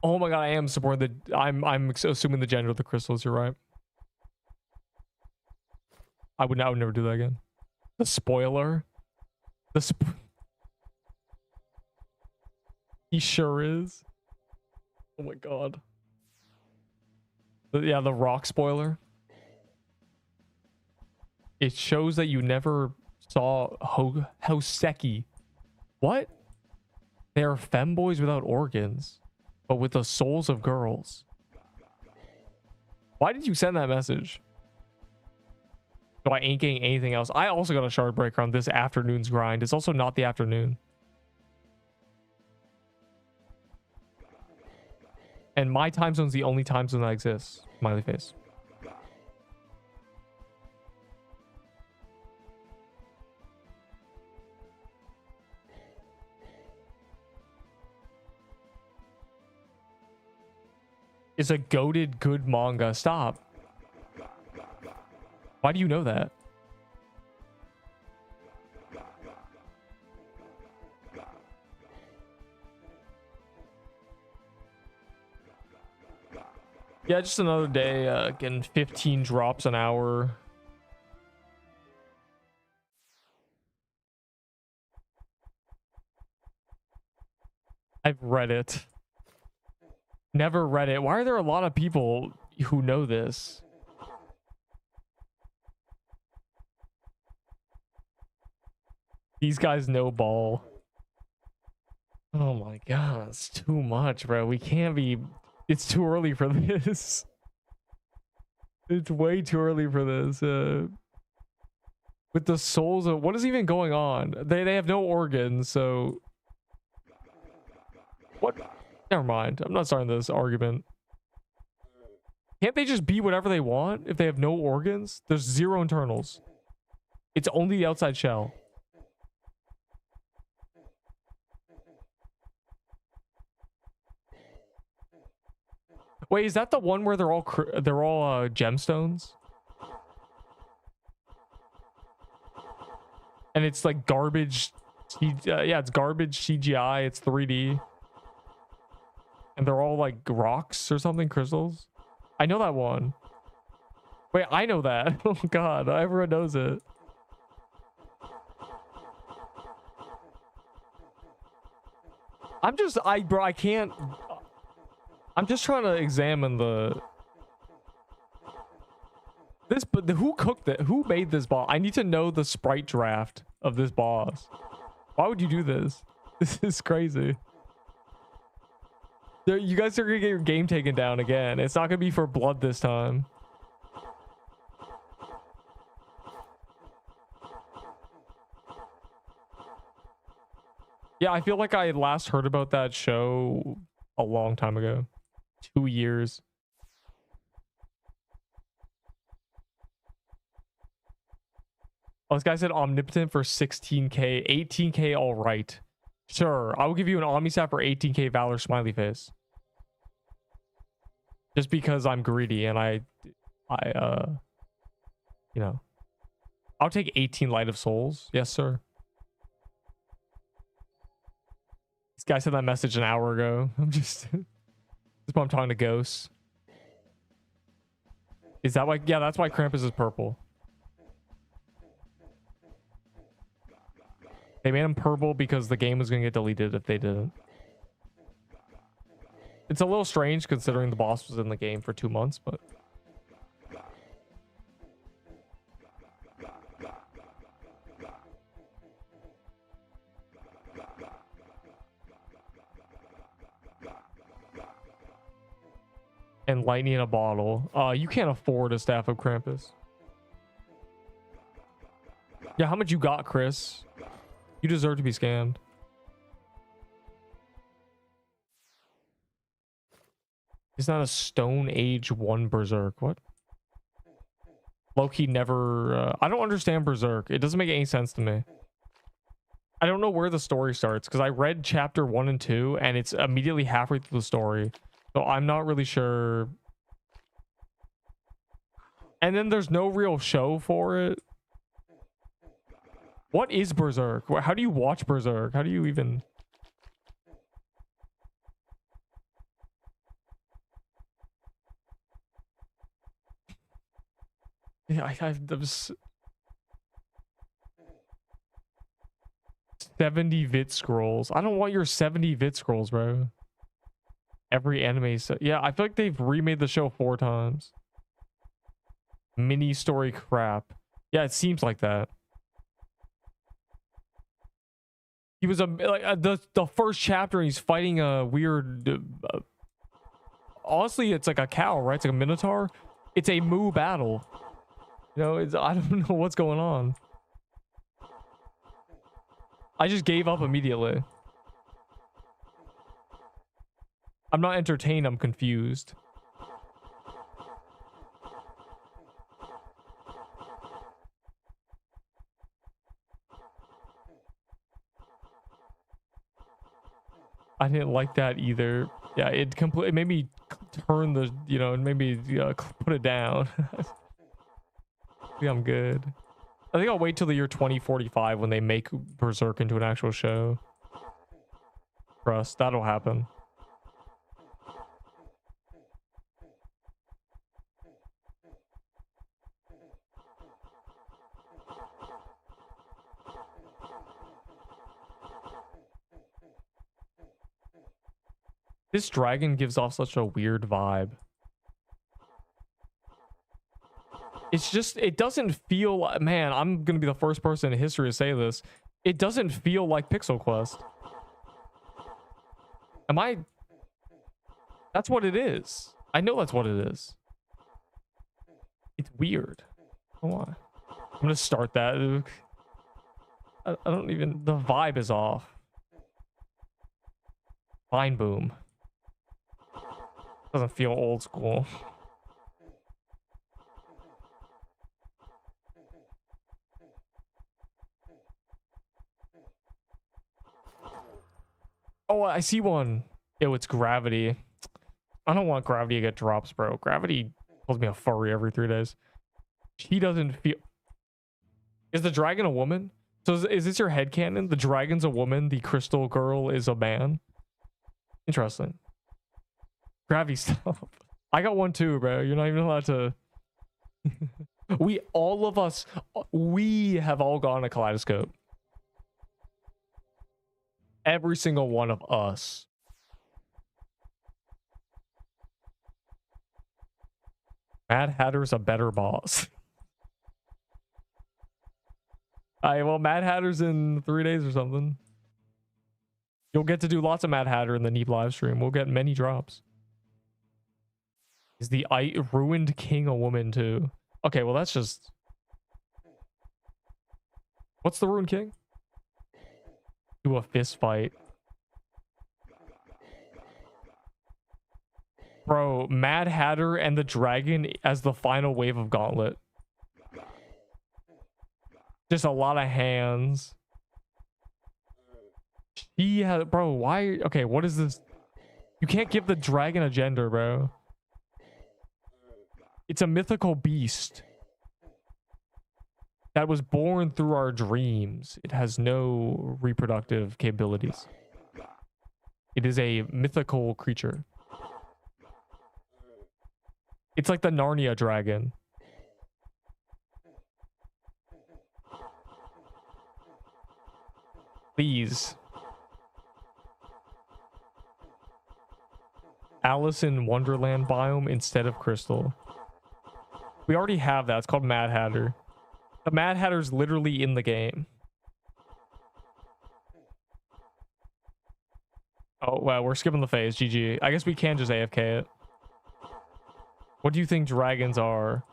Oh my god, I am supporting the... I'm assuming the gender of the crystals. You're right. I would never do that again. The spoiler. He sure is. Oh my god. Yeah, the rock spoiler. It shows that you never saw Hoseki. What? They are femboys without organs, but with the souls of girls. Why did you send that message? So I ain't getting anything else. I also got a shard breaker on this afternoon's grind. It's also not the afternoon. And my time zone's the only time zone that exists. Smiley face. Is a goated good manga. Stop. Why do you know that? Yeah, just another day getting 15 drops an hour. I've read it. Never read it. Why are there a lot of people who know this? These guys know ball. Oh my god, it's too much, bro. We can't be It's too early for this. It's way too early for this. With the souls of what is even going on? They have no organs, so what? Never mind. I'm not starting this argument. Can't they just be whatever they want if they have no organs? There's 0 internals. It's only the outside shell. Wait, is that the one where they're all gemstones? And it's like garbage. Yeah, it's garbage CGI. It's 3D. And they're all like rocks or something, crystals. I know that one. Wait, I know that. Oh god, everyone knows it. Bro, I can't. I'm just trying to examine but who cooked it? Who made this boss? I need to know the sprite draft of this boss. Why would you do this? This is crazy. You guys are gonna get your game taken down again. It's not gonna be for blood this time. Yeah, I feel like I last heard about that show a long time ago. 2 years. Oh, this guy said omnipotent for 16k, 18k, all right. Sure, I will give you an Omnisat for 18k Valor smiley face. Just because I'm greedy and you know. I'll take 18 Light of Souls. Yes, sir. This guy sent that message an hour ago. I'm just... This is why I'm talking to ghosts. Is that why? Yeah, that's why Krampus is purple. They made him purple because the game was going to get deleted if they didn't. It's a little strange considering the boss was in the game for 2 months, but... And lightning in a bottle. You can't afford a Staff of Krampus. Yeah, how much you got, Chris? You deserve to be scammed. It's not a Stone Age 1 Berserk. What? Loki never... I don't understand Berserk. It doesn't make any sense to me. I don't know where the story starts because I read chapter 1 and 2 and it's immediately halfway through the story. So I'm not really sure. And then there's no real show for it. What is Berserk? How do you watch Berserk? How do you even... Yeah, I was... 70 vid scrolls. I don't want your 70 vid scrolls, bro. Every anime. So yeah, I feel like they've remade the show 4 times. Mini story crap. Yeah, it seems like that. He was the first chapter and he's fighting a weird honestly it's like a cow, right? It's like a minotaur. It's a moo battle. You know, I don't know what's going on. I just gave up immediately. I'm not entertained, I'm confused. I didn't like that either. Yeah, it made me turn the, you know, and maybe put it down. I think I'm good. I think I'll wait till the year 2045 when they make Berserk into an actual show. Trust, that'll happen. This dragon gives off such a weird vibe. It's just, it doesn't feel, man, I'm gonna be the first person in history to say this. It doesn't feel like Pixel Quest. Am I That's what it is. I know that's what it is. It's weird. Hold on. I'm gonna start that. I don't even... The vibe is off. Vine boom. Doesn't feel old school. Oh, I see one. Ew, it's gravity. I don't want gravity to get drops, bro. Gravity calls me a furry every 3 days. She doesn't feel... Is the dragon a woman? So is this your headcanon? The dragon's a woman, the crystal girl is a man? Interesting. Gravity, stop. I got one too, bro. You're not even allowed to... We have all gone to Kaleidoscope. Every single one of us. Mad Hatter's a better boss. Alright, well, Mad Hatter's in 3 days or something. You'll get to do lots of Mad Hatter in the Neep live stream. We'll get many drops. Is the ruined king a woman too? Okay, well, that's just... What's the ruined king? Do a fist fight. Bro, Mad Hatter and the dragon as the final wave of Gauntlet. Just a lot of hands. She has... Bro, why... Okay, what is this? You can't give the dragon a gender, bro. It's a mythical beast that was born through our dreams. It has no reproductive capabilities. It is a mythical creature. It's like the Narnia dragon. Please. Alice in Wonderland biome instead of Crystal. We already have that. It's called Mad Hatter. The Mad Hatter's literally in the game. Oh, well, we're skipping the phase. GG. I guess we can just AFK it. What do you think dragons are?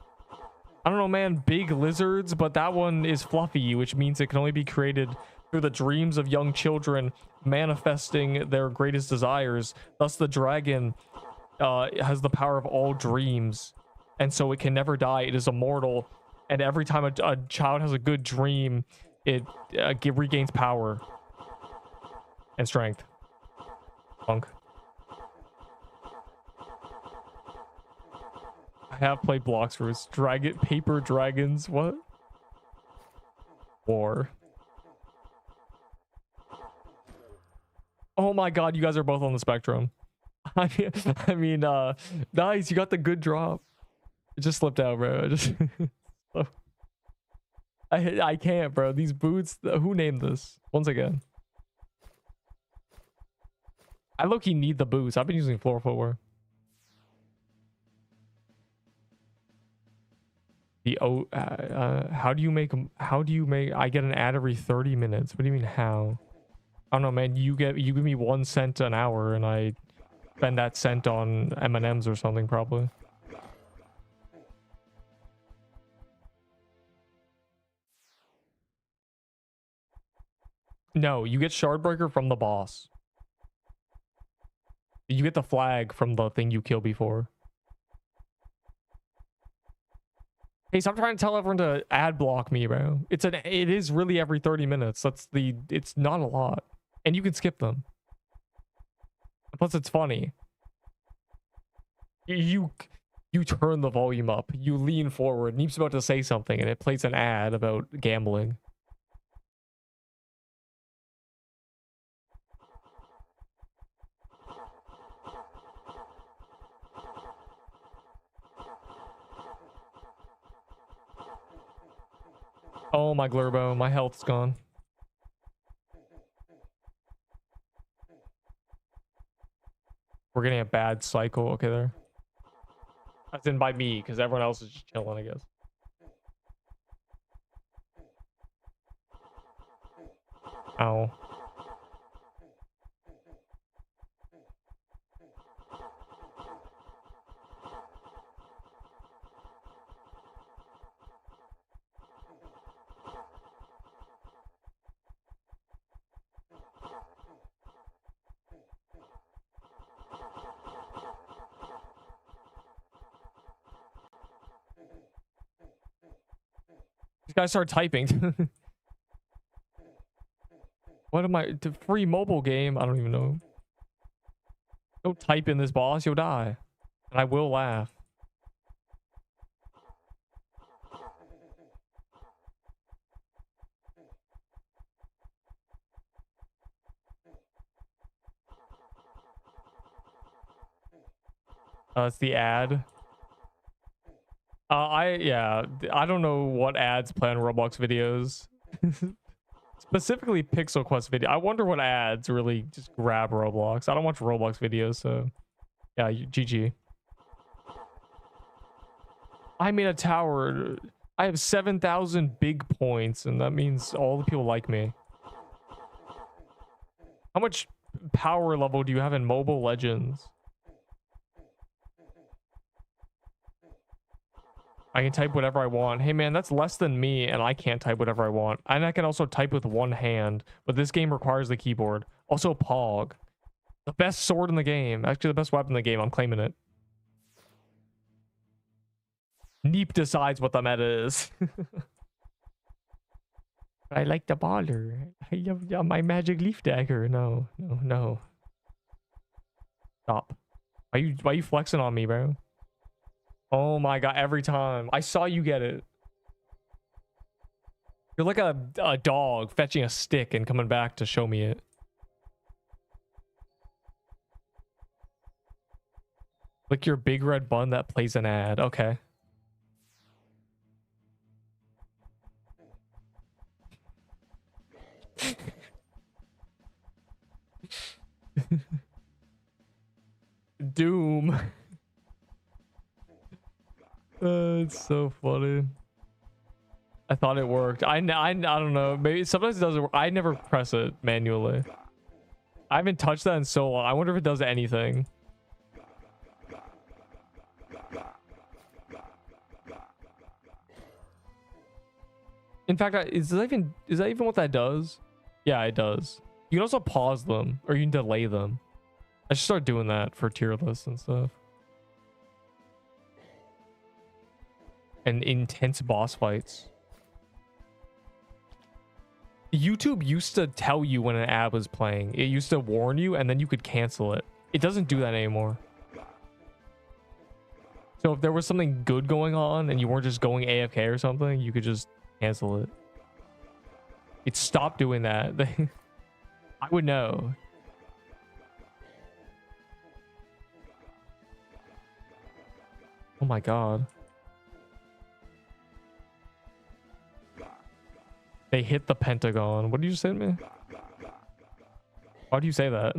I don't know, man. Big lizards, but that one is fluffy, which means it can only be created through the dreams of young children manifesting their greatest desires. Thus, the dragon has the power of all dreams, and so it can never die. It is immortal, and every time a child has a good dream, it regains power and strength. Punk. I have played blocks for paper dragons. What? War. Oh my god, you guys are both on the spectrum. I mean, nice, you got the good drop. It just slipped out, bro. I can't, bro. These boots, who named this? Once again. I low-key need the boots. I've been using floor footwear. The how do you make I get an ad every 30 minutes? What do you mean how? I don't know, man. You give me 1 cent an hour and I spend that cent on M&Ms or something probably. No, you get Shardbreaker from the boss. You get the flag from the thing you kill before. Hey, stop trying to tell everyone to ad block me, bro. It is really every 30 minutes. It's not a lot. And you can skip them. Plus it's funny. You turn the volume up. You lean forward. Neep's about to say something and it plays an ad about gambling. Oh, my Glurbo. My health's gone. We're getting a bad cycle. Okay, there. That's in by me, because everyone else is just chilling, I guess. Ow. These guys start typing. What am I? The free mobile game? I don't even know. Don't type in this, boss. You'll die. And I will laugh. It's the ad. Yeah, I don't know what ads play on Roblox videos. Specifically Pixel Quest video. I wonder what ads really just grab Roblox. I don't watch Roblox videos, so yeah, GG. I made a tower. I have 7,000 big points, and that means all the people like me. How much power level do you have in Mobile Legends? I can type whatever I want. Hey man, that's less than me, and I can't type whatever I want. And I can also type with one hand, but this game requires the keyboard. Also Pog. The best sword in the game. Actually, the best weapon in the game. I'm claiming it. Neep decides what the meta is. I like the baller. I love my magic leaf dagger. No, no, no. Stop. Why you flexing on me, bro? Oh my god, every time. I saw you get it. You're like a dog fetching a stick and coming back to show me it. Like your big red bun that plays an ad. Okay. Doom. It's so funny. I thought it worked. I don't know. Maybe sometimes it doesn't work. I never press it manually. I haven't touched that in so long. I wonder if it does anything. In fact, is that even what that does? Yeah, it does. You can also pause them, or you can delay them. I should start doing that for tier lists and stuff. And intense boss fights. YouTube used to tell you when an ad was playing. It used to warn you, and then you could cancel it. It doesn't do that anymore. So if there was something good going on and you weren't just going AFK or something, you could just cancel it. It stopped doing that. I would know. Oh my god. They hit the Pentagon. What did you say to me? Why do you say that?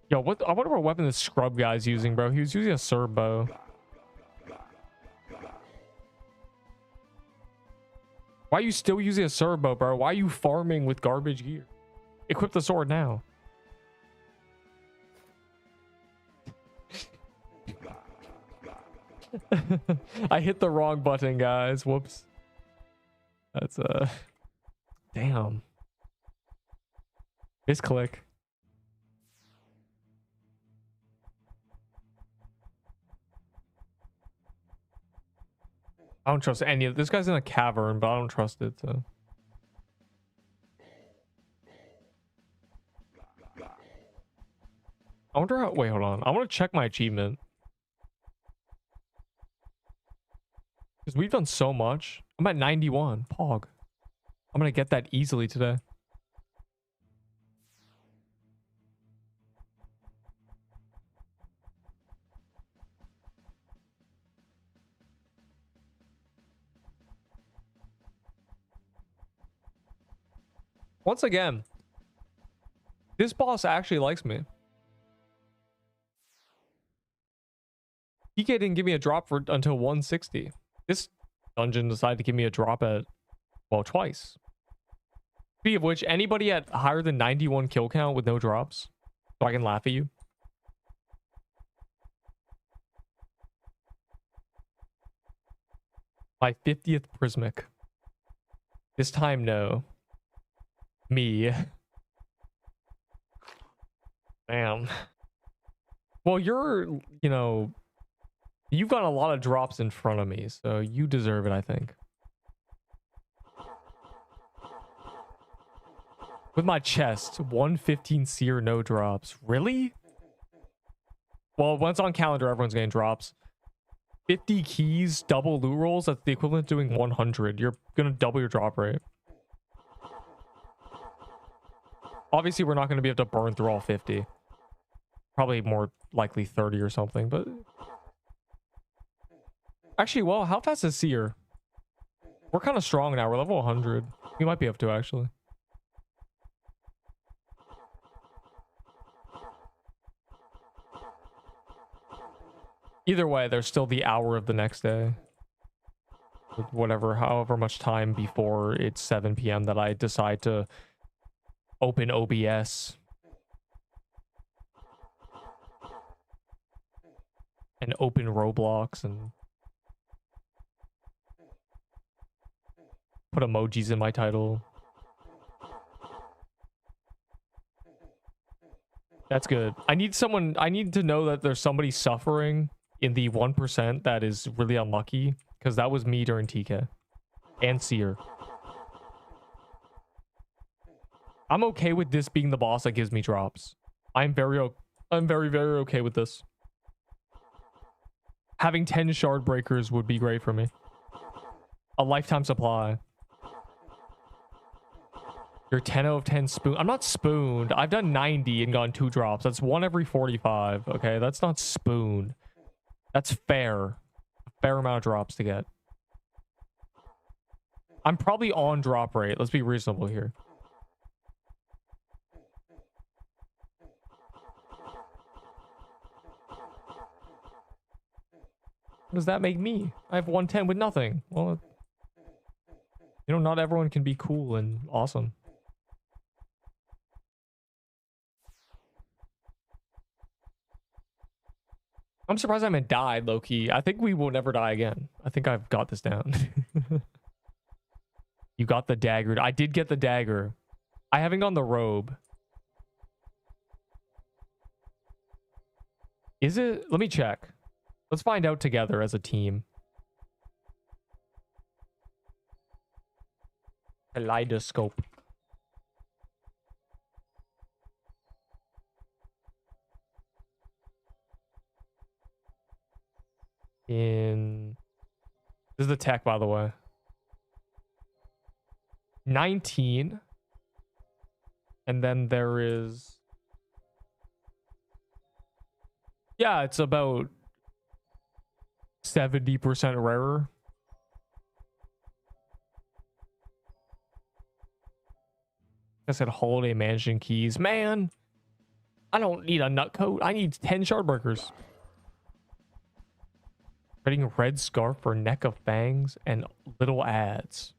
Yo, what? I wonder what weapon this scrub guy's using, bro. He was using a Serb bow. Why are you still using a Serb bow, bro? Why are you farming with garbage gear? Equip the sword now. I hit the wrong button, guys. Whoops. That's damn. Misclick. I don't trust any of this. Guy's in a cavern, but I don't trust it, so. I wonder how. Wait, hold on. I want to check my achievement. Because we've done so much. I'm at 91. Pog. I'm going to get that easily today. Once again, this boss actually likes me. PK didn't give me a drop for until 160. This dungeon decided to give me a drop at, well, twice. Speaking of which, anybody at higher than 91 kill count with no drops, so I can laugh at you. My 50th Prismic. This time, no. Me. Damn. Well, you're, you know, You've got a lot of drops in front of me, so you deserve it, I think. With my chest, 115 seer, no drops. Really? Well, once on calendar, everyone's getting drops. 50 keys, double loot rolls, that's the equivalent to doing 100. You're gonna double your drop rate. Obviously, we're not gonna be able to burn through all 50. Probably more likely 30 or something, but... Actually, well, how fast is seer? We're kind of strong now. We're level 100. We might be up to, actually. Either way, there's still the hour of the next day. With whatever, however much time before it's 7 p.m. that I decide to open OBS. And open Roblox and put emojis in my title. That's good. I need to know that there's somebody suffering in the 1% that is really unlucky, because that was me during TK and Seer. I'm okay with this being the boss that gives me drops. I'm very, very okay with this. Having 10 shard breakers would be great for me. A lifetime supply. You're 10 out of 10 spoon. I'm not spooned. I've done 90 and gotten 2 drops. That's 1 every 45. Okay, that's not spooned. That's fair. A fair amount of drops to get. I'm probably on drop rate. Let's be reasonable here. What does that make me? I have 110 with nothing. Well, you know, not everyone can be cool and awesome. I'm surprised I haven't died, low-key. I think we will never die again. I think I've got this down. You got the dagger. I did get the dagger. I haven't gotten the robe. Is it? Let me check. Let's find out together as a team. Kaleidoscope. This is the tech, by the way. 19. And then there is... Yeah, it's about 70% rarer. I said holiday mansion keys. Man, I don't need a nut coat. I need 10 shardbreakers. Getting red scarf for neck of fangs and little ads.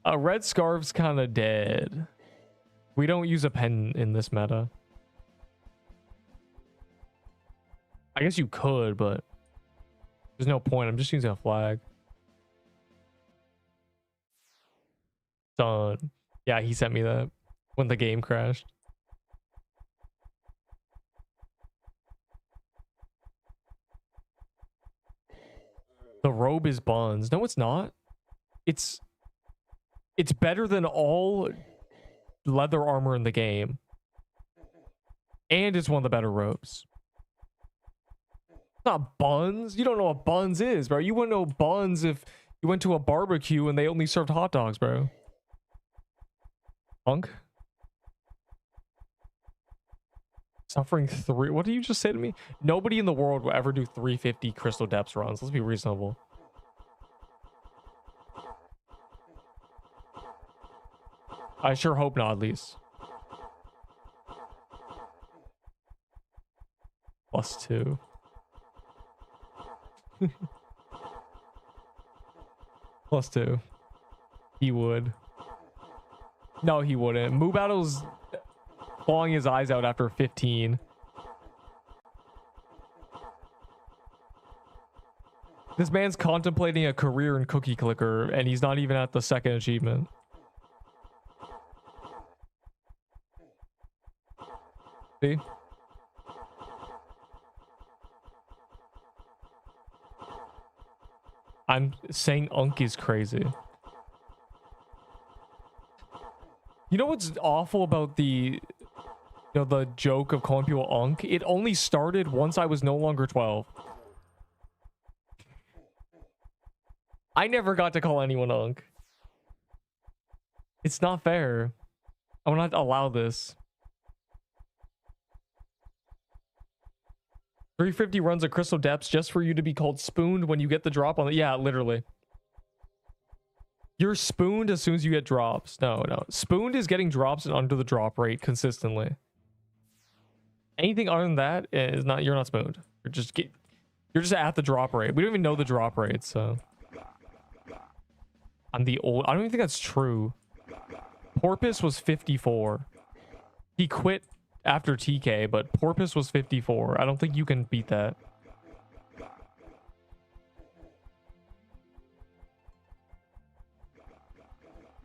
A red scarf's kind of dead. We don't use a pen in this meta. I guess you could, but there's no point. I'm just using a flag. Done. Yeah, he sent me that when the game crashed. The robe is buns. No, it's not. It's better than all leather armor in the game. And it's one of the better robes. It's not buns. You don't know what buns is, bro. You wouldn't know buns if you went to a barbecue and they only served hot dogs, bro. Punk. Suffering 3. What did you just say to me? Nobody in the world will ever do 350 crystal depths runs. Let's be reasonable. I sure hope not, at least. +2. +2. He would. No, he wouldn't. Moo Battle's clawing his eyes out after 15. This man's contemplating a career in Cookie Clicker, and he's not even at the second achievement. See? I'm saying Unk is crazy. You know what's awful about the the joke of calling people Unk? It only started once I was no longer 12. I never got to call anyone Unk. It's not fair. I will not allow this. 350 runs of Crystal Depths just for you to be called spooned when you get the drop on it. Yeah, literally. You're spooned as soon as you get drops. No. Spooned is getting drops and under the drop rate consistently. Anything other than that is not. You're not spooned. You're just at the drop rate. We don't even know the drop rate, so. I'm the old. I don't even think that's true. Porpoise was 54. He quit after TK, but Porpoise was 54. I don't think you can beat that.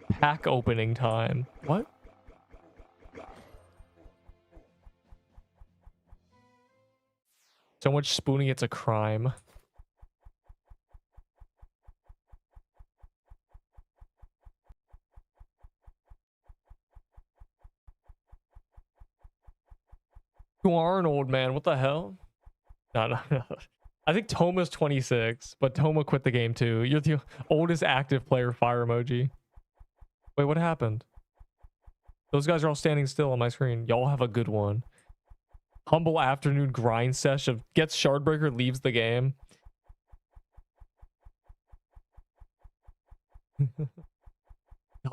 Pack opening time. What? So much spooning, it's a crime. You are an old man. What the hell? No. I think Toma's 26, but Toma quit the game too. You're the oldest active player. Fire emoji. Wait, what happened? Those guys are all standing still on my screen. Y'all have a good one. Humble afternoon grind sesh of gets Shardbreaker, leaves the game.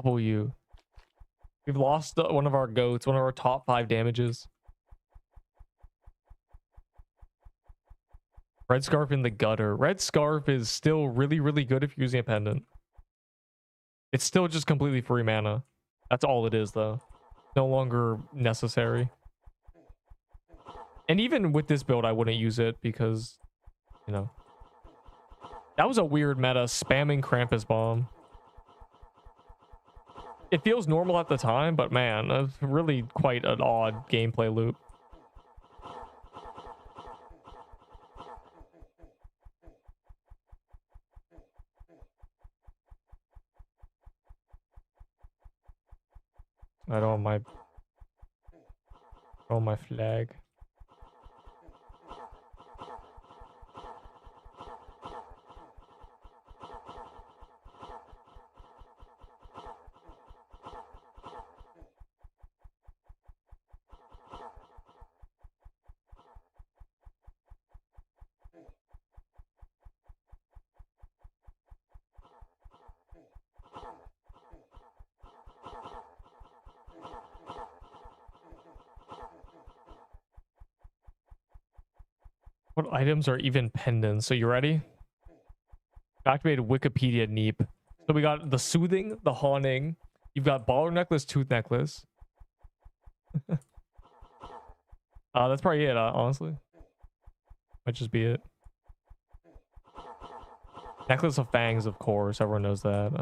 W. We've lost one of our goats, one of our top 5 damages. Red Scarf in the gutter. Red Scarf is still really, really good if you're using a pendant. It's still just completely free mana. That's all it is, though. No longer necessary. And even with this build, I wouldn't use it because, you know. That was a weird meta, spamming Krampus Bomb. It feels normal at the time, but man, that's really quite an odd gameplay loop. I don't want my flag. What items are even pendants? So you ready? Activated Wikipedia Neep. So we got the Soothing, the Haunting. You've got Baller Necklace, Tooth Necklace. That's probably it, honestly. Might just be it. Necklace of Fangs, of course. Everyone knows that.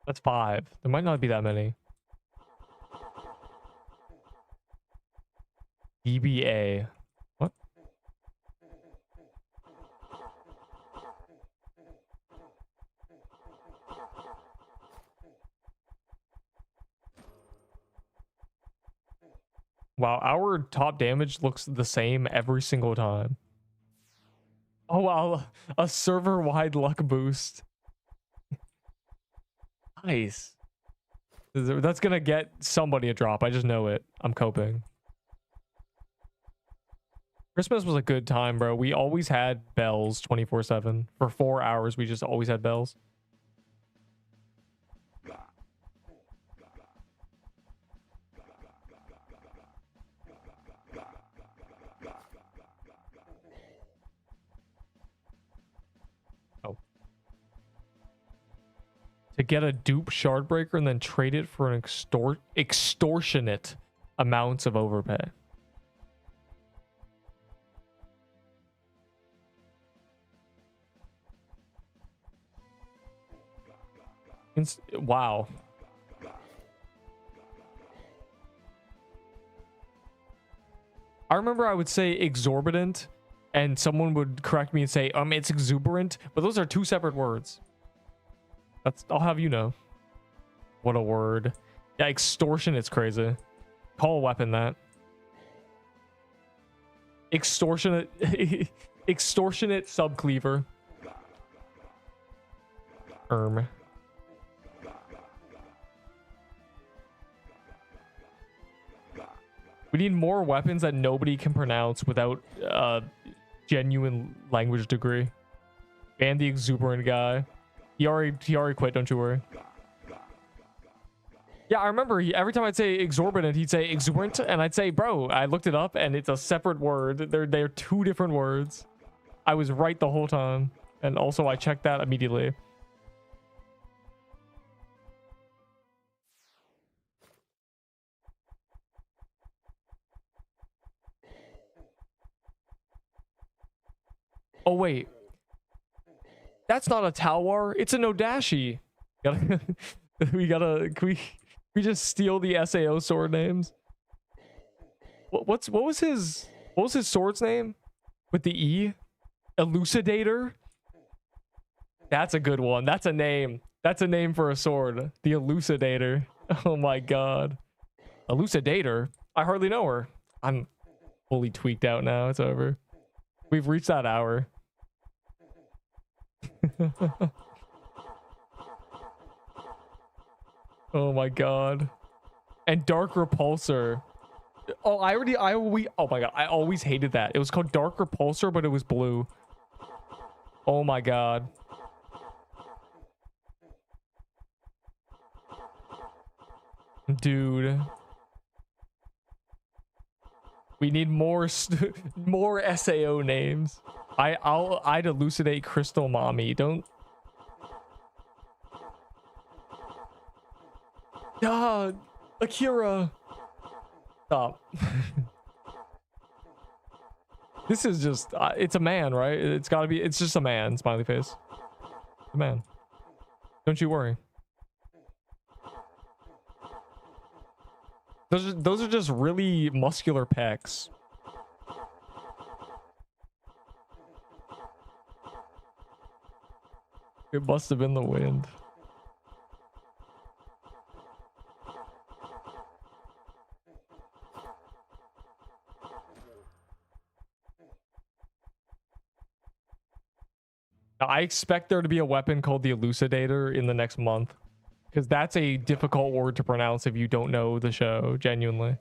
That's 5. There might not be that many. DBA. What? Wow, our top damage looks the same every single time. Oh wow, a server-wide luck boost. Nice. That's gonna get somebody a drop. I just know it. I'm coping. Christmas was a good time, bro. We always had bells 24/7. For 4 hours, we just always had bells. Oh. To get a dupe Shardbreaker and then trade it for an extortionate amounts of overpay. Wow. I remember I would say exorbitant, and someone would correct me and say, it's exuberant, but those are two separate words. I'll have you know. What a word. Yeah, extortion is crazy. Call a weapon that. Extortionate extortionate subcleaver. We need more weapons that nobody can pronounce without genuine language degree. And the exuberant guy. He already quit, don't you worry. Yeah, I remember every time I'd say exorbitant, he'd say exuberant, and I'd say, bro, I looked it up and it's a separate word. They're two different words. I was right the whole time. And also I checked that immediately. Oh wait. That's not a Talwar, it's a Nodashi. Can we just steal the SAO sword names? What was his sword's name? With the E? Elucidator? That's a good one. That's a name. That's a name for a sword. The Elucidator. Oh my god. Elucidator? I hardly know her. I'm fully tweaked out now. It's over. We've reached that hour. Oh my god. And Dark Repulsor. Oh, oh my god, I always hated that. It was called Dark Repulsor, but it was blue. Oh my god. Dude. We need more SAO names. I'd elucidate Crystal Mommy. Don't. Akira. Stop. This is just it's a man, right? It's gotta be. It's just a man. Smiley face. A man. Don't you worry. Those are just really muscular pecs. It must have been the wind. I expect there to be a weapon called the Elucidator in the next month. Because that's a difficult word to pronounce if you don't know the show, genuinely.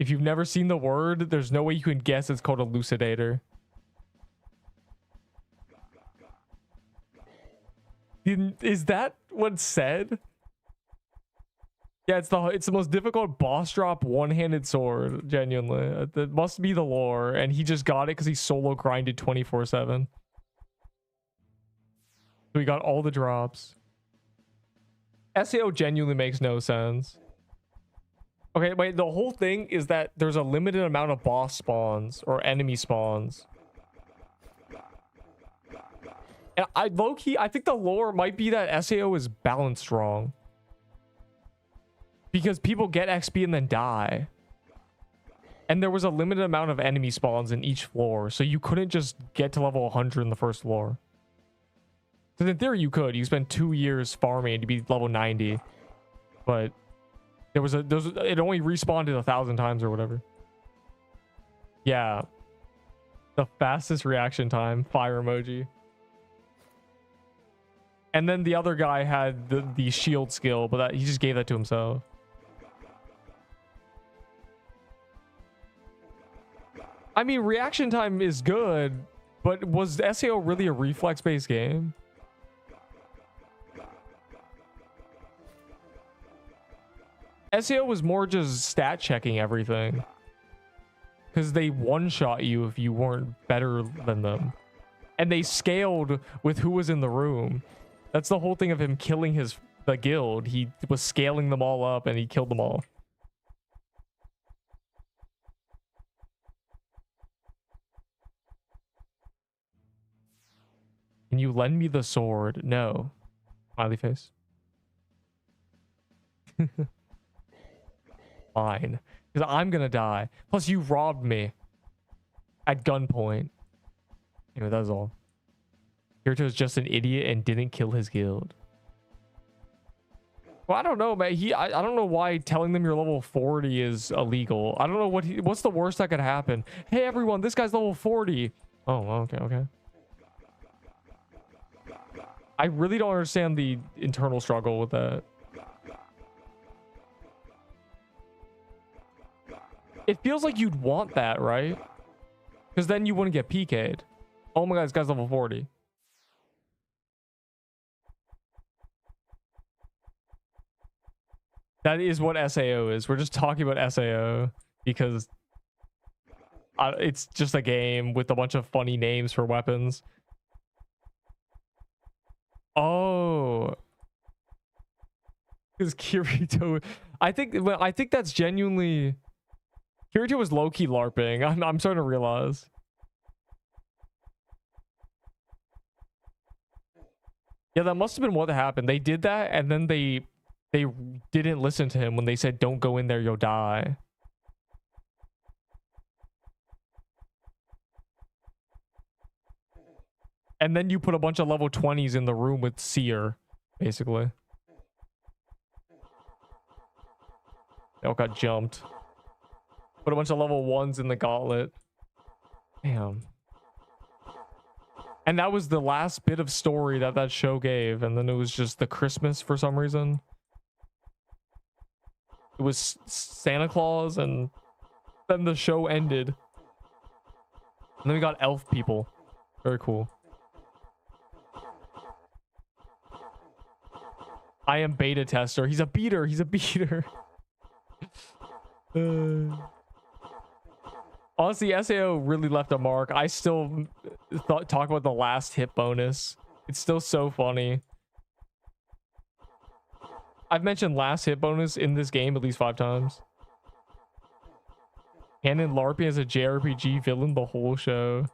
If you've never seen the word, there's no way you can guess it's called Elucidator. Is that what's said? Yeah, it's the most difficult boss drop one-handed sword, genuinely. That must be the lore, and he just got it because he solo grinded 24/7. So he got all the drops. SAO genuinely makes no sense. Okay, wait, the whole thing is that there's a limited amount of boss spawns or enemy spawns. And low-key, I think the lore might be that SAO is balanced wrong. Because people get XP and then die. And there was a limited amount of enemy spawns in each floor, so you couldn't just get to level 100 in the first floor. Because in theory you could. You spend 2 years farming to be level 90. But it only respawned 1,000 times or whatever. Yeah. The fastest reaction time. Fire emoji. And then the other guy had the shield skill, but he just gave that to himself. I mean, reaction time is good, but was SAO really a reflex-based game? SAO was more just stat checking everything. Because they one-shot you if you weren't better than them. And they scaled with who was in the room. That's the whole thing of him killing the guild. He was scaling them all up and he killed them all. Can you lend me the sword? No. Smiley face. Fine. Because I'm gonna die. Plus, you robbed me at gunpoint. Anyway, that's all. Kirito's just an idiot and didn't kill his guild. Well, I don't know, man. I don't know why telling them you're level 40 is illegal. I don't know what's the worst that could happen. Hey, everyone, this guy's level 40. Oh, okay. I really don't understand the internal struggle with that. It feels like you'd want that, right? Because then you wouldn't get PK'd. Oh my god, this guy's level 40. That is what SAO is. We're just talking about SAO because it's just a game with a bunch of funny names for weapons. Oh, because Kirito, I think that's genuinely, Kirito was low-key LARPing. I'm starting to realize. Yeah, that must have been what happened. They did that, and then they didn't listen to him when they said, "Don't go in there, you'll die." And then you put a bunch of level 20s in the room with Seer, basically. They all got jumped. Put a bunch of level 1s in the gauntlet. Damn. And that was the last bit of story that show gave. And then it was just the Christmas for some reason. It was Santa Claus, and then the show ended. And then we got elf people. Very cool. I am beta tester. He's a beater. He's a beater. Honestly, SAO really left a mark. I still talk about the last hit bonus. It's still so funny. I've mentioned last hit bonus in this game at least 5 times. Canon LARPing as a JRPG villain the whole show.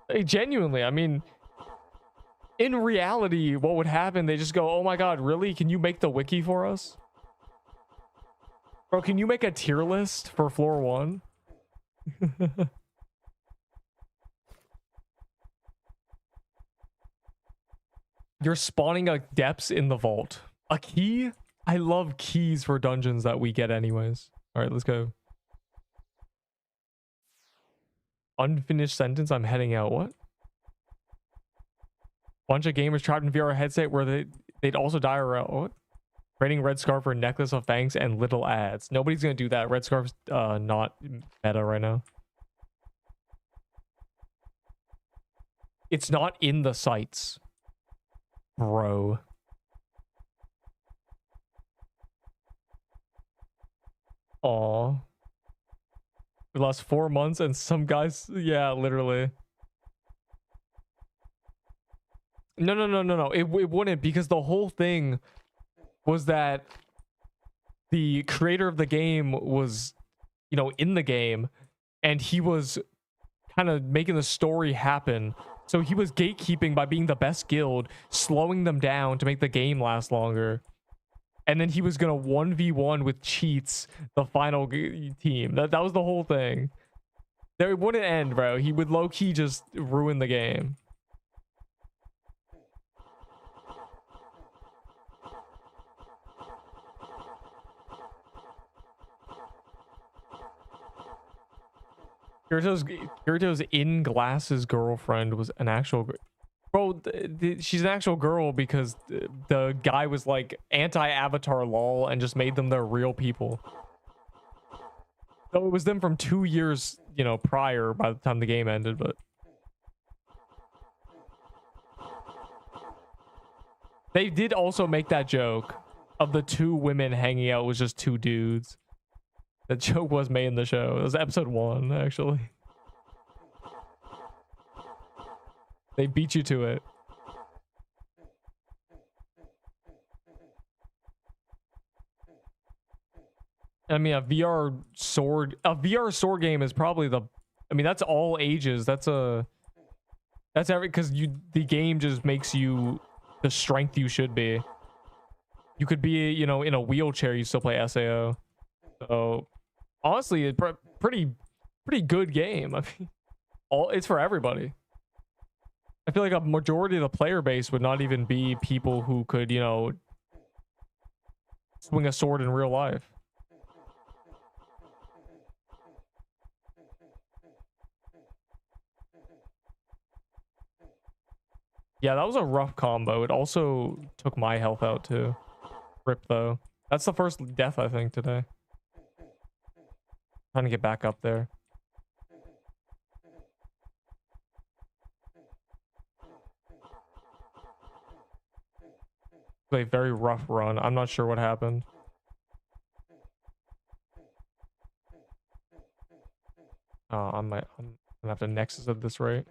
Hey, genuinely, I mean, in reality, what would happen? They just go, "Oh my god, really? Can you make the wiki for us? Bro, can you make a tier list for floor 1? You're spawning depths in the vault. A key? I love keys for dungeons that we get anyways. All right, let's go. Unfinished sentence. I'm heading out. What? Bunch of gamers trapped in VR headset where they'd also die around. What? Trading red scarf for a necklace of fangs and little ads. Nobody's gonna do that. Red scarf's not meta right now. It's not in the sites, bro. Aw. We lost 4 months and some guys, yeah, literally. No. It wouldn't, because the whole thing was that the creator of the game was, you know, in the game, and he was kind of making the story happen. So he was gatekeeping by being the best guild, slowing them down to make the game last longer. And then he was gonna 1v1 with cheats the final team. That was the whole thing. It wouldn't end, bro. He would low-key just ruin the game. Kirito's in glasses girlfriend was an actual bro. She's an actual girl because the guy was like anti-Avatar lol and just made them their real people. So it was them from 2 years, you know, prior by the time the game ended, but they did also make that joke of the 2 women hanging out was just 2 dudes. The joke was made in the show. It was episode 1, actually. They beat you to it. I mean, a VR sword game is probably the, I mean, that's all ages. That's every, because the game just makes you the strength you should be. You could be, you know, in a wheelchair, you still play SAO. So Honestly, it's pretty good game. I mean, it's for everybody. I feel like a majority of the player base would not even be people who could, you know, swing a sword in real life. Yeah, that was a rough combo. It also took my health out too. Rip though. That's the first death I think today. Trying to get back up there. A very rough run. I'm not sure what happened. I'm gonna have to nexus at this rate.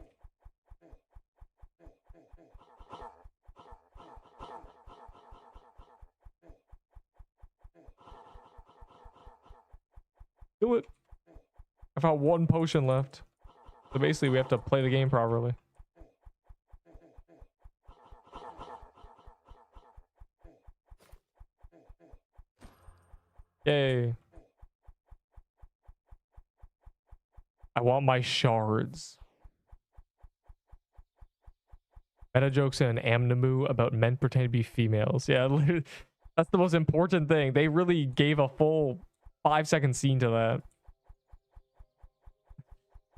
Do it. I found one potion left. So basically we have to play the game properly. Yay. I want my shards. Meta jokes in an Amnamu about men pretending to be females. Yeah, that's the most important thing. They really gave a full 5-second scene to that.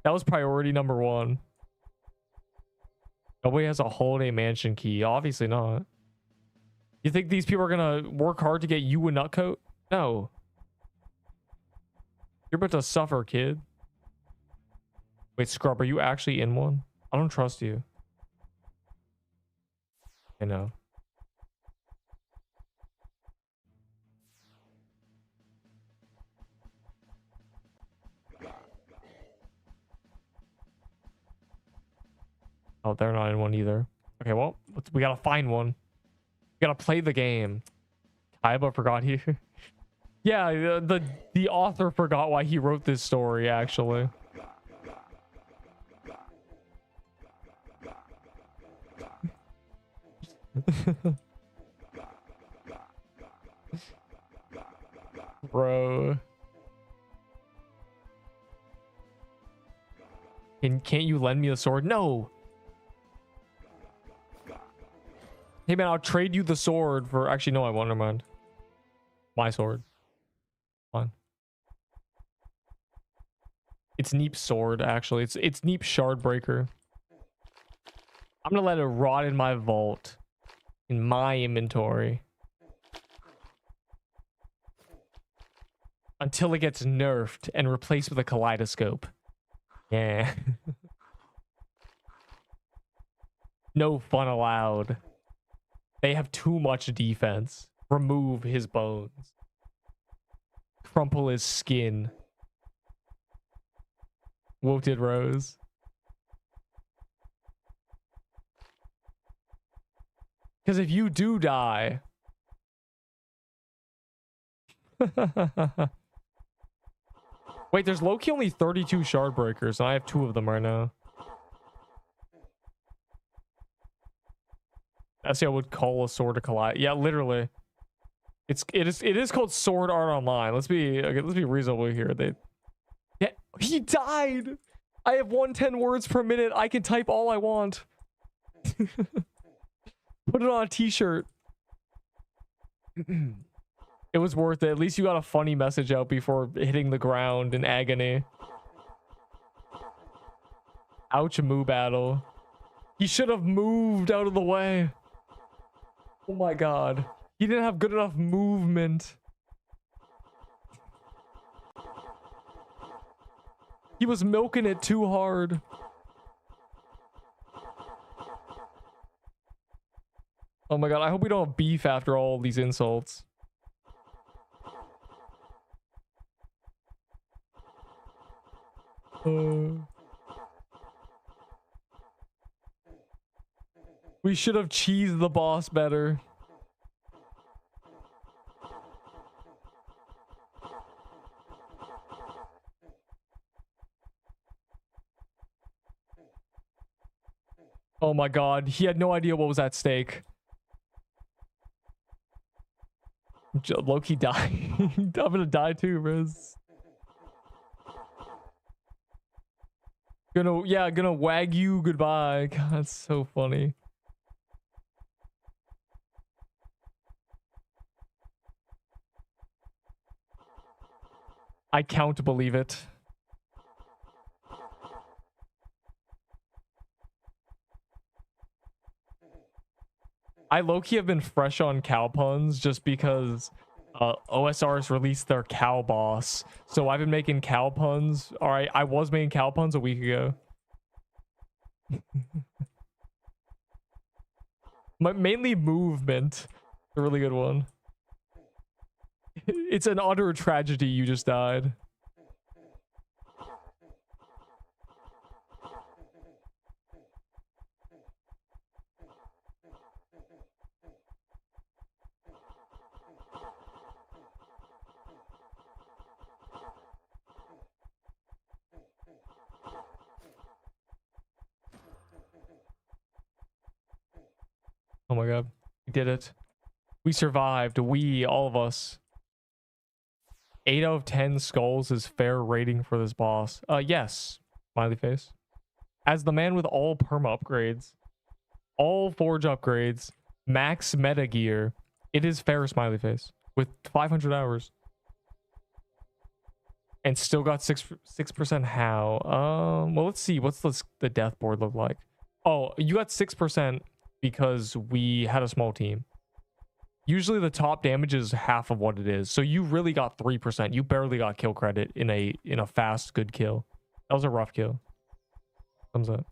That was priority number one. Nobody has a holiday mansion key. Obviously not. You think these people are gonna work hard to get you a nutcoat? No. You're about to suffer, kid. Wait, Scrub, are you actually in one? I don't trust you. I know. Oh, they're not in one either. Okay, well, we gotta find one. We gotta play the game. Kaiba forgot he... Yeah, the author forgot why he wrote this story, actually. Bro. Can't you lend me the sword? No. Hey man, I'll trade you the sword for... Actually, no, I won't. Never mind. My sword. Fine. It's Neep's sword, actually. It's Neep's Shardbreaker. I'm gonna let it rot in my vault. In my inventory. Until it gets nerfed and replaced with a kaleidoscope. Yeah. No fun allowed. They have too much defense. Remove his bones. Crumple his skin. Wilted Rose. Because if you do die... Wait, there's low-key only 32 Shardbreakers, and I have 2 of them right now. That's what I would call a sword to collide. Yeah, literally. It is called Sword Art Online. Let's be reasonable here. Yeah, he died. I have 110 words per minute. I can type all I want. Put it on a t-shirt. It was worth it. At least you got a funny message out before hitting the ground in agony. Ouch, moo battle. He should have moved out of the way. Oh my god. He didn't have good enough movement. He was milking it too hard. Oh my god, I hope we don't have beef after all these insults. We should have cheesed the boss better. Oh my god, he had no idea what was at stake. Loki died. I'm gonna die too, Riz. Gonna wag you goodbye. God, that's so funny. I can't believe it. I low-key have been fresh on cow puns just because OSR's released their cow boss. So I've been making cow puns. Alright, I was making cow puns a week ago. Mainly movement. A really good one. It's an utter tragedy you just died. Oh my god. We did it. We survived. We, all of us. 8 out of 10 skulls is fair rating for this boss. Yes. Smiley face. As the man with all perma upgrades, all forge upgrades, max meta gear, it is fair, smiley face. With 500 hours. And still got 6% how? Well, let's see. What's the death board look like? Oh, you got 6% because we had a small team. Usually the top damage is half of what it is. So you really got 3%. You barely got kill credit in a fast, good kill. That was a rough kill. Thumbs up.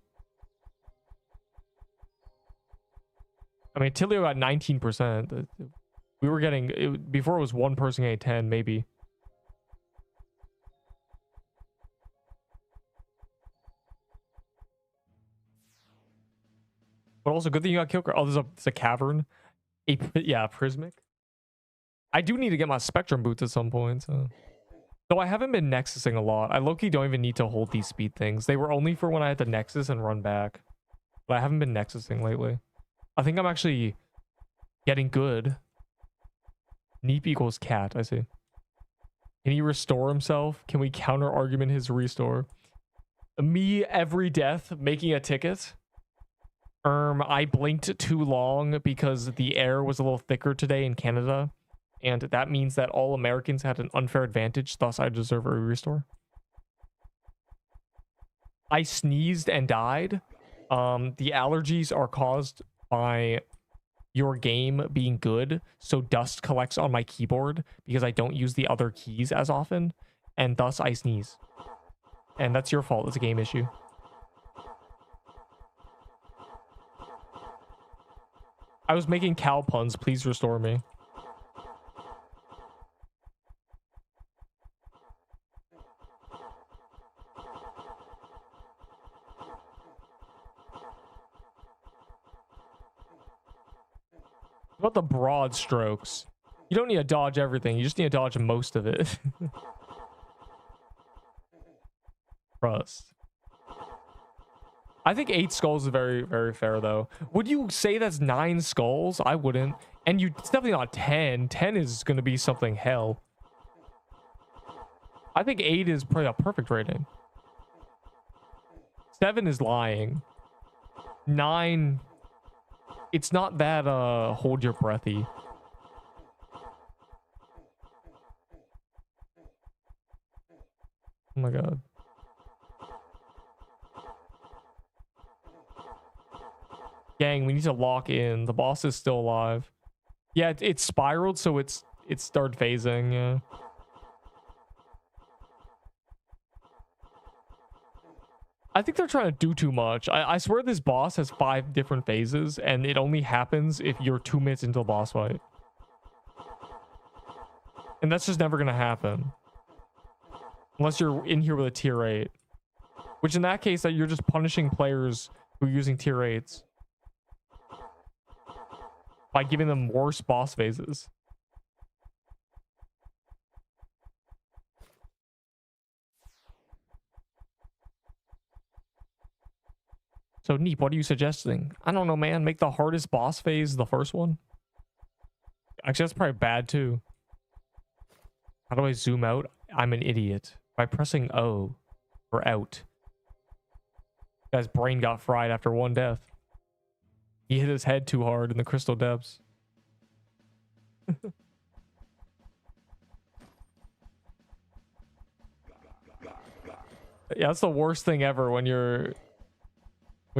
I mean, Tilio got 19%. We were getting... before it was one person getting 10, maybe. But also, good thing you got kill credit. Oh, there's a cavern. Yeah, prismic. I do need to get my spectrum boots at some point. So. Though I haven't been nexusing a lot. I low-key don't even need to hold these speed things. They were only for when I had to nexus and run back. But I haven't been nexusing lately. I think I'm actually getting good. Neep equals cat, I see. Can he restore himself? Can we counter argument his restore? Me every death making a ticket. I blinked too long because the air was a little thicker today in Canada. And that means that all Americans had an unfair advantage, thus I deserve a restore. I sneezed and died. The allergies are caused by your game being good, so dust collects on my keyboard because I don't use the other keys as often, and thus I sneeze. And that's your fault. It's a game issue. I was making cow puns. Please restore me. What about the broad strokes? You don't need to dodge everything. You just need to dodge most of it. Trust. I think 8 skulls is very, very fair, though. Would you say that's 9 skulls? I wouldn't. And it's definitely not 10. 10 is going to be something hell. I think 8 is probably a perfect rating. 7 is lying. 9... It's not that, hold your breathy. Oh my god. Gang, we need to lock in. The boss is still alive. Yeah, it's spiraled, so it started phasing, yeah. I think they're trying to do too much. I swear this boss has 5 different phases, and it only happens if you're 2 minutes into the boss fight. And that's just never going to happen. Unless you're in here with a tier 8. Which in that case, you're just punishing players who are using tier 8s. By giving them worse boss phases. So, Neep, what are you suggesting? I don't know, man. Make the hardest boss phase the first one? Actually, that's probably bad, too. How do I zoom out? I'm an idiot. By pressing O for out. Guy's brain got fried after one death. He hit his head too hard in the crystal depths. Yeah, that's the worst thing ever when you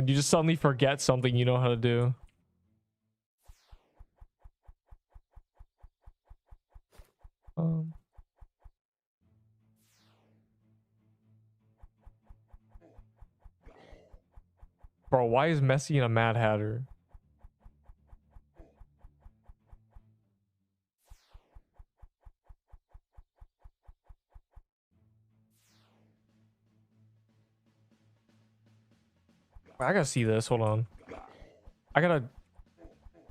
just suddenly forget something you know how to do. Bro, why is Messi in a Mad Hatter? I gotta see this. Hold on.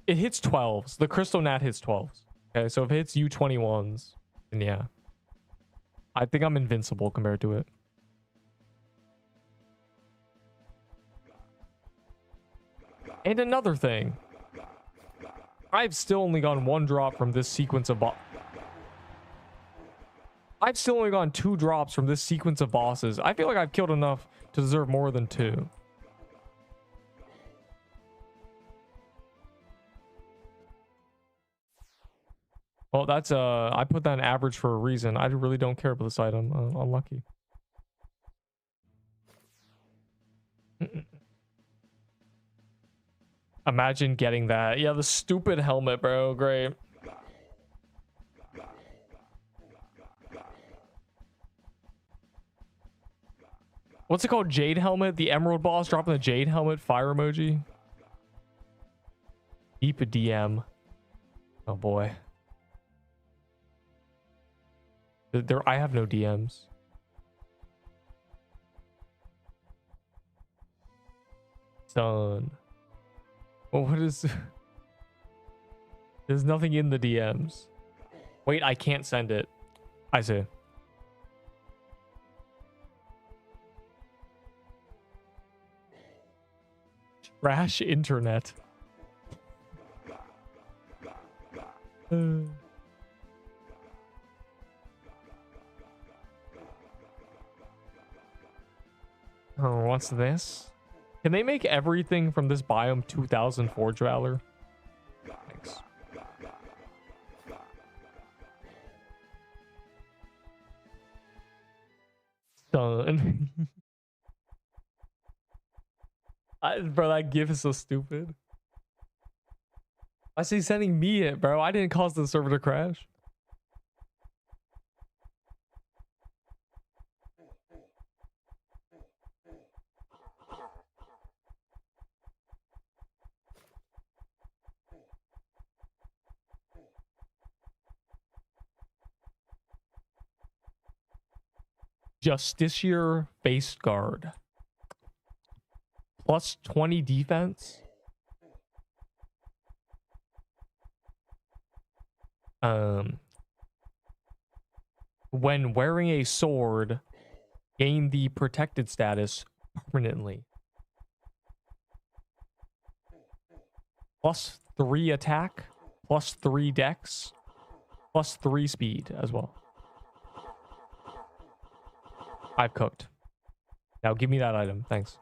It hits 12s. The crystal gnat hits 12s. Okay, so if it hits U21s, then yeah. I think I'm invincible compared to it. And another thing. I've still only gotten one drop from this sequence of I've still only gotten 2 drops from this sequence of bosses. I feel like I've killed enough to deserve more than 2. Well, that's I put that in average for a reason. I really don't care about this item. Unlucky. Imagine getting that. Yeah, the stupid helmet, bro. Great. What's it called? Jade helmet? The emerald boss dropping the jade helmet fire emoji. Deep a DM. Oh boy. I have no DMs. Son. Well, what is... There's nothing in the DMs. Wait, I can't send it. I see. Trash internet. Oh, what's this? Can they make everything from this biome 2004 Valor? Thanks. Done. Bro, that gif is so stupid. I say sending me it, bro. I didn't cause the server to crash. Justiciar face guard. Plus 20 defense. When wearing a sword, gain the protected status permanently. Plus 3 attack, plus 3 dex, plus 3 speed as well. I've cooked. Now give me that item. Thanks.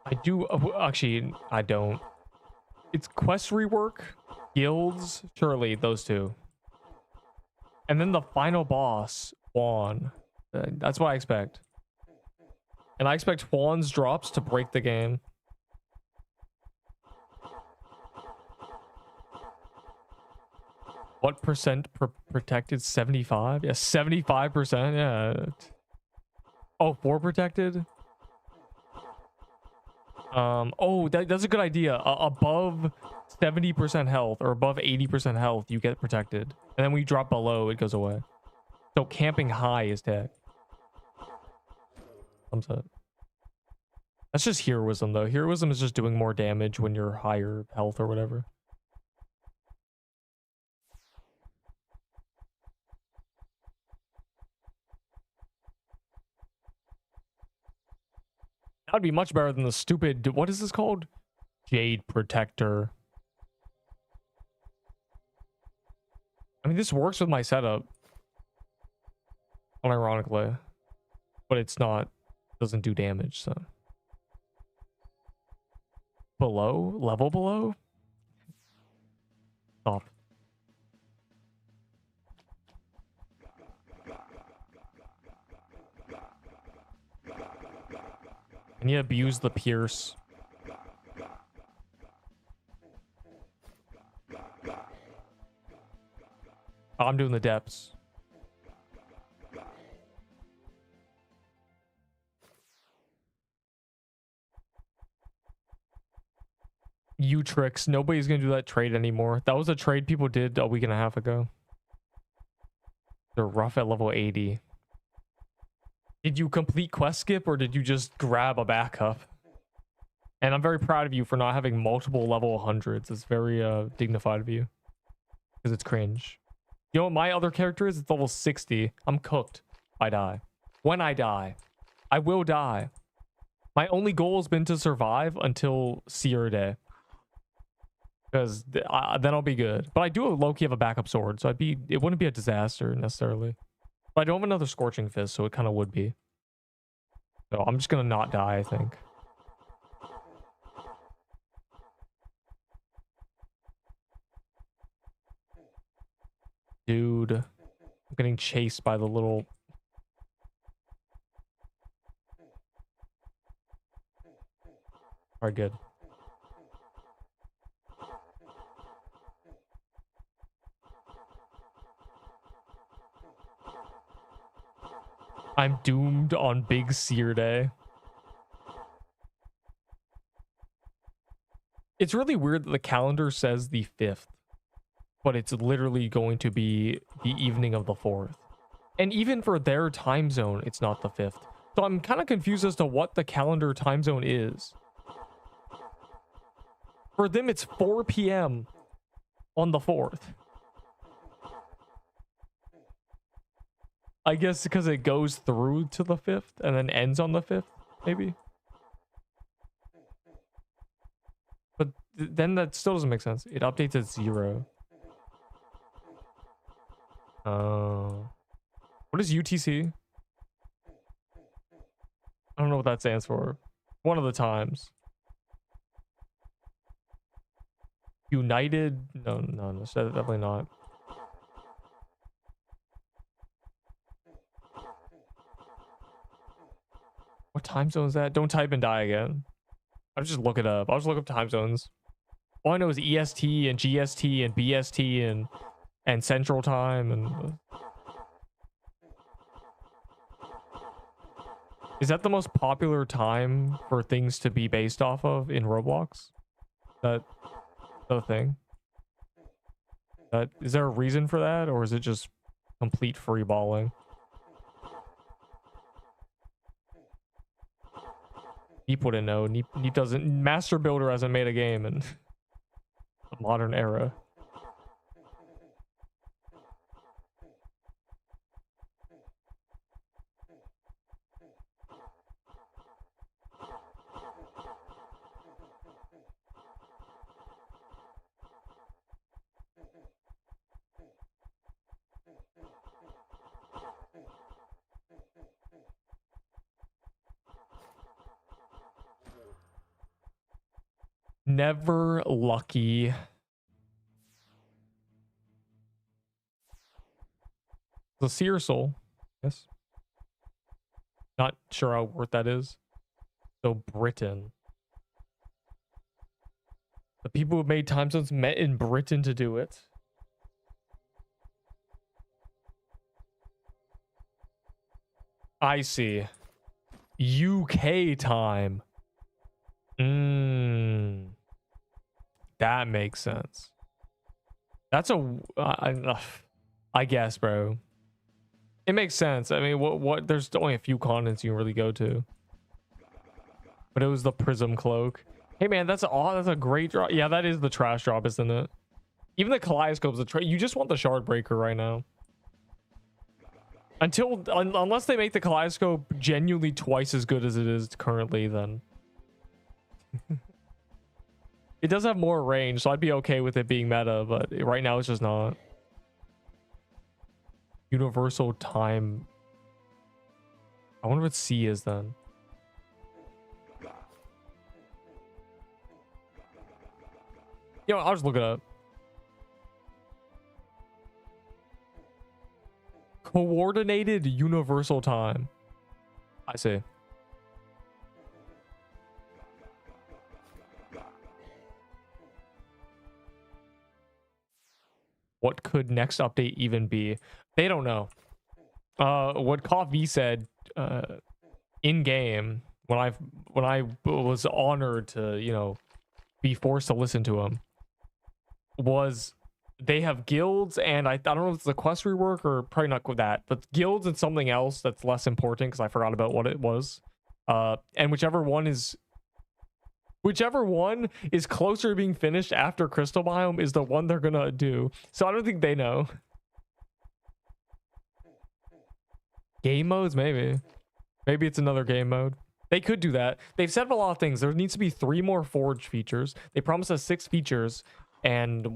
I do actually I don't. It's quest rework, guilds, surely those two. And then the final boss, Juan. That's what I expect. And I expect Juan's drops to break the game. What percent protected? 75? Yeah, 75%. Yeah. Oh, 4 protected? Oh, that's a good idea. Above 70% health or above 80% health, you get protected. And then when you drop below, it goes away. So camping high is tech. Thumbs up. That's just heroism, though. Heroism is just doing more damage when you're higher health or whatever. That would be much better than the stupid... What is this called? Jade Protector. I mean, this works with my setup. Unironically. But it's not... Doesn't do damage, so... Below? Level below? Stop. And you abuse the pierce. I'm doing the depths. Tricks. Nobody's gonna do that trade anymore. That was a trade people did a week and a half ago. They're rough at level 80. Did you complete quest skip or did you just grab a backup? And I'm very proud of you for not having multiple level 100s. It's very dignified of you. Because it's cringe. You know what my other character is? It's level 60. I'm cooked. I die. When I die. I will die. My only goal has been to survive until Seer Day. Because then I'll be good. But I do low-key have a backup sword, so it wouldn't be a disaster necessarily. But I don't have another Scorching Fist, so it kind of would be. So I'm just gonna not die, I think. Dude. I'm getting chased by the little... Alright, good. I'm doomed on Big Seer Day. It's really weird that the calendar says the 5th, but it's literally going to be the evening of the 4th. And even for their time zone, it's not the 5th. So I'm kind of confused as to what the calendar time zone is. For them, it's 4 p.m. on the 4th. I guess because it goes through to the 5th and then ends on the 5th, maybe. But then that still doesn't make sense. It updates at 0. What is UTC? I don't know what that stands for. One of the times. United? No, definitely not. What time zone is that? Don't type and die again. I'll just look it up. I'll just look up time zones. All I know is EST and GST and BST and Central Time and... Is that the most popular time for things to be based off of in Roblox? That the thing? Is there a reason for that, or is it just complete free balling? Neep wouldn't know. Neep doesn't. Master Builder hasn't made a game in the modern era. Never lucky. The Seer Soul. Yes. Not sure how worth that is. So Britain. The people who made time zones met in Britain to do it. I see. UK time. That makes sense. That's I guess, bro. It makes sense. I mean, what there's only a few continents you can really go to. But it was the prism cloak. Hey man, that's a great drop. Yeah, that is the trash drop, isn't it? Even the kaleidoscope's a you just want the shard breaker right now. Unless they make the kaleidoscope genuinely twice as good as it is currently, then it does have more range, so I'd be okay with it being meta, but right now it's just not. Universal time. I wonder what C is then. Yo, I'll just look it up. Coordinated universal time. I see. What could next update even be? They don't know. What Coffee said in game when I was honored to, you know, be forced to listen to him was they have guilds, and I don't know if it's the quest rework or probably not with that, but guilds and something else that's less important because I forgot about what it was. And whichever one is closer to being finished after Crystal Biome is the one they're gonna do. So I don't think they know. Game modes, maybe it's another game mode. They could do that. They've said a lot of things. There needs to be 3 more Forge features. They promised us 6 features, and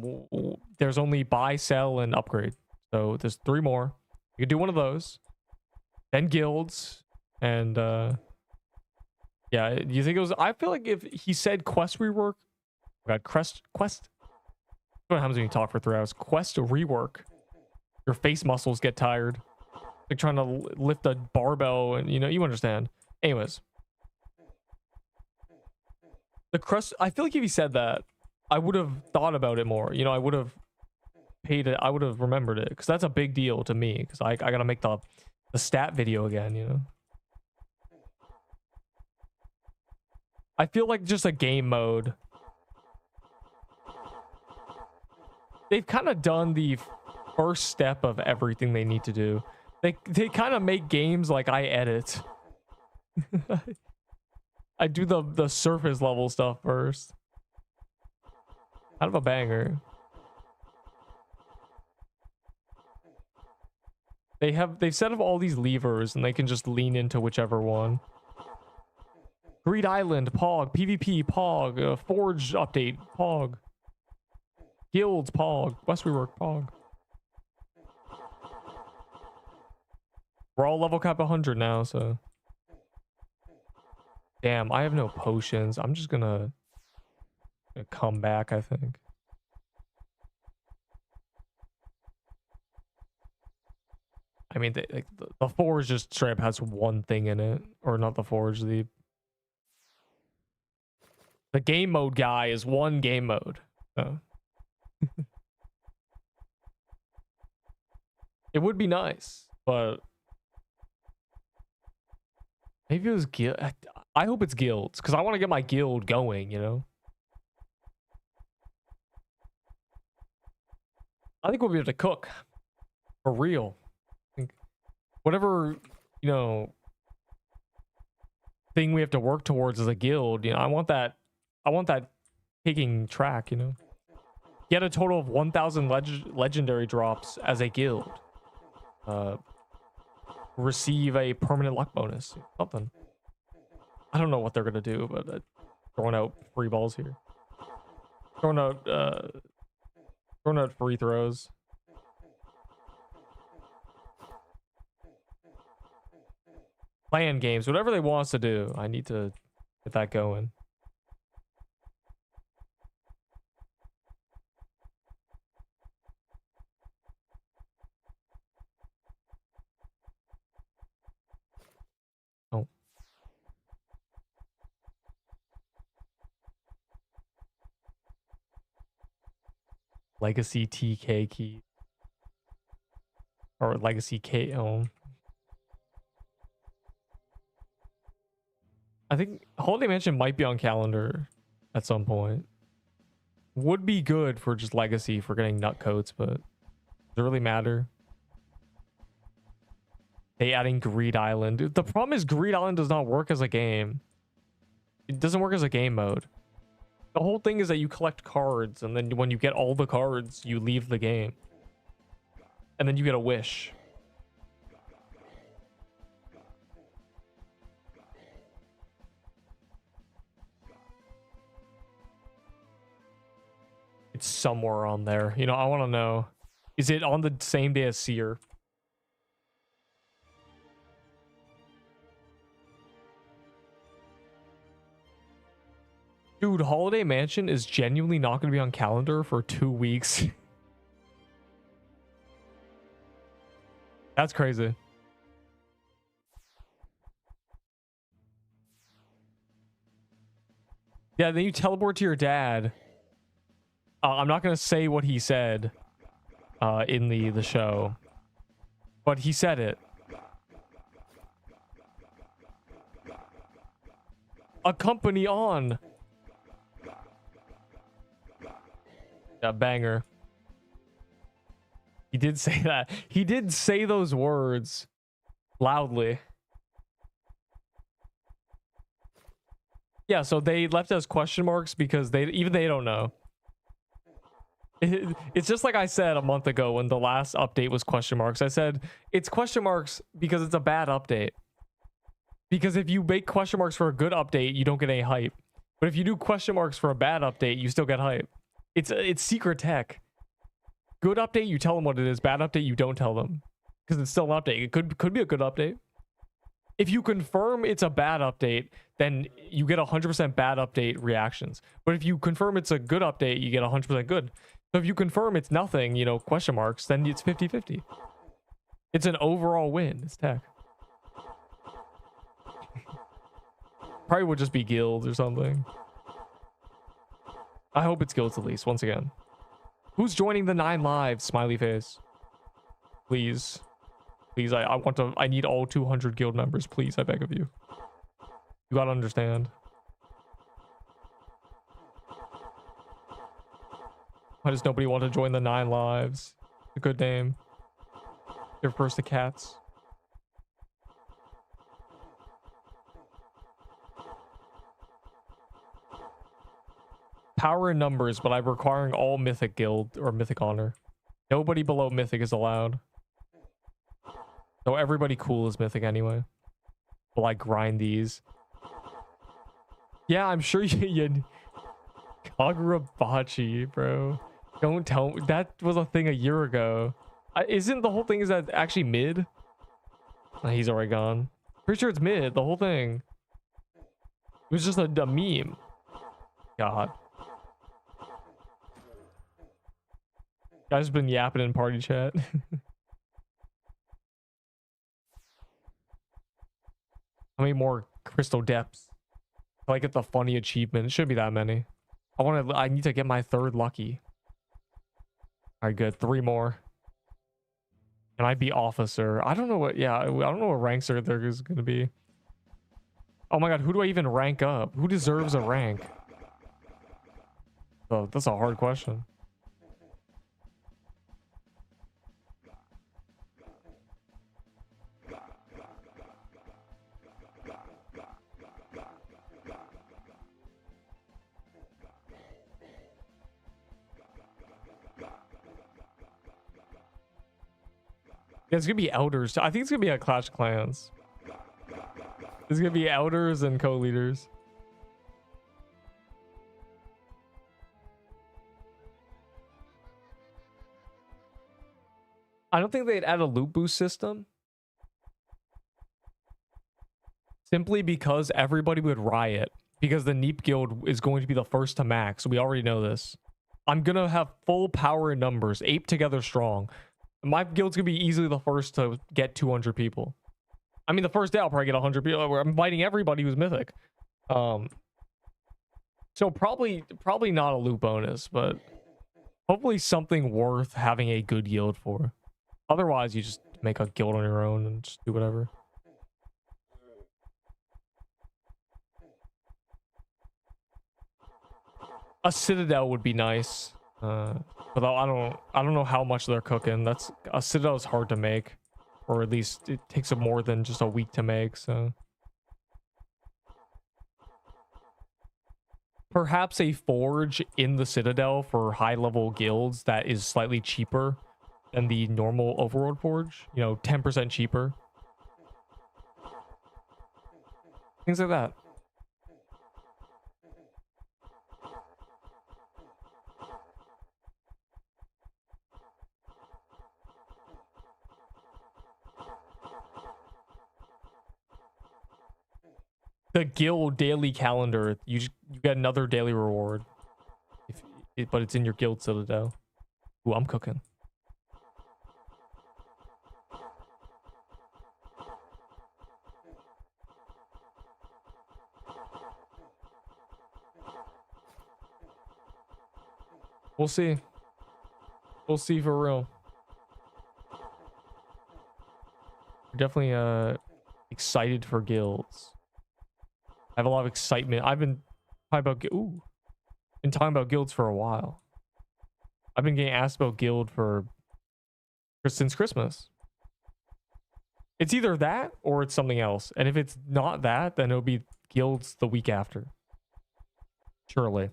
there's only buy, sell, and upgrade. So there's 3 more. You could do one of those. Then guilds. And yeah, do you think it was... I feel like if he said quest rework... Oh God, quest... I don't know what happens when you talk for 3 hours. Quest rework. Your face muscles get tired. Like trying to lift a barbell, and you know, you understand. Anyways. The crust, I feel like if he said that, I would have thought about it more. You know, I would have paid it. I would have remembered it because that's a big deal to me. Because I gotta make the stat video again. You know, I feel like just a game mode. They've kind of done the first step of everything they need to do. They kind of make games like I edit. I do the surface level stuff first. Kind of a banger. They've set up all these levers and they can just lean into whichever one. Greed Island, Pog, PvP, Pog, Forge update, Pog. Guilds, Pog, West Rework, Pog. We're all level cap 100 now, so. Damn, I have no potions. I'm just gonna come back, I think. I mean, the Forge just straight up has one thing in it. Or not the Forge, the game mode guy is one game mode. So. It would be nice, but maybe it was guild. I hope it's guilds because I want to get my guild going, you know. I think we'll be able to cook for real. I think whatever, you know, thing we have to work towards as a guild, you know, I want that taking track, you know. Get a total of 1,000 legendary drops as a guild. Receive a permanent luck bonus. Something. I don't know what they're gonna do, but throwing out free balls here. Throwing out free throws. Playing games, whatever they want us to do. I need to get that going. Oh. Legacy TK key. Or legacy KO. I think Holiday Mansion might be on calendar at some point. Would be good for just legacy for getting nut coats, but does it really matter? They adding Greed Island. The problem is Greed Island does not work as a game. It doesn't work as a game mode. The whole thing is that you collect cards, and then when you get all the cards, you leave the game. And then you get a wish. It's somewhere on there. You know, I want to know. Is it on the same day as Seer? Dude, Holiday Mansion is genuinely not going to be on calendar for 2 weeks. That's crazy. Yeah, then you teleport to your dad. I'm not going to say what he said in the show, but he said it. A company on. Yeah, banger. He did say that. He did say those words loudly. Yeah, so they left as question marks because they don't know. It's just like I said a month ago when the last update was question marks. I said it's question marks because it's a bad update. Because if you make question marks for a good update, you don't get any hype. But if you do question marks for a bad update, you still get hype. It's secret tech. Good update, you tell them what it is. Bad update, you don't tell them. Because it's still an update. It could be a good update. If you confirm it's a bad update, then you get 100% bad update reactions. But if you confirm it's a good update, you get 100% good. So if you confirm it's nothing, you know, question marks, then it's 50-50. It's an overall win. It's tech. Probably would just be guilds or something. I hope it's guilds at least, once again. Who's joining the 9 lives? Smiley face. Please. Please, I need all 200 guild members. Please, I beg of you. You gotta understand. Why does nobody want to join the 9 lives? A good name. Give first to cats. Power in numbers, but I'm requiring all mythic guild or mythic honor. Nobody below mythic is allowed. So everybody cool is mythic anyway. Will I grind these? Yeah, I'm sure you Kagurabachi, bro. Don't tell me. That was a thing a year ago. Isn't the whole thing, is that actually mid? He's already gone. Pretty sure it's mid, the whole thing. It was just a meme. God. Guys been yapping in party chat. How many more crystal depths? I get the funny achievement. It shouldn't be that many. I need to get my 3rd lucky. Alright, good. 3 more. And I'd be officer. I don't know what, yeah, I don't know what ranks there is gonna be. Oh my god, who do I even rank up? Who deserves a rank? Oh, that's a hard question. Yeah, it's gonna be elders. I think it's gonna be a Clash of Clans. It's gonna be elders and co-leaders. I don't think they'd add a loot boost system. Simply because everybody would riot. Because the Neep guild is going to be the first to max. We already know this. I'm gonna have full power in numbers. Ape together strong. My guild's gonna be easily the first to get 200 people. I mean, the first day I'll probably get 100 people. I'm inviting everybody who's mythic. So probably not a loot bonus, but hopefully something worth having a good guild for. Otherwise, you just make a guild on your own and just do whatever. A citadel would be nice. But I don't know how much they're cooking. That's a citadel is hard to make, or at least it takes more than just a week to make. So perhaps a forge in the Citadel for high level guilds that is slightly cheaper than the normal overworld forge, you know, 10% cheaper. Things like that. The guild daily calendar, you get another daily reward, but it's in your guild Citadel. Ooh, I'm cooking. We'll see. We'll see for real. We're definitely excited for guilds. I have a lot of excitement. I've been talking about been talking about guilds for a while. I've been getting asked about guild since Christmas. It's either that or it's something else. And if it's not that, then it'll be guilds the week after. Surely.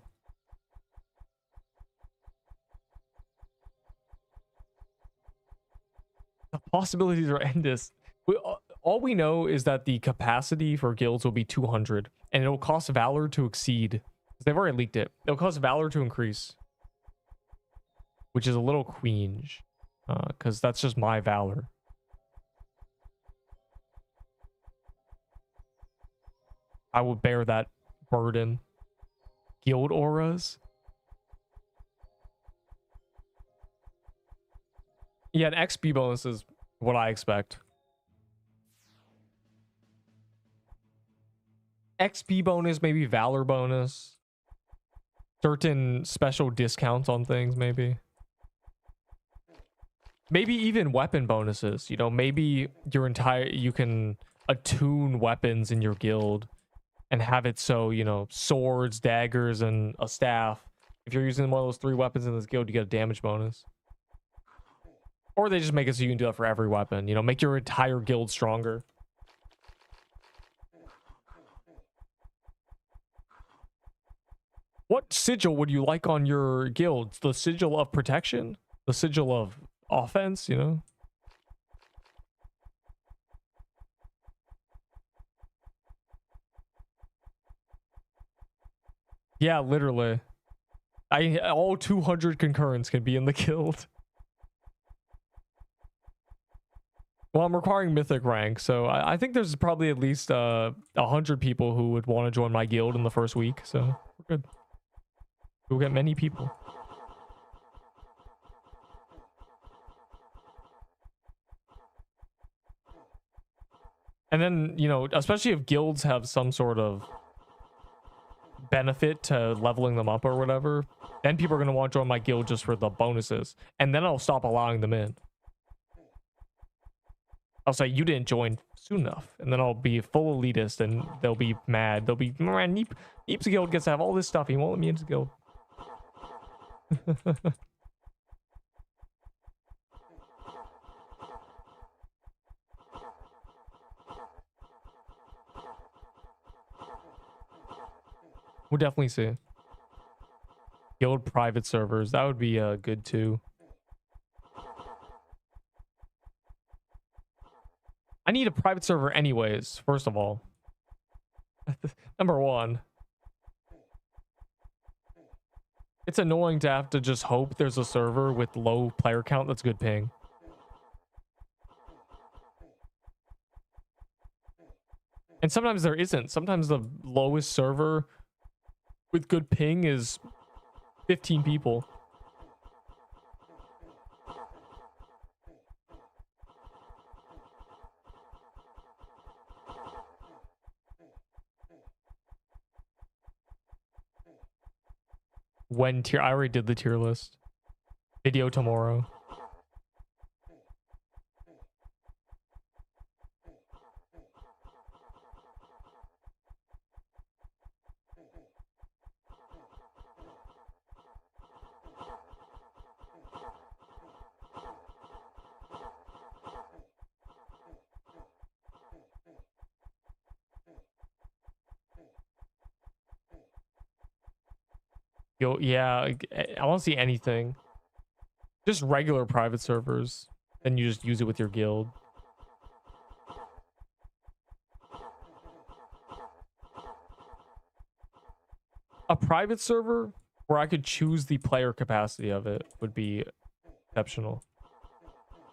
The possibilities are endless. All we know is that the capacity for guilds will be 200, and it'll cost Valor to exceed. They've already leaked it. It'll cost Valor to increase, which is a little queenge, because that's just my Valor. I will bear that burden. Guild auras. Yeah, an XP bonus is what I expect. XP bonus, maybe Valor bonus. Certain special discounts on things, maybe. Maybe even weapon bonuses. You know, maybe you can attune weapons in your guild and have it so, you know, swords, daggers, and a staff. If you're using one of those 3 weapons in this guild, you get a damage bonus. Or they just make it so you can do that for every weapon. You know, make your entire guild stronger. What sigil would you like on your guild? The sigil of protection? The sigil of offense, you know? Yeah, literally. All 200 concurrents can be in the guild. Well, I'm requiring mythic rank, so I think there's probably at least 100 people who would want to join my guild in the first week, so we're good. We'll get many people. And then, you know, especially if guilds have some sort of benefit to leveling them up or whatever, then people are going to want to join my guild just for the bonuses. And then I'll stop allowing them in. I'll say, you didn't join soon enough. And then I'll be full elitist and they'll be mad. They'll be, man, Neep's guild gets to have all this stuff. He won't let me into the guild. We'll definitely see. Guild private servers. That would be good too. I need a private server anyways, first of all. Number 1. It's annoying to have to just hope there's a server with low player count that's good ping. And sometimes there isn't. Sometimes the lowest server with good ping is 15 people. When I already did the tier list. Video tomorrow. Yo, yeah, I want to see anything. Just regular private servers. Then you just use it with your guild. A private server where I could choose the player capacity of it would be exceptional.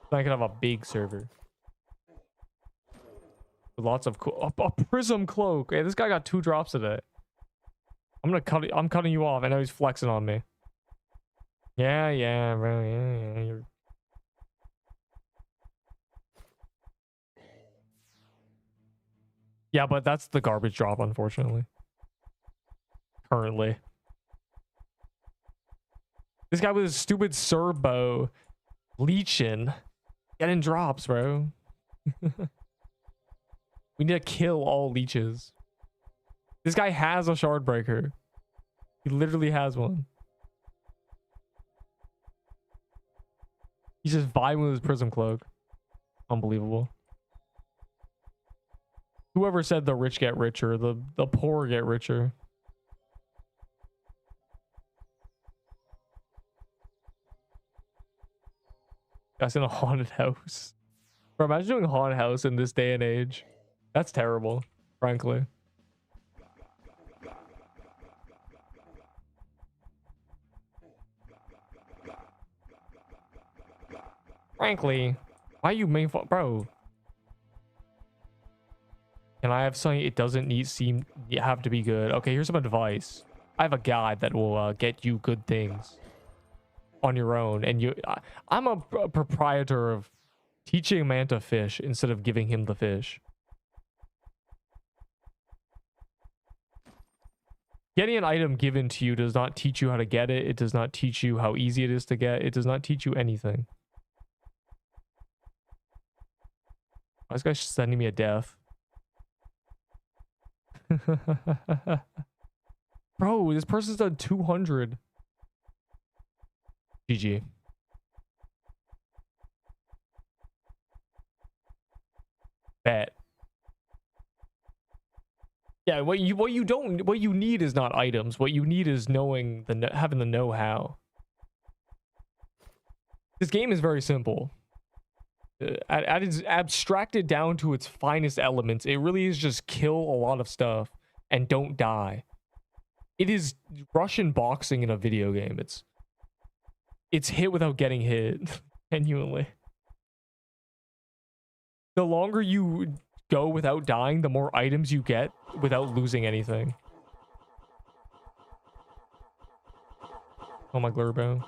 So I could have a big server. With lots of cool... A prism cloak. Hey, this guy got 2 drops today. I'm cutting you off. I know he's flexing on me. Yeah, bro. Yeah. Yeah, but that's the garbage drop, unfortunately. Currently. This guy with his stupid Serbo leeching. Getting drops, bro. We need to kill all leeches. This guy has a shard breaker. He literally has one. He's just vibing with his prism cloak. Unbelievable. Whoever said the rich get richer, the poor get richer. That's in a haunted house. Bro, imagine doing a haunted house in this day and age. That's terrible, frankly. Frankly, why you main bro? Can I have something? It doesn't have to be good. Okay, here's some advice. I have a guide that will get you good things on your own. And I'm a proprietor of teaching a man to fish instead of giving him the fish. Getting an item given to you does not teach you how to get it. It does not teach you how easy it is to get. It does not teach you anything. Why is this guy sending me a death? Bro, this person's done 200. GG. Bet. Yeah, what you need is not items. What you need is having the know-how. This game is very simple. At its abstracted down to its finest elements, it really is just kill a lot of stuff and don't die. It is Russian boxing in a video game. It's hit without getting hit. Genuinely. The longer you go without dying, the more items you get without losing anything. Oh my glurbo.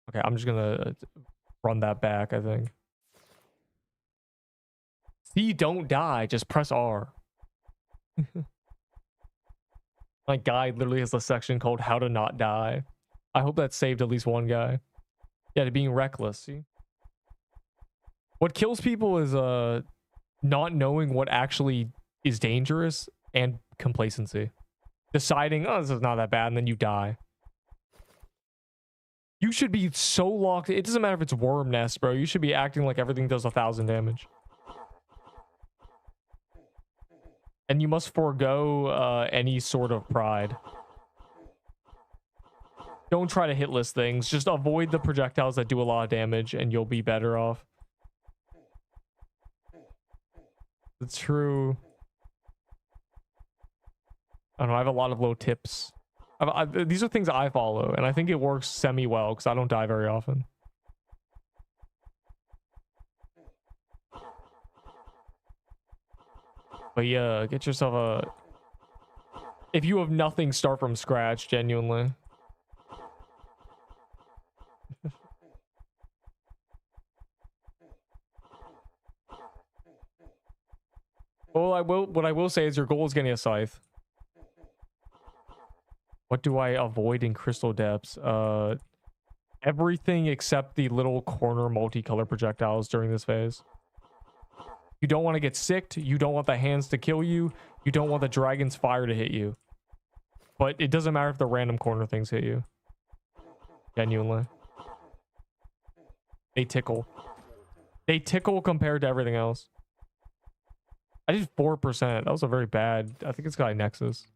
Okay, I'm just gonna run that back, I think. See, don't die. Just press R. My guide literally has a section called How to Not Die. I hope that saved at least one guy. Yeah, to being reckless, see? What kills people is not knowing what actually is dangerous and complacency. Deciding, oh, this is not that bad, and then you die. You should be so locked. It doesn't matter if it's worm nest, bro. You should be acting like everything does 1,000 damage. And you must forego any sort of pride. Don't try to hit list things. Just avoid the projectiles that do a lot of damage, and you'll be better off. It's true. I don't know. I have a lot of low tips. These are things I follow, and I think it works semi-well because I don't die very often. But yeah, get yourself a... If you have nothing, start from scratch, genuinely. Well, what I will say is your goal is getting a scythe. What do I avoid in Crystal Depths? Everything except the little corner multicolor projectiles during this phase. You don't want to get sicked. You don't want the hands to kill you. You don't want the dragon's fire to hit you. But it doesn't matter if the random corner things hit you. Genuinely. They tickle. They tickle compared to everything else. I did 4%. That was a very bad... I think it's got a Nexus.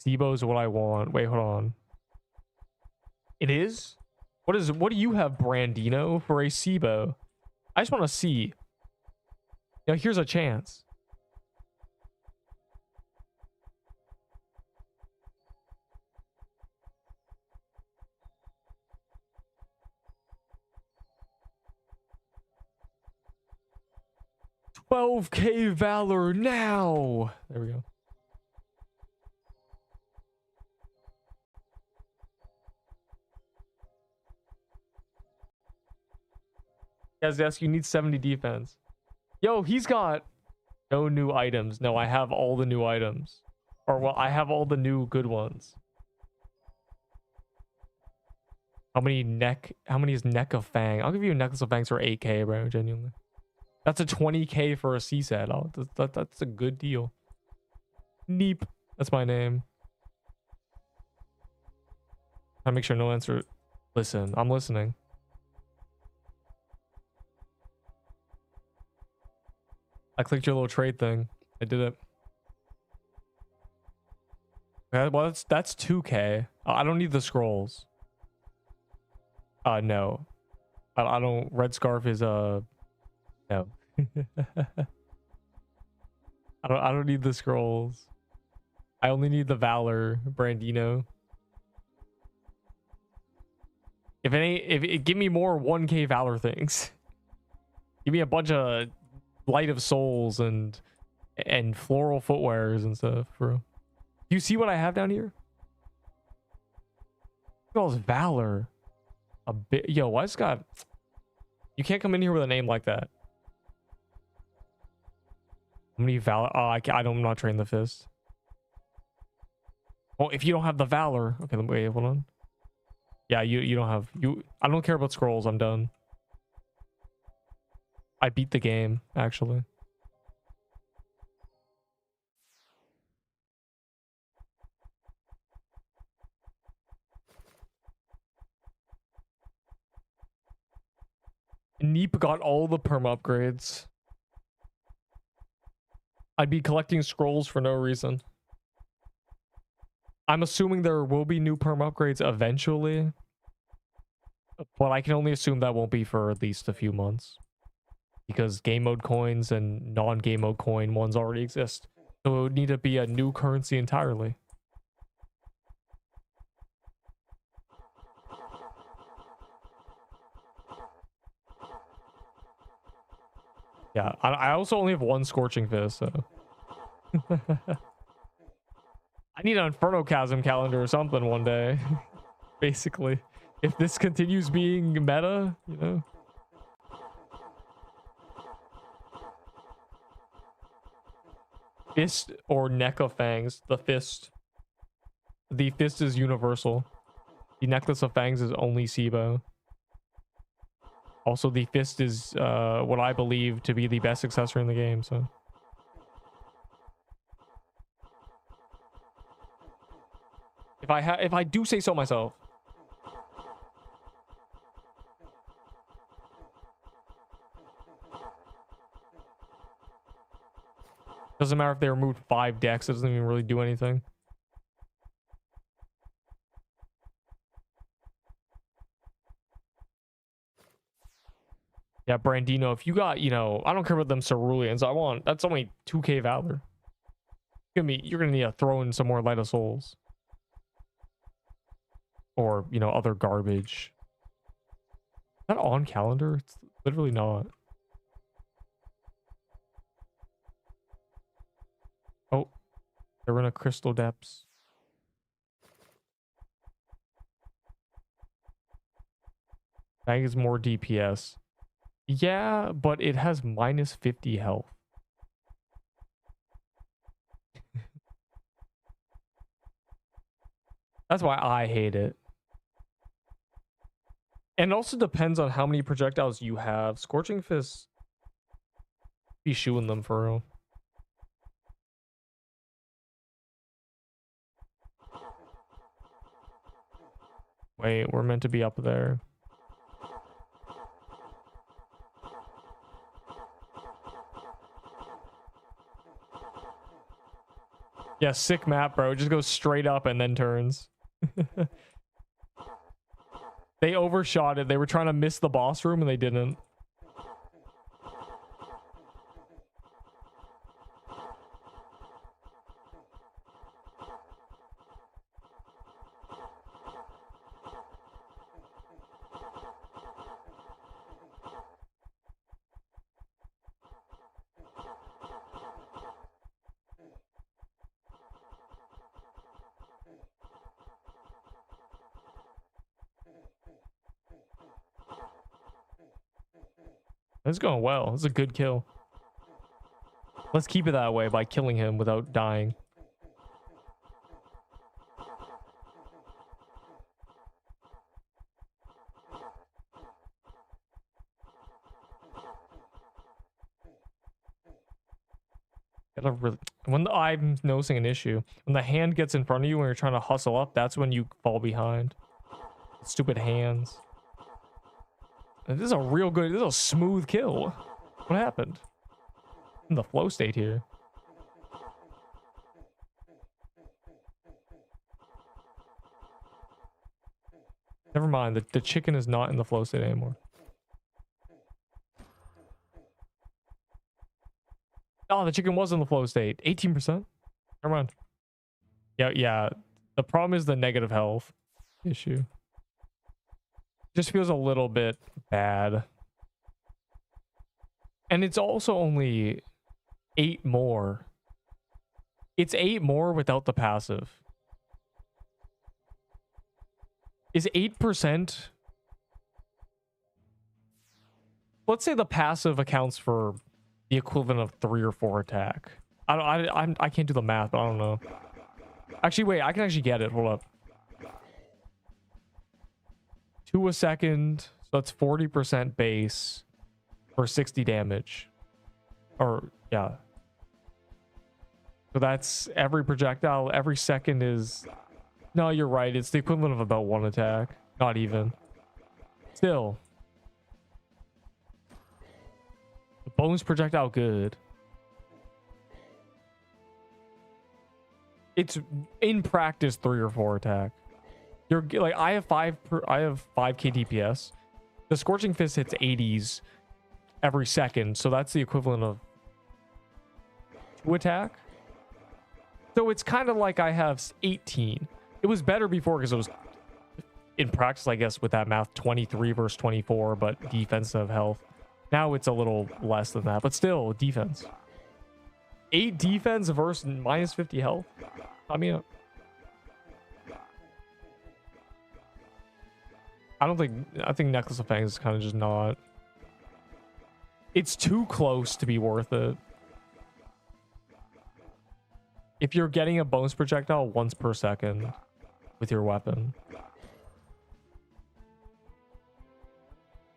SIBO is what I want. Wait, hold on. It is? What do you have, Brandino, for a SIBO? I just want to see. Now, here's a chance. $12K Valor now. There we go. Desk, you need 70 defense. Yo, he's got no new items. No, I have all the new items. Or, well, I have all the new good ones. How many is neck of fang? I'll give you a necklace of fangs for 8K, bro, genuinely. That's a 20K for a C set. Oh, that's a good deal. Neep. That's my name. I make sure no answer. Listen, I'm listening. I clicked your little trade thing. I did it. Okay, well, that's 2K. I don't need the scrolls. No. I don't. Red scarf is no. I don't need the scrolls. I only need the Valor, Brandino. Give me more 1K Valor things. Give me a bunch of Light of Souls and floral footwears and stuff, bro. You see what I have down here? Look at all this Valor. A bit. Yo, why this guy? You can't come in here with a name like that. How many Valor? Oh, I'm not trading the fist. Oh, if you don't have the Valor. Okay, wait, hold on. Yeah, you don't have I don't care about scrolls. I'm done. I beat the game, actually. Neep got all the perm upgrades. I'd be collecting scrolls for no reason. I'm assuming there will be new perm upgrades eventually. But I can only assume that won't be for at least a few months. Because game mode coins and non-game mode coin ones already exist. So it would need to be a new currency entirely. Yeah, I also only have one Scorching Fist, so... I need an Inferno Chasm calendar or something one day. Basically. If this continues being meta, you know? Fist or neck of fangs. The fist. The fist is universal. The necklace of fangs is only SIBO. Also, the fist is what I believe to be the best accessory in the game, so... If I do say so myself. Doesn't matter if they removed 5 decks, it doesn't even really do anything. Yeah, Brandino, if you got, you know, I don't care about them Ceruleans. That's only 2K Valor. You're gonna need to throw in some more Light of Souls. Or, you know, other garbage. Is that on calendar? It's literally not. Oh, they're in a Crystal Depths. Bag is more DPS. Yeah, but it has minus 50 health. That's why I hate it. And it also depends on how many projectiles you have. Scorching Fist, be shooing them for real. Wait, we're meant to be up there. Yeah, sick map, bro. It just goes straight up and then turns. They overshot it. They were trying to miss the boss room and they didn't. It's going well. It's a good kill. Let's keep it that way by killing him without dying. I'm noticing an issue. When the hand gets in front of you when you're trying to hustle up, that's when you fall behind. Stupid hands. This is a real good, this is a smooth kill. What happened? In the flow state here. Never mind, the chicken is not in the flow state anymore. Oh, the chicken was in the flow state. 18%. Never mind. Yeah. The problem is the negative health issue. Just feels a little bit bad. And it's also only 8 more. It's 8 more without the passive. Is 8%? Let's say the passive accounts for the equivalent of 3 or 4 attack. I can't do the math, but I don't know. Actually, wait, I can actually get it. Hold up. 2 a second, so that's 40% base for 60 damage. Or, yeah. So that's every projectile, every second is... No, you're right. It's the equivalent of about 1 attack. Not even. Still. The bonus projectile good. It's in practice 3 or 4 attack. You're like I have 5k DPS. The Scorching Fist hits 80s every second, so that's the equivalent of 2 attack. So it's kind of like I have 18. It was better before because it was in practice, I guess, with that math, 23 versus 24, but defensive health. Now it's a little less than that, but still defense. 8 defense versus minus 50 health. I mean, I think Necklace of Fangs is kind of just not. It's too close to be worth it. If you're getting a bonus projectile once per second with your weapon.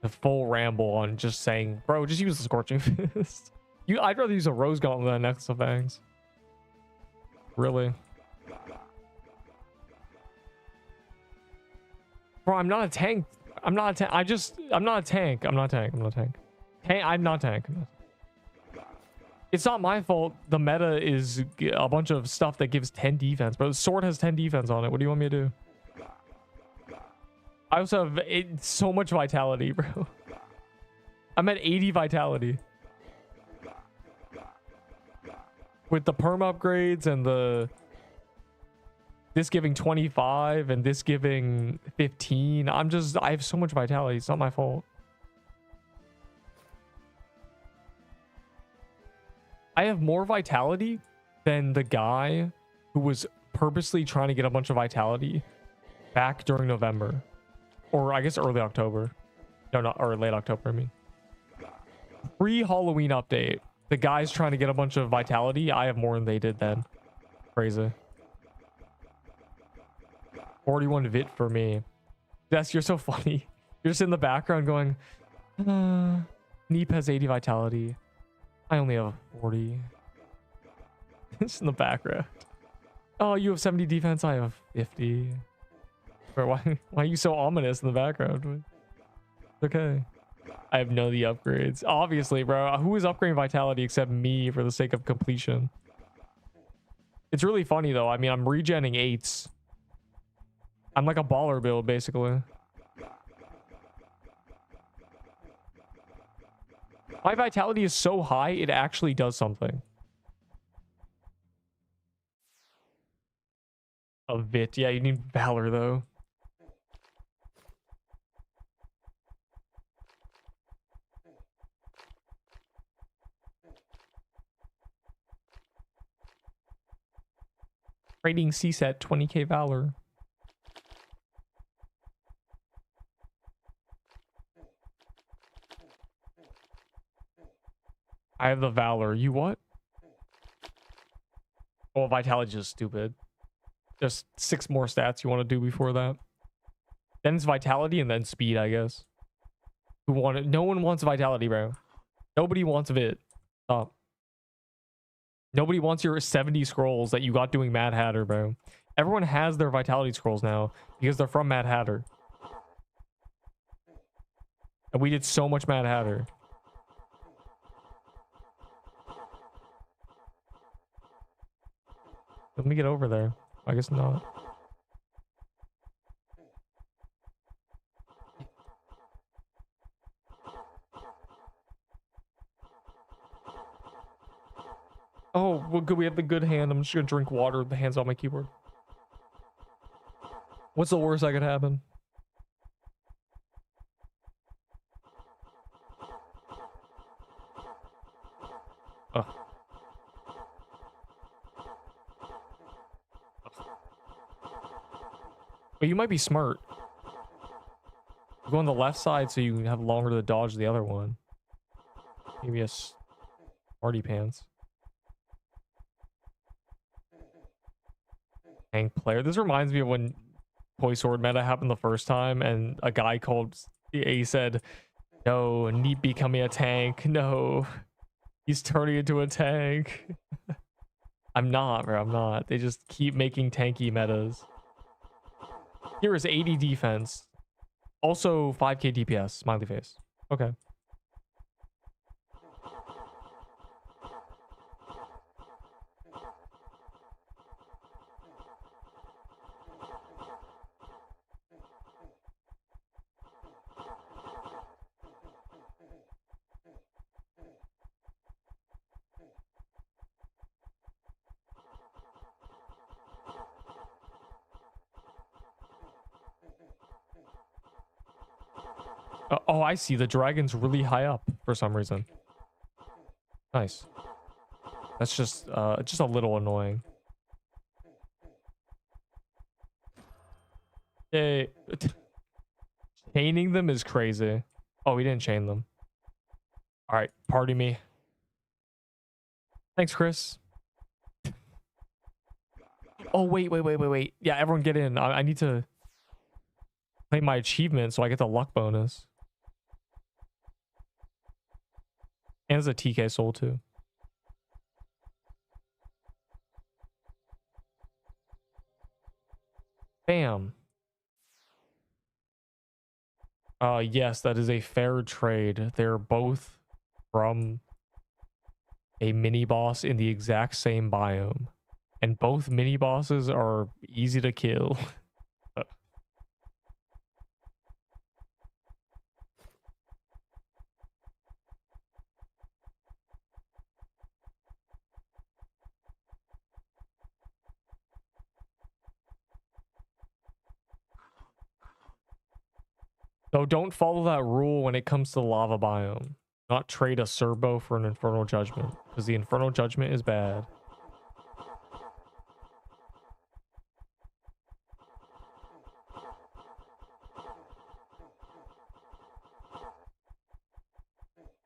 The full ramble on just saying, bro, just use the Scorching Fist. I'd rather use a Rose Gauntlet than a Necklace of Fangs. Really? Bro, I'm not a tank. I'm not a tank. I'm not a tank. I'm not a tank. I'm not a tank. I'm not a tank. It's not my fault. The meta is a bunch of stuff that gives 10 defense, but the sword has 10 defense on it. What do you want me to do? I also have so much vitality, bro. I'm at 80 vitality. With the perm upgrades and this giving 25 and this giving 15. I have so much vitality. It's not my fault. I have more vitality than the guy who was purposely trying to get a bunch of vitality back during November. Or I guess early October. No, not, or late October, I mean. Pre-Halloween update. The guy's trying to get a bunch of vitality. I have more than they did then. Crazy. 41 vit for me. Des, you're so funny. You're just in the background going, Neep has 80 vitality. I only have 40. It's in the background. Oh, you have 70 defense. I have 50. Bro, why are you so ominous in the background? It's okay. I have none of the upgrades. Obviously, bro. Who is upgrading vitality except me for the sake of completion? It's really funny though. I mean, I'm regenning 8s. I'm like a baller build, basically. My vitality is so high, it actually does something. A bit. Yeah, you need Valor, though. Rating CSET 20k Valor. I have the Valor. You what? Oh, Vitality is stupid. Just 6 more stats you want to do before that. Then it's Vitality and then Speed, I guess. Who want it? No one wants Vitality, bro. Nobody wants Vit. Stop. Nobody wants your 70 scrolls that you got doing Mad Hatter, bro. Everyone has their Vitality scrolls now because they're from Mad Hatter. And we did so much Mad Hatter. Let me get over there. I guess not. Oh, well, good. We have the good hand. I'm just gonna drink water. The hand's on my keyboard. What's the worst that could happen? Ugh. But you might be smart. Go on the left side so you have longer to dodge the other one. Maybe a smarty pants. Tank player. This reminds me of when Toy Sword meta happened the first time and a guy called he said, "No, Neat becoming a tank. No, he's turning into a tank." I'm not, bro. I'm not. They just keep making tanky metas. Here is 80 defense. Also 5k DPS. Smiley face. Okay. Oh, I see. The dragon's really high up for some reason. Nice. That's just a little annoying. Yay. Chaining them is crazy. Oh, we didn't chain them. All right, party me. Thanks, Chris. Oh, wait. Yeah, everyone get in. I need to claim my achievement so I get the luck bonus. And there's a TK soul too. Bam. Yes, that is a fair trade. They're both from a mini boss in the exact same biome. And both mini bosses are easy to kill. So don't follow that rule when it comes to the lava biome. Not trade a Serbo for an Infernal Judgment, because the Infernal Judgment is bad.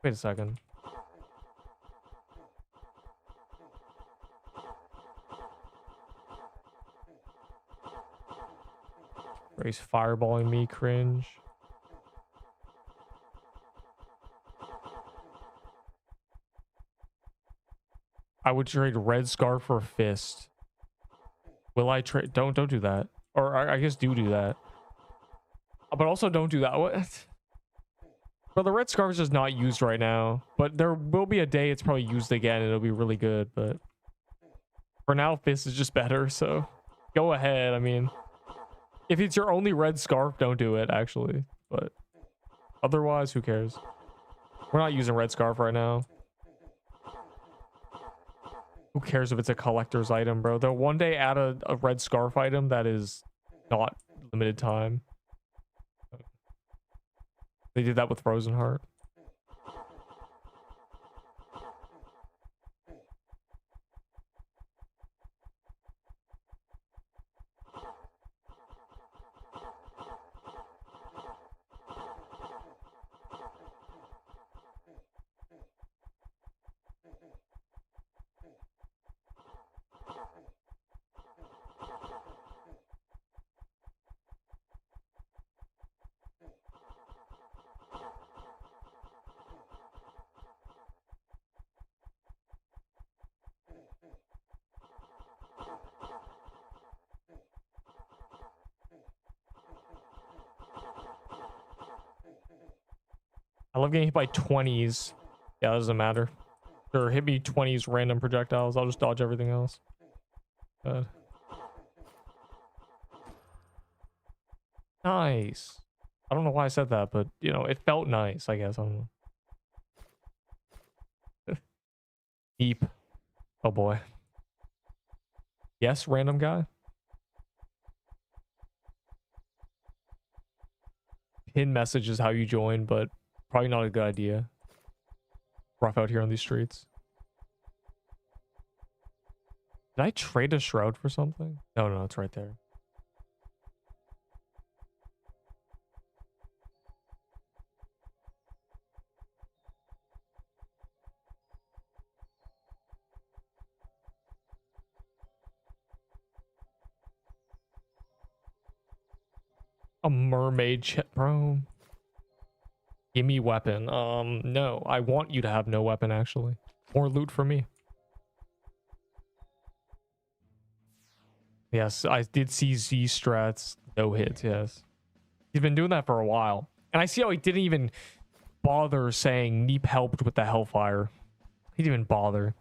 Wait a second. He's fireballing me, cringe. I would trade Red Scarf for Fist. Will I trade? Don't do that. Or I guess do that. But also don't do that. What? But the Red Scarf is just not used right now. But there will be a day it's probably used again and it'll be really good. But For now, Fist is just better, so go ahead. I mean, if it's your only red scarf, don't do it, actually. But otherwise, who cares? We're not using red scarf right now. Who cares if it's a collector's item, bro? They'll one day add a red scarf item that is not limited time. They did that with Frozen Heart. I love getting hit by 20s. Yeah, that doesn't matter. Sure, hit me 20s random projectiles. I'll just dodge everything else. Good. Nice. I don't know why I said that, but, you know, it felt nice, I guess. I don't know. Deep. Oh, boy. Yes, random guy? Pin message is how you join, but probably not a good idea. Rough out here on these streets. Did I trade a shroud for something? No, it's right there. A mermaid chip, bro. Give me weapon. No, I want you to have no weapon, actually. More loot for me. Yes, I did see Z strats. No hits, yes. He's been doing that for a while. And I see how he didn't even bother saying Neep helped with the Hellfire. He didn't even bother.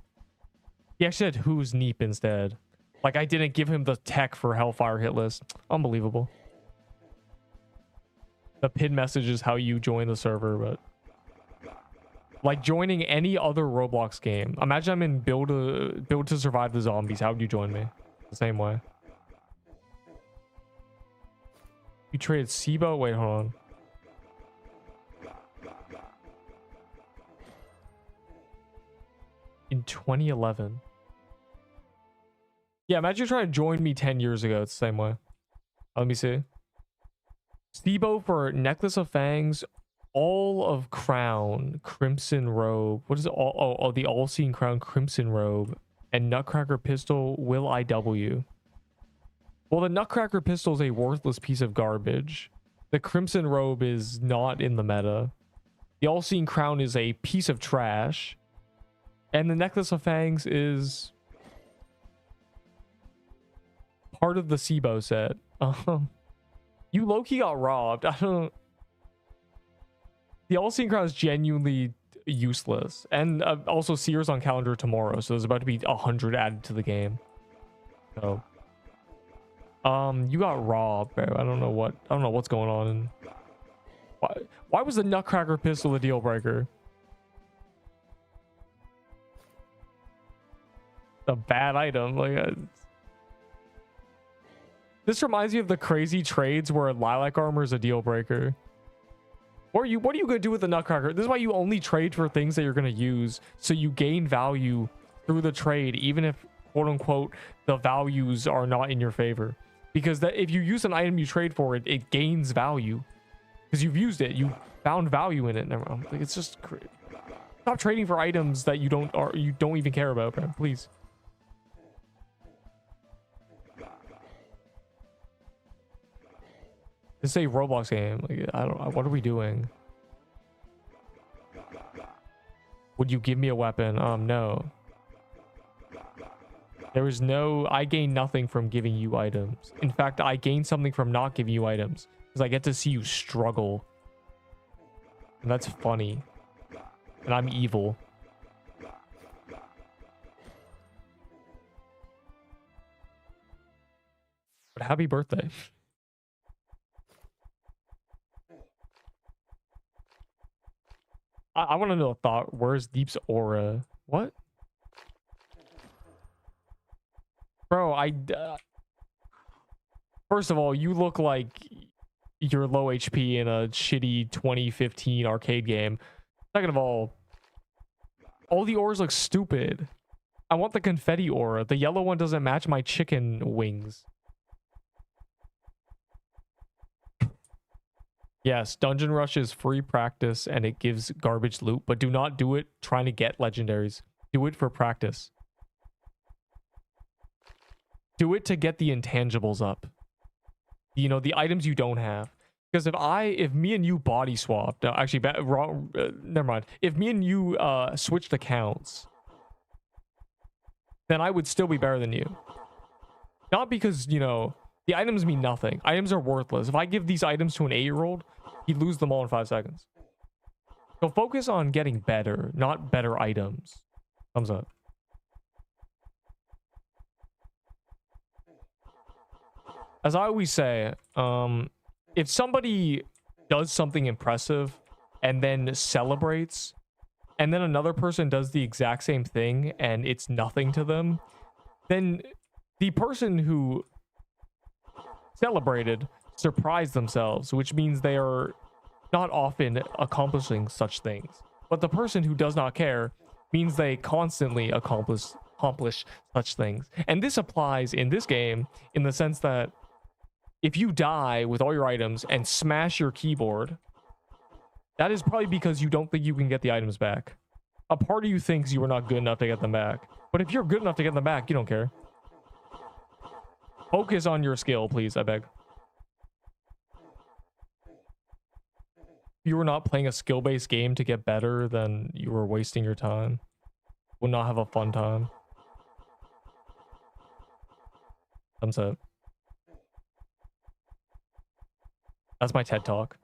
He actually said who's Neep instead. Like, I didn't give him the tech for Hellfire hit list. Unbelievable. The pin message is how you join the server, but like joining any other Roblox game. Imagine I'm in build to survive the zombies. How would you join me? The same way. You traded SIBO? Wait, hold on. In 2011. Yeah, imagine you're trying to join me 10 years ago. It's the same way. Let me see. SIBO for Necklace of Fangs, All of Crown, Crimson Robe. What is it? Oh, the All-Seeing Crown, Crimson Robe, and Nutcracker Pistol, Will IW. Well, the Nutcracker Pistol is a worthless piece of garbage. The Crimson Robe is not in the meta. The All-Seeing Crown is a piece of trash. And the Necklace of Fangs is part of the SIBO set. You low-key got robbed. I don't... The All-Seeing Crown is genuinely useless. And also Sears on calendar tomorrow. So there's about to be 100 added to the game. So... you got robbed, bro. I don't know what's going on. Why was the Nutcracker Pistol a deal breaker? A bad item. Like... This reminds me of the crazy trades where lilac armor is a deal breaker. What are you gonna do with the Nutcracker? This is why you only trade for things that you're gonna use, so you gain value through the trade, even if quote unquote the values are not in your favor. Because that if you use an item you trade for, it gains value because you've used it, you found value in it. Never mind. Like, it's just stop trading for items that you don't even care about, bro. Please. This is a Roblox game. Like, I don't. What are we doing? Would you give me a weapon? No. There is no... I gain nothing from giving you items. In fact, I gain something from not giving you items. Because I get to see you struggle. And that's funny. And I'm evil. But happy birthday. I want to know a thought. Where's Deep's aura? What? Bro, first of all, you look like you're low HP in a shitty 2015 arcade game. Second of all the auras look stupid. I want the confetti aura. The yellow one doesn't match my chicken wings. Yes, Dungeon Rush is free practice and it gives garbage loot, but do not do it trying to get legendaries. Do it for practice. Do it to get the intangibles up. You know, the items you don't have. Because if me and you body swapped, no, actually, wrong, never mind. If me and you switched accounts, then I would still be better than you. Not because, you know, the items mean nothing. Items are worthless. If I give these items to an 8-year-old, he'd lose them all in 5 seconds. So focus on getting better, not better items. Thumbs up. As I always say, if somebody does something impressive and then celebrates, and then another person does the exact same thing and it's nothing to them, then the person who celebrated surprised themselves, which means they are not often accomplishing such things. But the person who does not care means they constantly accomplish such things. And this applies in this game in the sense that if you die with all your items and smash your keyboard, that is probably because you don't think you can get the items back. A part of you thinks you are not good enough to get them back. But if you're good enough to get them back, you don't care. Focus on your skill, please, I beg. If you were not playing a skill-based game to get better, then you were wasting your time. You will not have a fun time. Thumbs up. That's my TED Talk.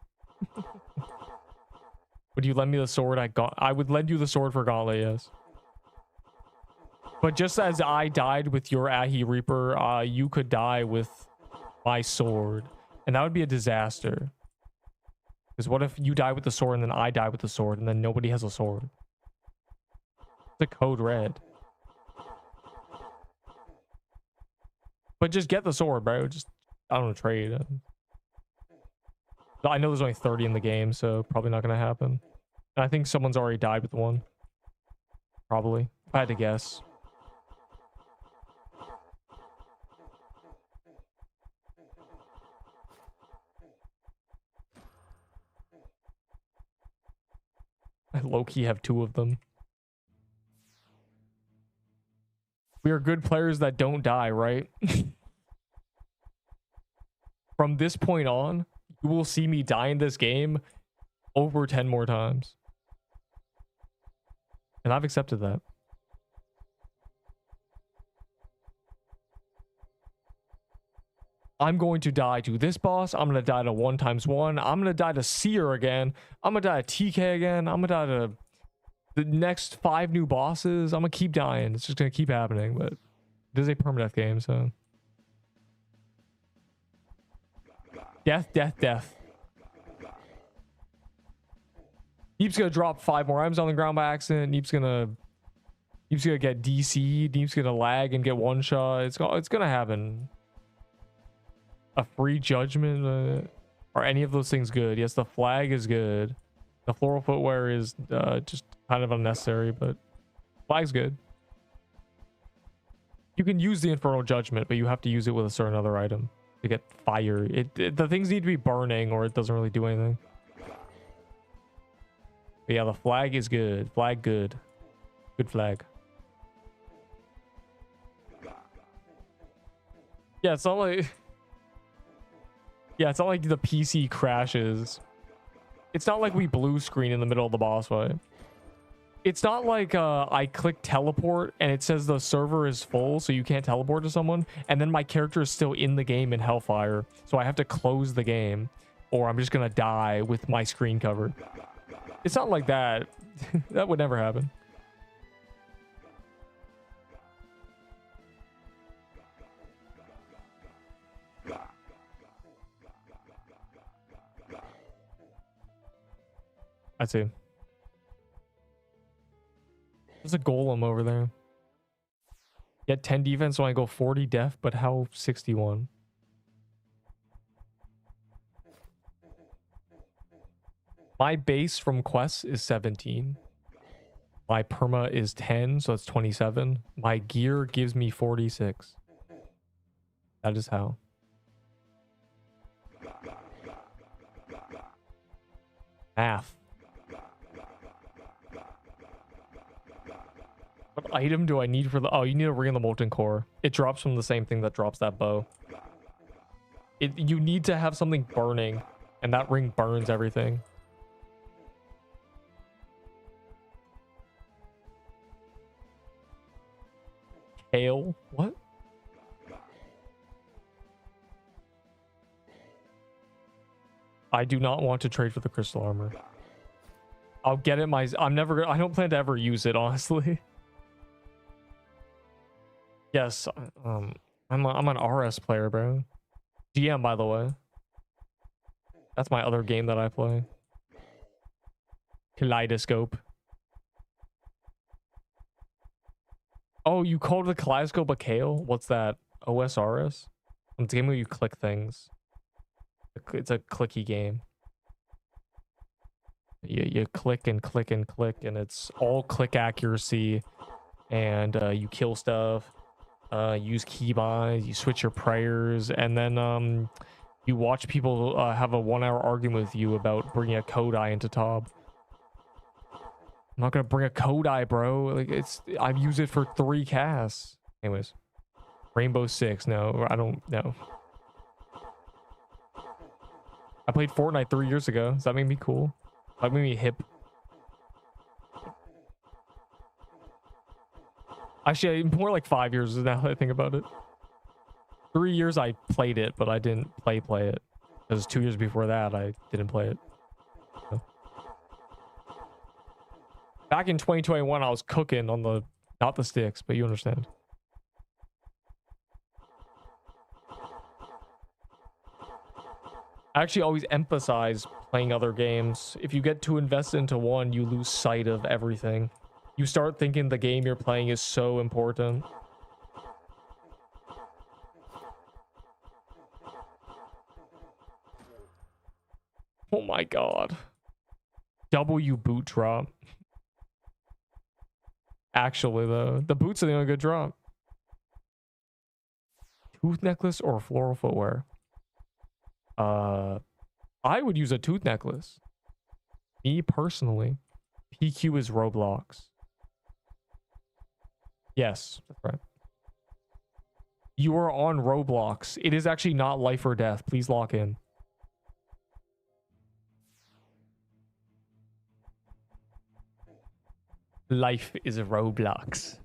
Would you lend me the sword? I would lend you the sword for Gauntlet, yes. But just as I died with your Ahi Reaper, you could die with my sword. And that would be a disaster. Because what if you die with the sword and then I die with the sword and then nobody has a sword? It's a code red. But just get the sword, bro. Just, I don't know, trade. I know there's only 30 in the game, so probably not going to happen. And I think someone's already died with one. Probably. If I had to guess. I low-key have 2 of them. We are good players that don't die, right? From this point on, you will see me die in this game over 10 more times. And I've accepted that. I'm going to die to this boss. I'm going to die to 1x1. I'm going to die to Seer again. I'm going to die to TK again. I'm going to die to the next 5 new bosses. I'm going to keep dying. It's just going to keep happening. But it is a permadeath game, so... Death, death, death. Neep's gonna drop 5 more items on the ground by accident. Neep's gonna get DC. Neep's gonna lag and get one shot. It's gonna happen. A free judgment, are any of those things good? Yes, the flag is good. The floral footwear is just kind of unnecessary, but flag's good. You can use the infernal judgment, but you have to use it with a certain other item to get fire. The things need to be burning or it doesn't really do anything. But yeah, the flag is good. Flag good. Good flag. Yeah, it's not like... Yeah, it's not like the PC crashes. It's not like we blue screen in the middle of the boss fight. It's not like I click teleport and it says the server is full, so you can't teleport to someone, and then my character is still in the game in Hellfire, so I have to close the game, or I'm just gonna die with my screen covered. It's not like that. That would never happen. I see. There's a golem over there. Get 10 defense when I go 40 def, but how 61? My base from quests is 17. My perma is 10, so that's 27. My gear gives me 46. That is how. Math. What item do I need for the... Oh, you need a ring of the molten core. It drops from the same thing that drops that bow. You need to have something burning, and that ring burns everything. Hail? What? I do not want to trade for the crystal armor. I'll get it. I'm never. I don't plan to ever use it, honestly. Yes. I'm an RS player, bro. GM, by the way. That's my other game that I play. Kaleidoscope. Oh, you called the kaleidoscope a kale? What's that? OSRS? It's a game where you click things. It's a clicky game. You click and click and click, and it's all click accuracy, and you kill stuff. Use keybinds, you switch your prayers, and then you watch people have a 1-hour argument with you about bringing a Kodai into Tob. I'm not gonna bring a Kodai, bro. Like I use it for 3 casts. Anyways, Rainbow Six. No, I don't know. I played Fortnite 3 years ago. Does that make me cool? That made me hip. Actually, more like 5 years now that I think about it. 3 years I played it, but I didn't play it. Because 2 years before that, I didn't play it. So. Back in 2021, I was cooking on the... Not the sticks, but you understand. I actually always emphasize playing other games. If you get too invested into one, you lose sight of everything. You start thinking the game you're playing is so important. Oh my god. W boot drop. Actually, though, the boots are the only good drop. Tooth necklace or floral footwear? I would use a tooth necklace. Me personally. PQ is Roblox. Yes, that's right. You are on Roblox. It is actually not life or death. Please lock in. Life is a Roblox.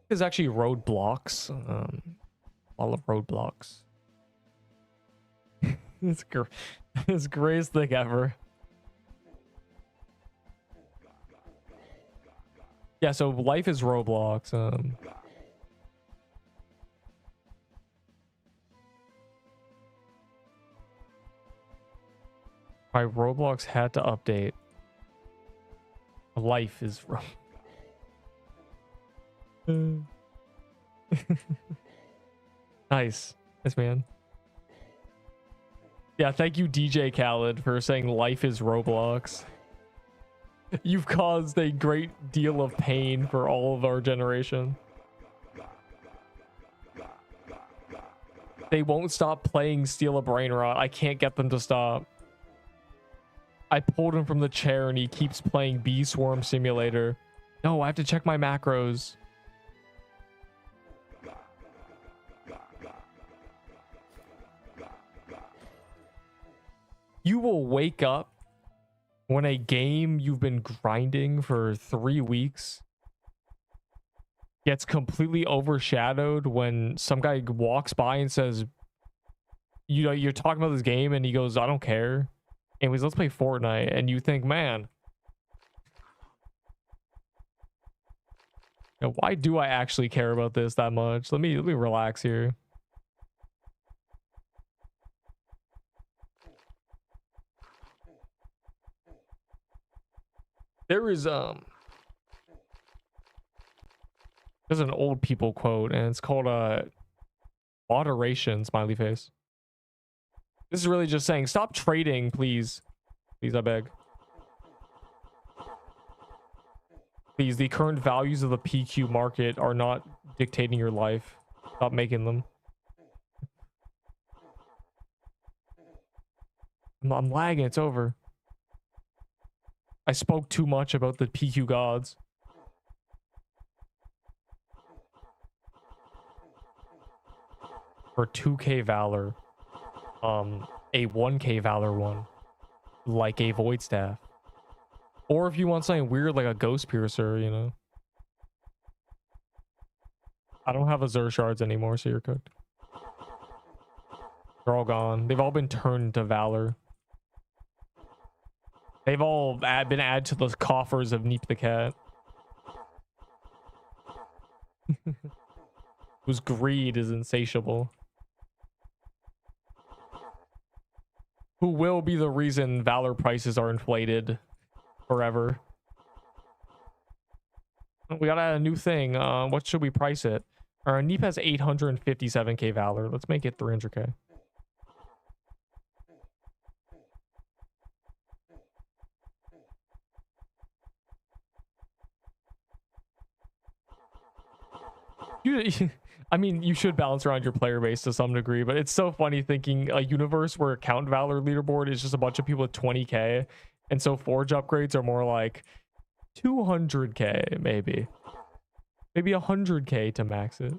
It's actually roadblocks. All of roadblocks. It's the greatest thing ever. Yeah, so life is Roblox. My Roblox had to update. Life is Nice, man. Yeah, thank you, DJ Khaled, for saying life is Roblox. You've caused a great deal of pain for all of our generation. They won't stop playing Steal a Brain Rot. I can't get them to stop. I pulled him from the chair and he keeps playing Bee Swarm Simulator. No, I have to check my macros. You will wake up when a game you've been grinding for 3 weeks gets completely overshadowed when some guy walks by and says, you know, you're talking about this game and he goes, I don't care. Anyways, let's play Fortnite. And you think, man, you know, why do I actually care about this that much? Let me relax here. There is there's an old people quote, and it's called moderation, smiley face. This is really just saying stop trading, please. Please, I beg. Please, the current values of the PQ market are not dictating your life. Stop making them. I'm lagging, it's over. I spoke too much about the PQ gods. For 2k Valor. A 1k Valor one. Like a Void Staff. Or if you want something weird like a Ghost Piercer, you know. I don't have Azure Shards anymore, so you're cooked. They're all gone. They've all been turned to Valor. They've all been added to the coffers of Neep the Cat. Whose greed is insatiable. Who will be the reason Valor prices are inflated forever. We gotta add a new thing. What should we price it? Our Neep has 857k Valor. Let's make it 300k. I mean, you should balance around your player base to some degree, but it's so funny thinking a universe where Count Valor leaderboard is just a bunch of people with 20k, and so Forge upgrades are more like 200k, maybe 100k to max it.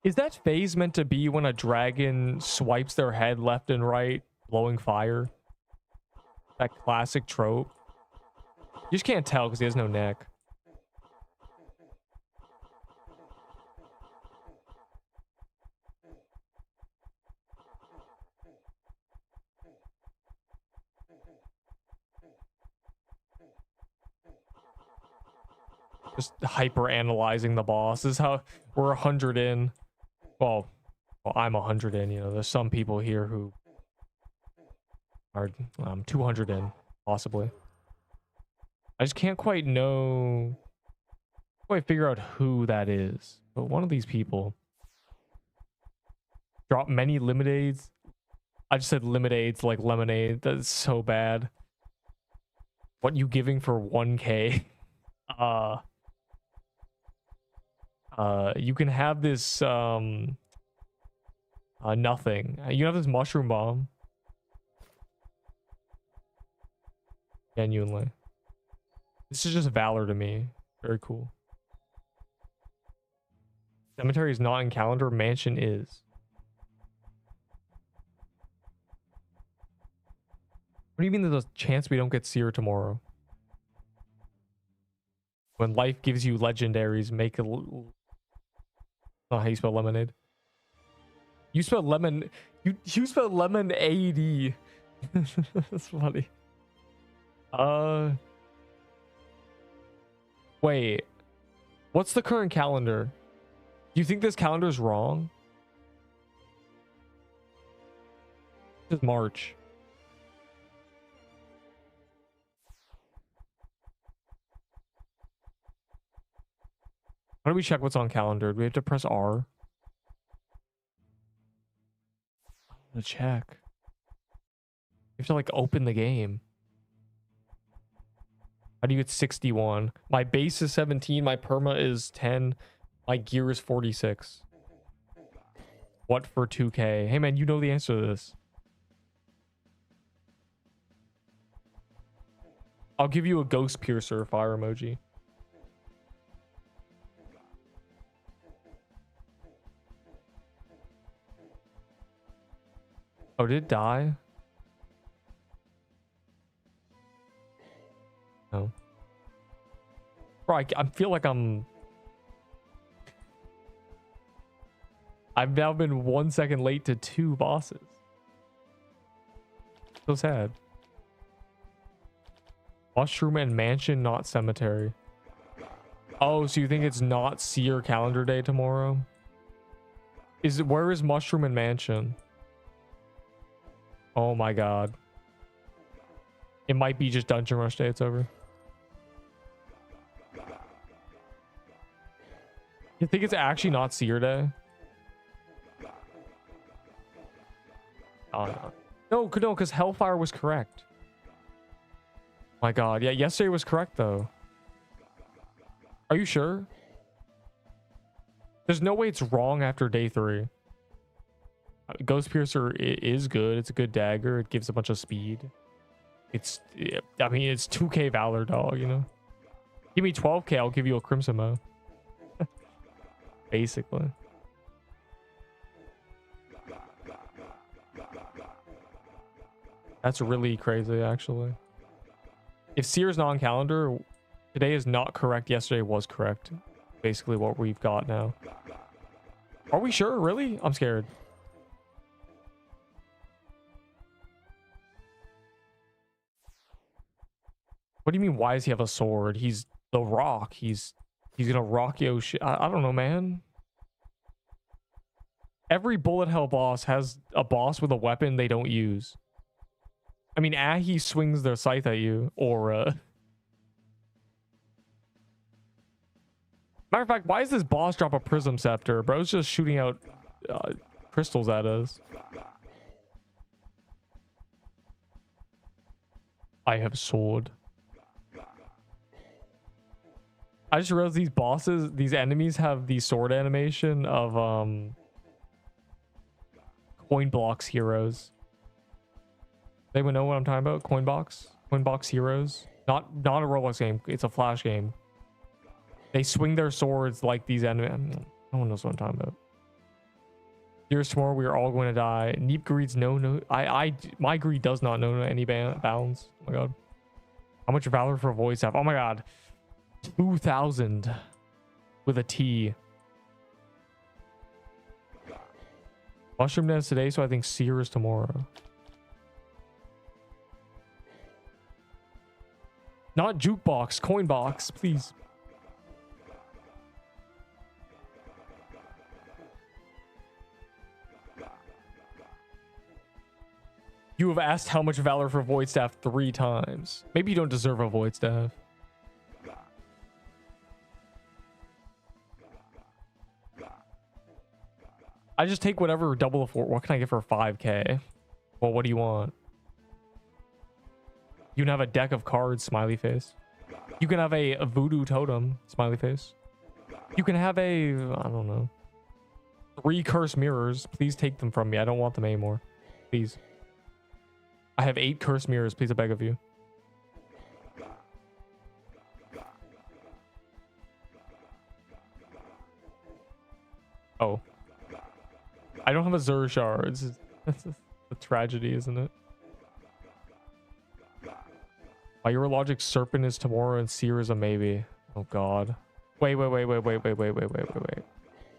Is that phase meant to be when a dragon swipes their head left and right, blowing fire? That classic trope. You just can't tell because he has no neck. Just hyper analyzing the boss. This is how we're 100 in. Well, I'm 100 in, you know, there's some people here who are 200 in, possibly. I just can't quite figure out who that is. But one of these people drop many lemonades. I just said lemonades like lemonade. That's so bad. What you giving for 1k? You can have this nothing. You have this mushroom bomb. Genuinely. This is just Valor to me. Very cool. Cemetery is not in calendar. Mansion is. What do you mean there's a chance we don't get Seer tomorrow? When life gives you legendaries, make a... Not how you spell lemonade. You spell lemon... You spell lemon AD. That's funny. Wait. What's the current calendar? Do you think this calendar is wrong? This is March. How do we check what's on calendar? Do we have to press R? I'm gonna check. You have to like open the game. How do you get 61? My base is 17. My perma is 10. My gear is 46. What for 2k? Hey man, you know the answer to this. I'll give you a Ghost Piercer fire emoji. Oh, did it die? No. Bro, I feel like I've now been 1 second late to 2 bosses. So sad. Mushroom and mansion, not cemetery. Oh, so you think it's not seer calendar day tomorrow? Is it, where is mushroom and mansion? Oh my god. It might be just dungeon rush day, it's over. You think it's actually not seer day? Oh no. No, because Hellfire was correct. My god, yeah, yesterday was correct though. Are you sure? There's no way it's wrong after day 3. Ghost Piercer is good. It's a good dagger. It gives a bunch of speed. It's, I mean, it's 2k Valor, dog, you know? Give me 12k, I'll give you a Crimson Mo. Basically. That's really crazy, actually. If Seer's not on calendar, today is not correct. Yesterday was correct. Basically what we've got now. Are we sure? Really? I'm scared. What do you mean, why does he have a sword? He's the Rock. He's gonna rock yo shit. I don't know, man. Every bullet hell boss has a boss with a weapon they don't use. I mean, Ahi swings their scythe at you, or matter of fact, why does this boss drop a prism scepter? Bro's just shooting out crystals at us. I have sword. I just realized these bosses, these enemies have the sword animation of coin blocks heroes. Does anyone know what I'm talking about? Coinbox heroes. Not a Roblox game. It's a Flash game. They swing their swords like these enemies. No one knows what I'm talking about. Here's tomorrow. We are all going to die. Neep greed's no. My greed does not know any bounds. Oh my god. How much valor for voice have? Oh my god. 2,000 with a T. Mushroom dance today, so I think Seer is tomorrow. Not jukebox, coinbox, please. You have asked how much valor for void staff 3 times. Maybe you don't deserve a void staff. I just take whatever double the 4. What can I get for 5k? Well, what do you want? You can have a deck of cards, smiley face. You can have a voodoo totem, smiley face. You can have a, I don't know, 3 cursed mirrors. Please take them from me. I don't want them anymore. Please. I have 8 cursed mirrors. Please, I beg of you. Oh. I don't have a Zur shard. That's a tragedy, isn't it? By your logic, Serpent is tomorrow and Seer is a maybe. Oh god. Wait.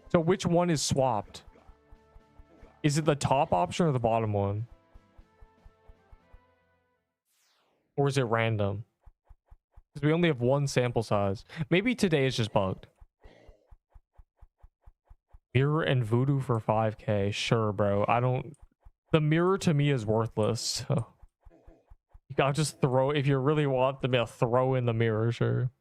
So which one is swapped? Is it the top option or the bottom one? Or is it random? Because we only have 1 sample size. Maybe today is just bugged. Mirror and voodoo for 5k. Sure, bro. I don't... The mirror to me is worthless. So you gotta just throw... If you really want to throw in the mirror, sure.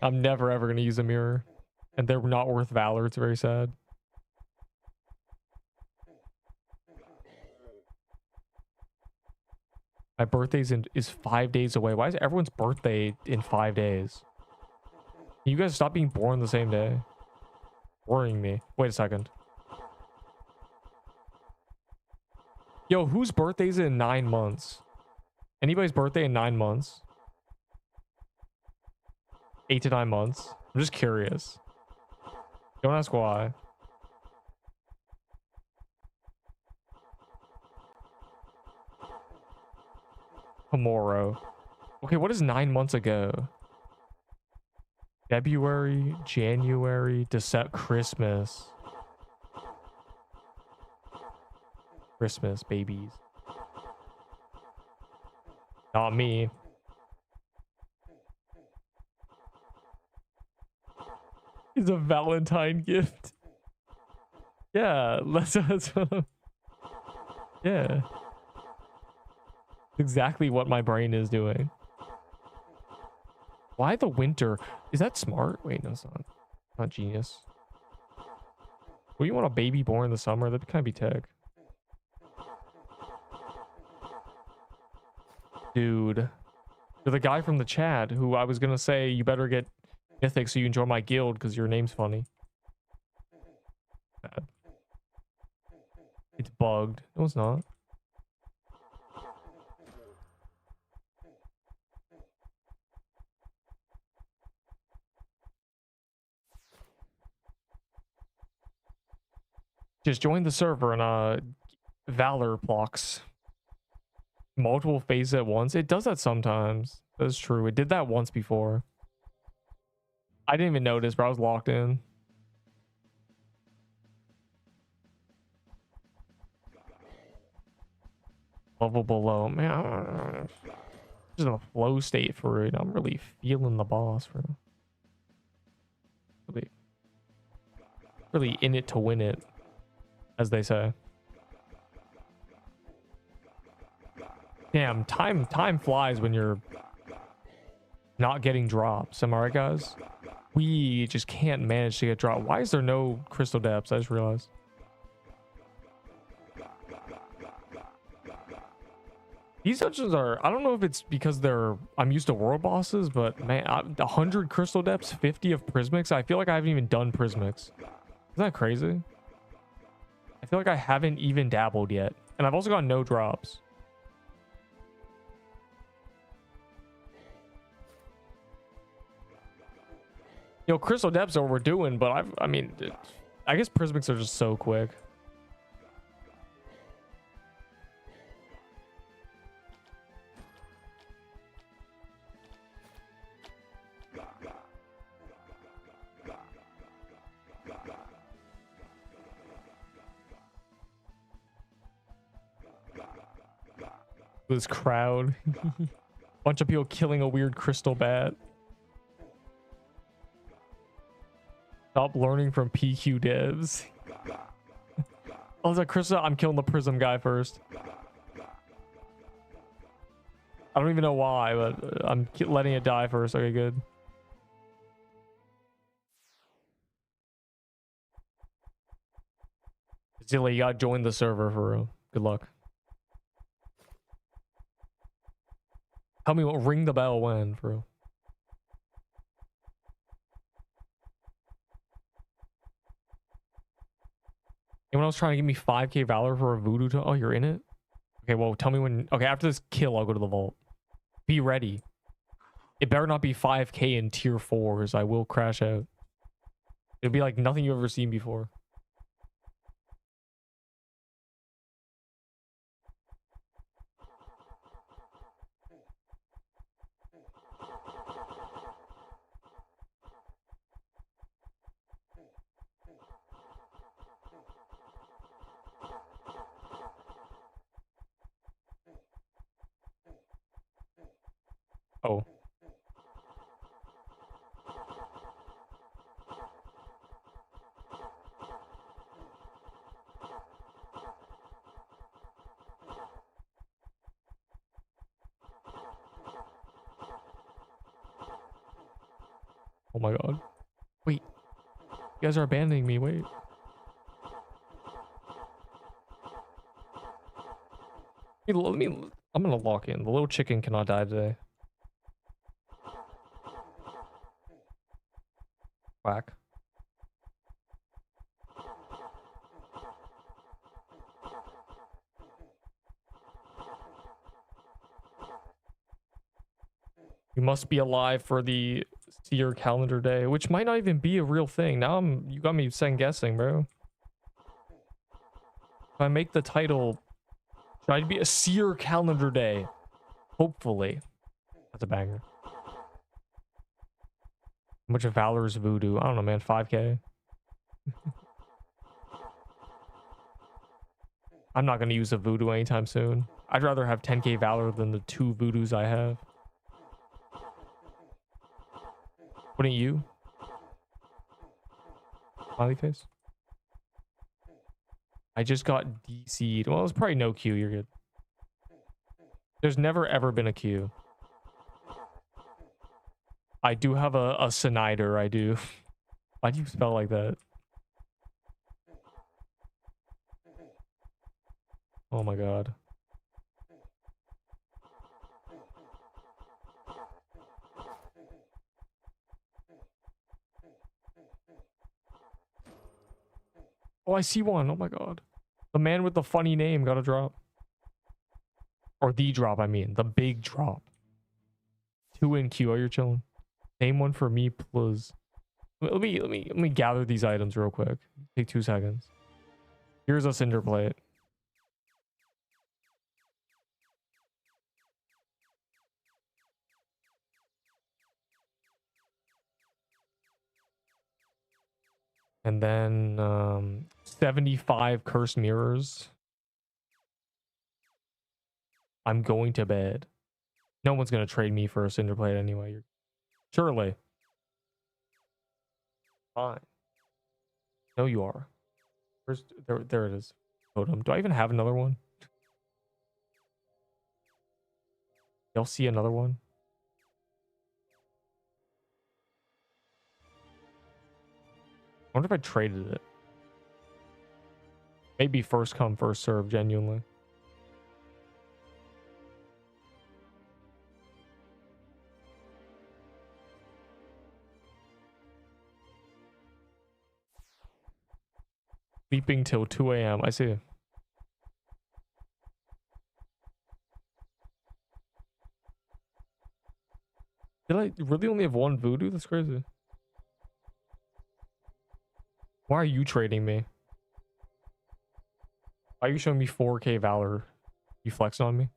I'm never ever gonna use a mirror. And they're not worth valor. It's very sad. My birthday's is 5 days away. Why is everyone's birthday in 5 days? Can you guys stop being born the same day? Worrying me. Wait a second. Yo, whose birthday's in 9 months? Anybody's birthday in 9 months? 8 to 9 months? I'm just curious. Don't ask why. Tomorrow. Okay, what is 9 months ago? February, January, December, Christmas. Christmas babies. Not me. It's a Valentine gift. Yeah, that's what yeah. Exactly what my brain is doing. Why the winter? Is that smart? Wait, no, it's not. Not genius. Well, you want a baby born in the summer? That'd kind of be tech. Dude. You're the guy from the chat who I was gonna say you better get mythic so you enjoy my guild because your name's funny. Bad. It's bugged. No, it's not. Just join the server and Valor blocks multiple phases at once. It does that sometimes. That's true. It did that once before. I didn't even notice, but I was locked in. Level below. Man, I don't know. Just in a flow state for it. I'm really feeling the boss for really in it to win it, as they say. Damn, time flies when you're not getting drops. Am I right, guys? We just can't manage to get dropped. Why is there no crystal depths? I just realized. These dungeons are, I don't know if it's because I'm used to world bosses, but man, 100 crystal depths, 50 of prismics. I feel like I haven't even done prismics. Isn't that crazy? I feel like I haven't even dabbled yet. And I've also got no drops. You know, crystal depths are what we're doing, but I mean, I guess prismics are just so quick. This crowd. Bunch of people killing a weird crystal bat. Stop learning from PQ devs. Oh, is that crystal? I'm killing the prism guy first. I don't even know why, but I'm letting it die first. Okay, good. Zilla, you gotta join the server for real. Good luck. Tell me what ring the bell when, for real. Anyone else trying to give me 5k valor for a voodoo to— oh, you're in it? Okay, well, tell me when— okay, after this kill, I'll go to the vault. Be ready. It better not be 5k in tier 4s. I will crash out. It'll be like nothing you've ever seen before. Oh. Oh my god. Wait. You guys are abandoning me. Wait. I'm gonna lock in. The little chicken cannot die today. Whack. You must be alive for the seer calendar day, which might not even be a real thing. Now you got me second guessing, bro. If I make the title, should I be a seer calendar day? Hopefully. That's a banger. How much of Valor's voodoo? I don't know, man. 5k. I'm not going to use a voodoo anytime soon. I'd rather have 10k valor than the 2 voodoos I have. Wouldn't you? Smiley face. I just got DC'd. Well, it's probably no Q. You're good. There's never ever been a Q. I do have a Snyder. I do. Why do you spell like that? Oh my god. Oh, I see one. Oh my god. The man with the funny name got a drop. Or the drop, I mean. The big drop. 2 in Q. Oh, you're chilling. Same one for me, please. Let me gather these items real quick. Take 2 seconds. Here's a cinder plate. And then 75 cursed mirrors. I'm going to bed. No one's gonna trade me for a cinder plate anyway. Surely. Fine. No, you are. Where's there it is. Totem. Do I even have another one? Y'all see another one? I wonder if I traded it. Maybe first come, first serve, genuinely. Sleeping till 2 a.m. I see. Did I really only have 1 voodoo? That's crazy. Why are you trading me? Why are you showing me 4k valor? You flexing on me?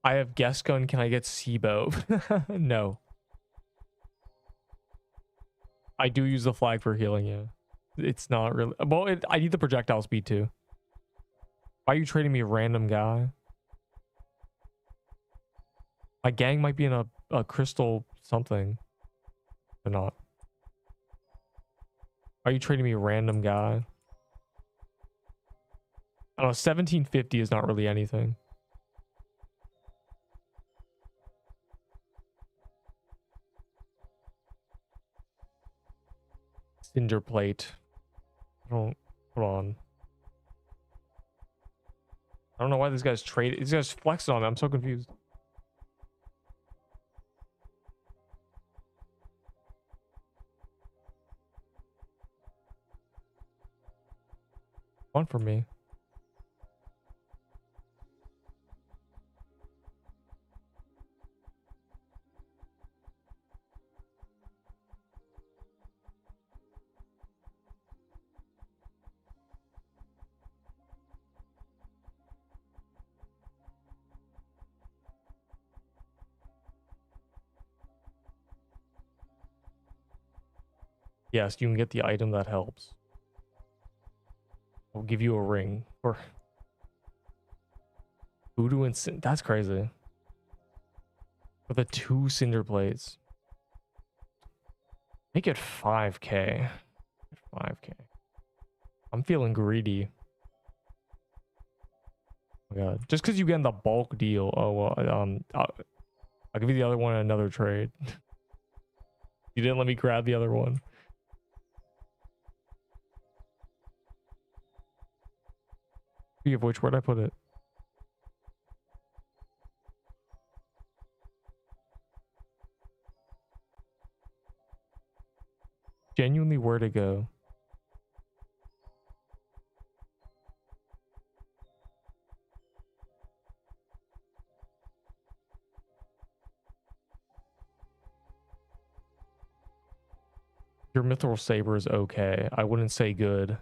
I have guest gun. Can I get Sibo? No. I do use the flag for healing, yeah. It's not really... Well, I need the projectile speed too. Why are you trading me a random guy? My gang might be in a crystal something. They're not. Why are you trading me a random guy? I don't know, 1750 is not really anything. Cinder plate. Hold on. I don't know why these guys trade. These guys flexing on me. I'm so confused. One for me. Yes, you can get the item that helps. I'll give you a ring. Or voodoo and sin. That's crazy. For the 2 cinder plates. Make it 5k. 5k. I'm feeling greedy. Oh my god. Just because you get in the bulk deal. Oh well, I'll give you the other one in another trade. You didn't let me grab the other one. Speaking of which, where'd I put it? Genuinely, where to go? Your mithril saber is okay. I wouldn't say good.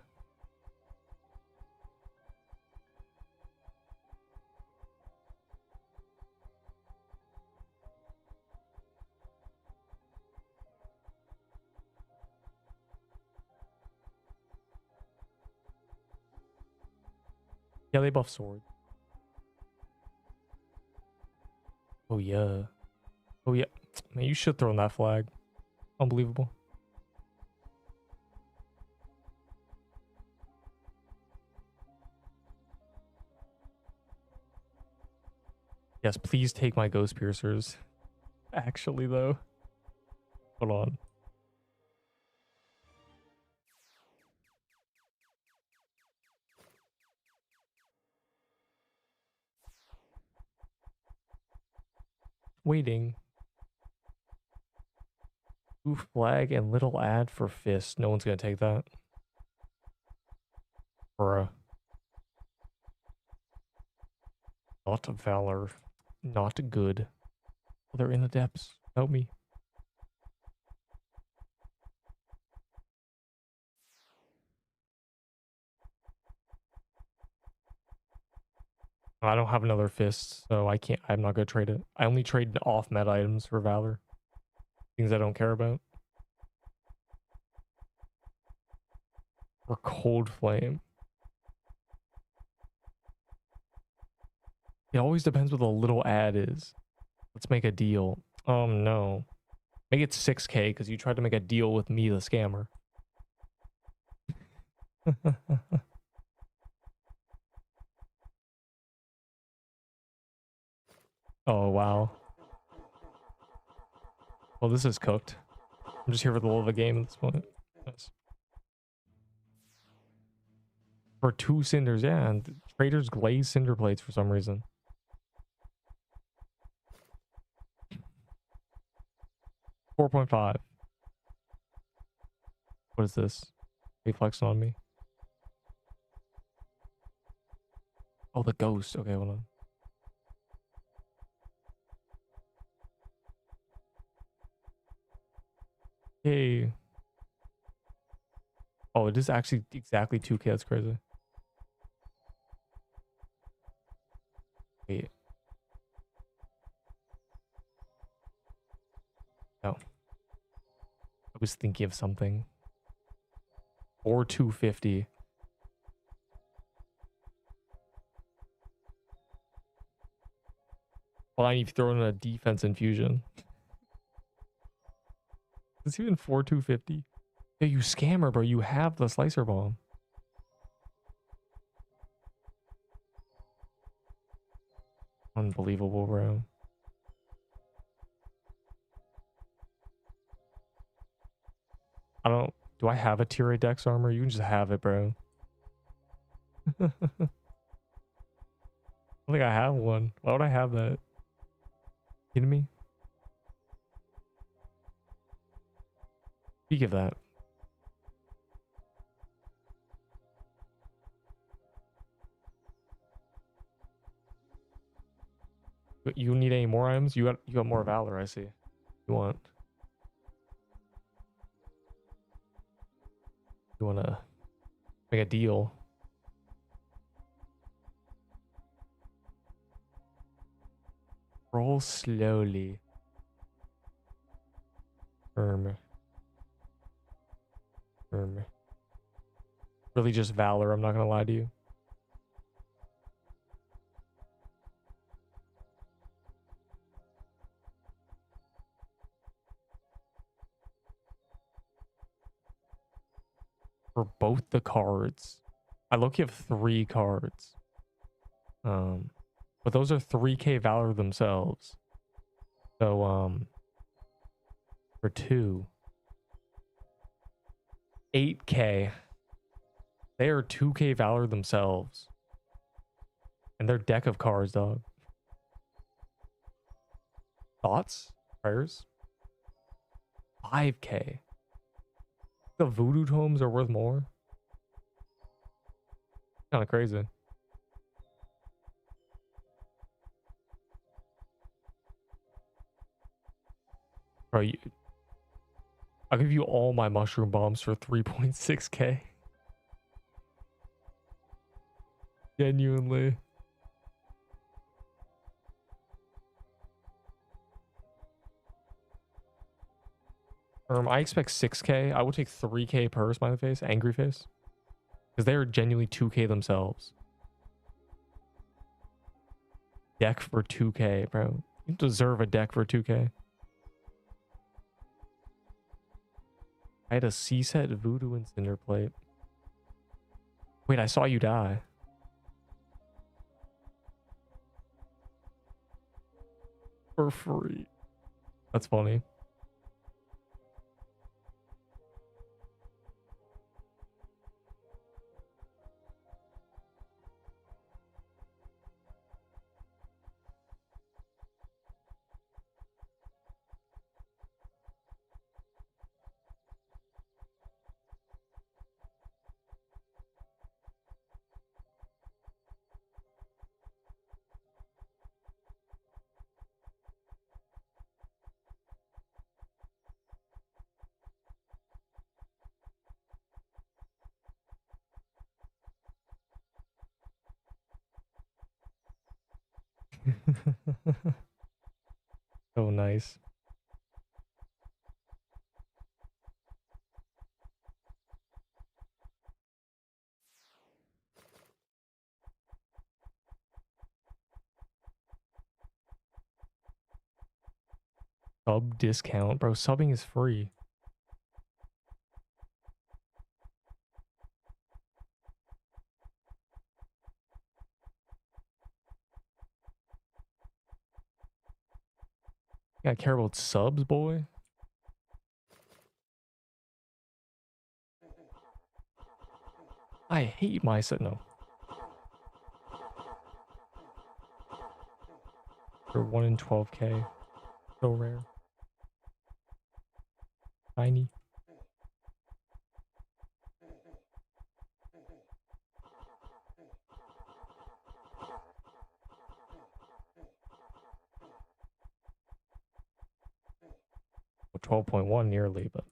Yeah, they buff sword. Oh yeah. Oh yeah. Man, you should throw in that flag. Unbelievable. Yes, please take my ghost piercers. Actually, though. Hold on. Waiting. Ooh, flag and little ad for fist. No one's gonna take that. Bruh. Not valor. Not good. Oh, they're in the depths. Help me. I don't have another fist, so I can't. I'm not gonna trade it. I only trade off meta items for valor. Things I don't care about. Or cold flame. It always depends what the little ad is. Let's make a deal. No. Make it 6K because you tried to make a deal with me, the scammer. Oh, wow. Well, this is cooked. I'm just here for the love of the game at this point. Nice. For 2 cinders, yeah. And traders glaze cinder plates for some reason. 4.5. What is this? They flexing on me. Oh, the ghost. Okay, hold on. Hey. Oh, it is actually exactly 2K. That's crazy. Wait. No. I was thinking of something. Or 250. Fine, you've thrown in a defense infusion. It's even 4,250. Yeah, you scammer, bro. You have the slicer bomb. Unbelievable, bro. I don't... Do I have a tier 8 dex armor? You can just have it, bro. I don't think I have one. Why would I have that? Kidding me? You give that. You need any more items? You got more valor, I see. You want? You wanna make a deal? Roll slowly. Firm. Really just valor, I'm not gonna lie to you. For both the cards. I look, you have 3 cards. But those are 3K valor themselves. So for 2. 8K. They are 2K valor themselves. And their deck of cards, dog. Thoughts? Prayers? 5K. The voodoo tomes are worth more. Kind of crazy. Bro, I'll give you all my mushroom bombs for 3.6K. Genuinely. I expect 6K. I would take 3K per smiley face, angry face. Because they are genuinely 2K themselves. Deck for 2K, bro. You deserve a deck for 2K. I had a C-set Voodoo and Cinderplate. Wait, I saw you die. For free. That's funny. So nice. Sub discount. Bro, subbing is free. You gotta care about subs, boy. I hate my set. No. For 1 in 12K. So rare. Tiny. Well, 12.1 nearly, but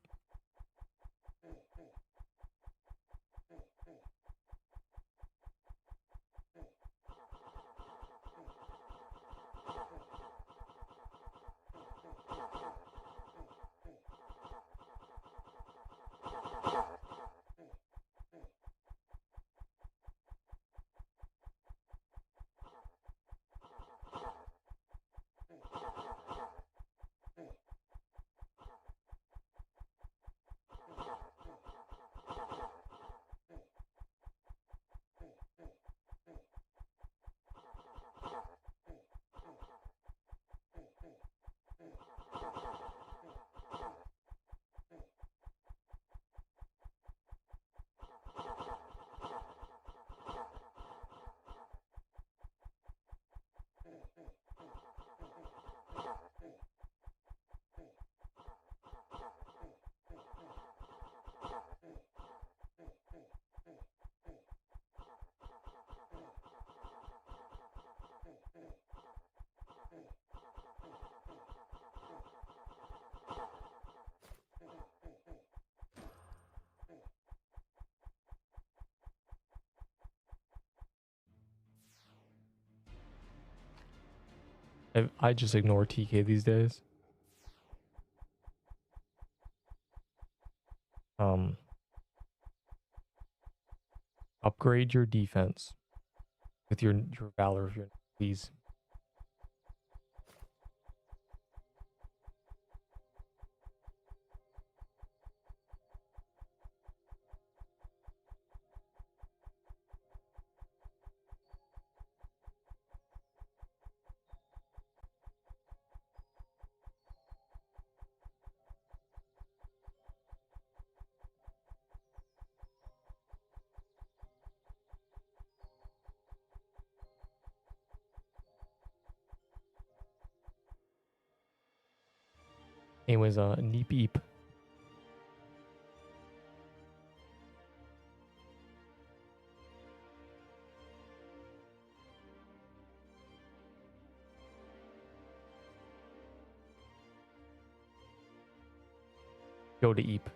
I just ignore TK these days. Upgrade your defense with your valor, if you're please. Anyways, Neep Eep. Go to Eep.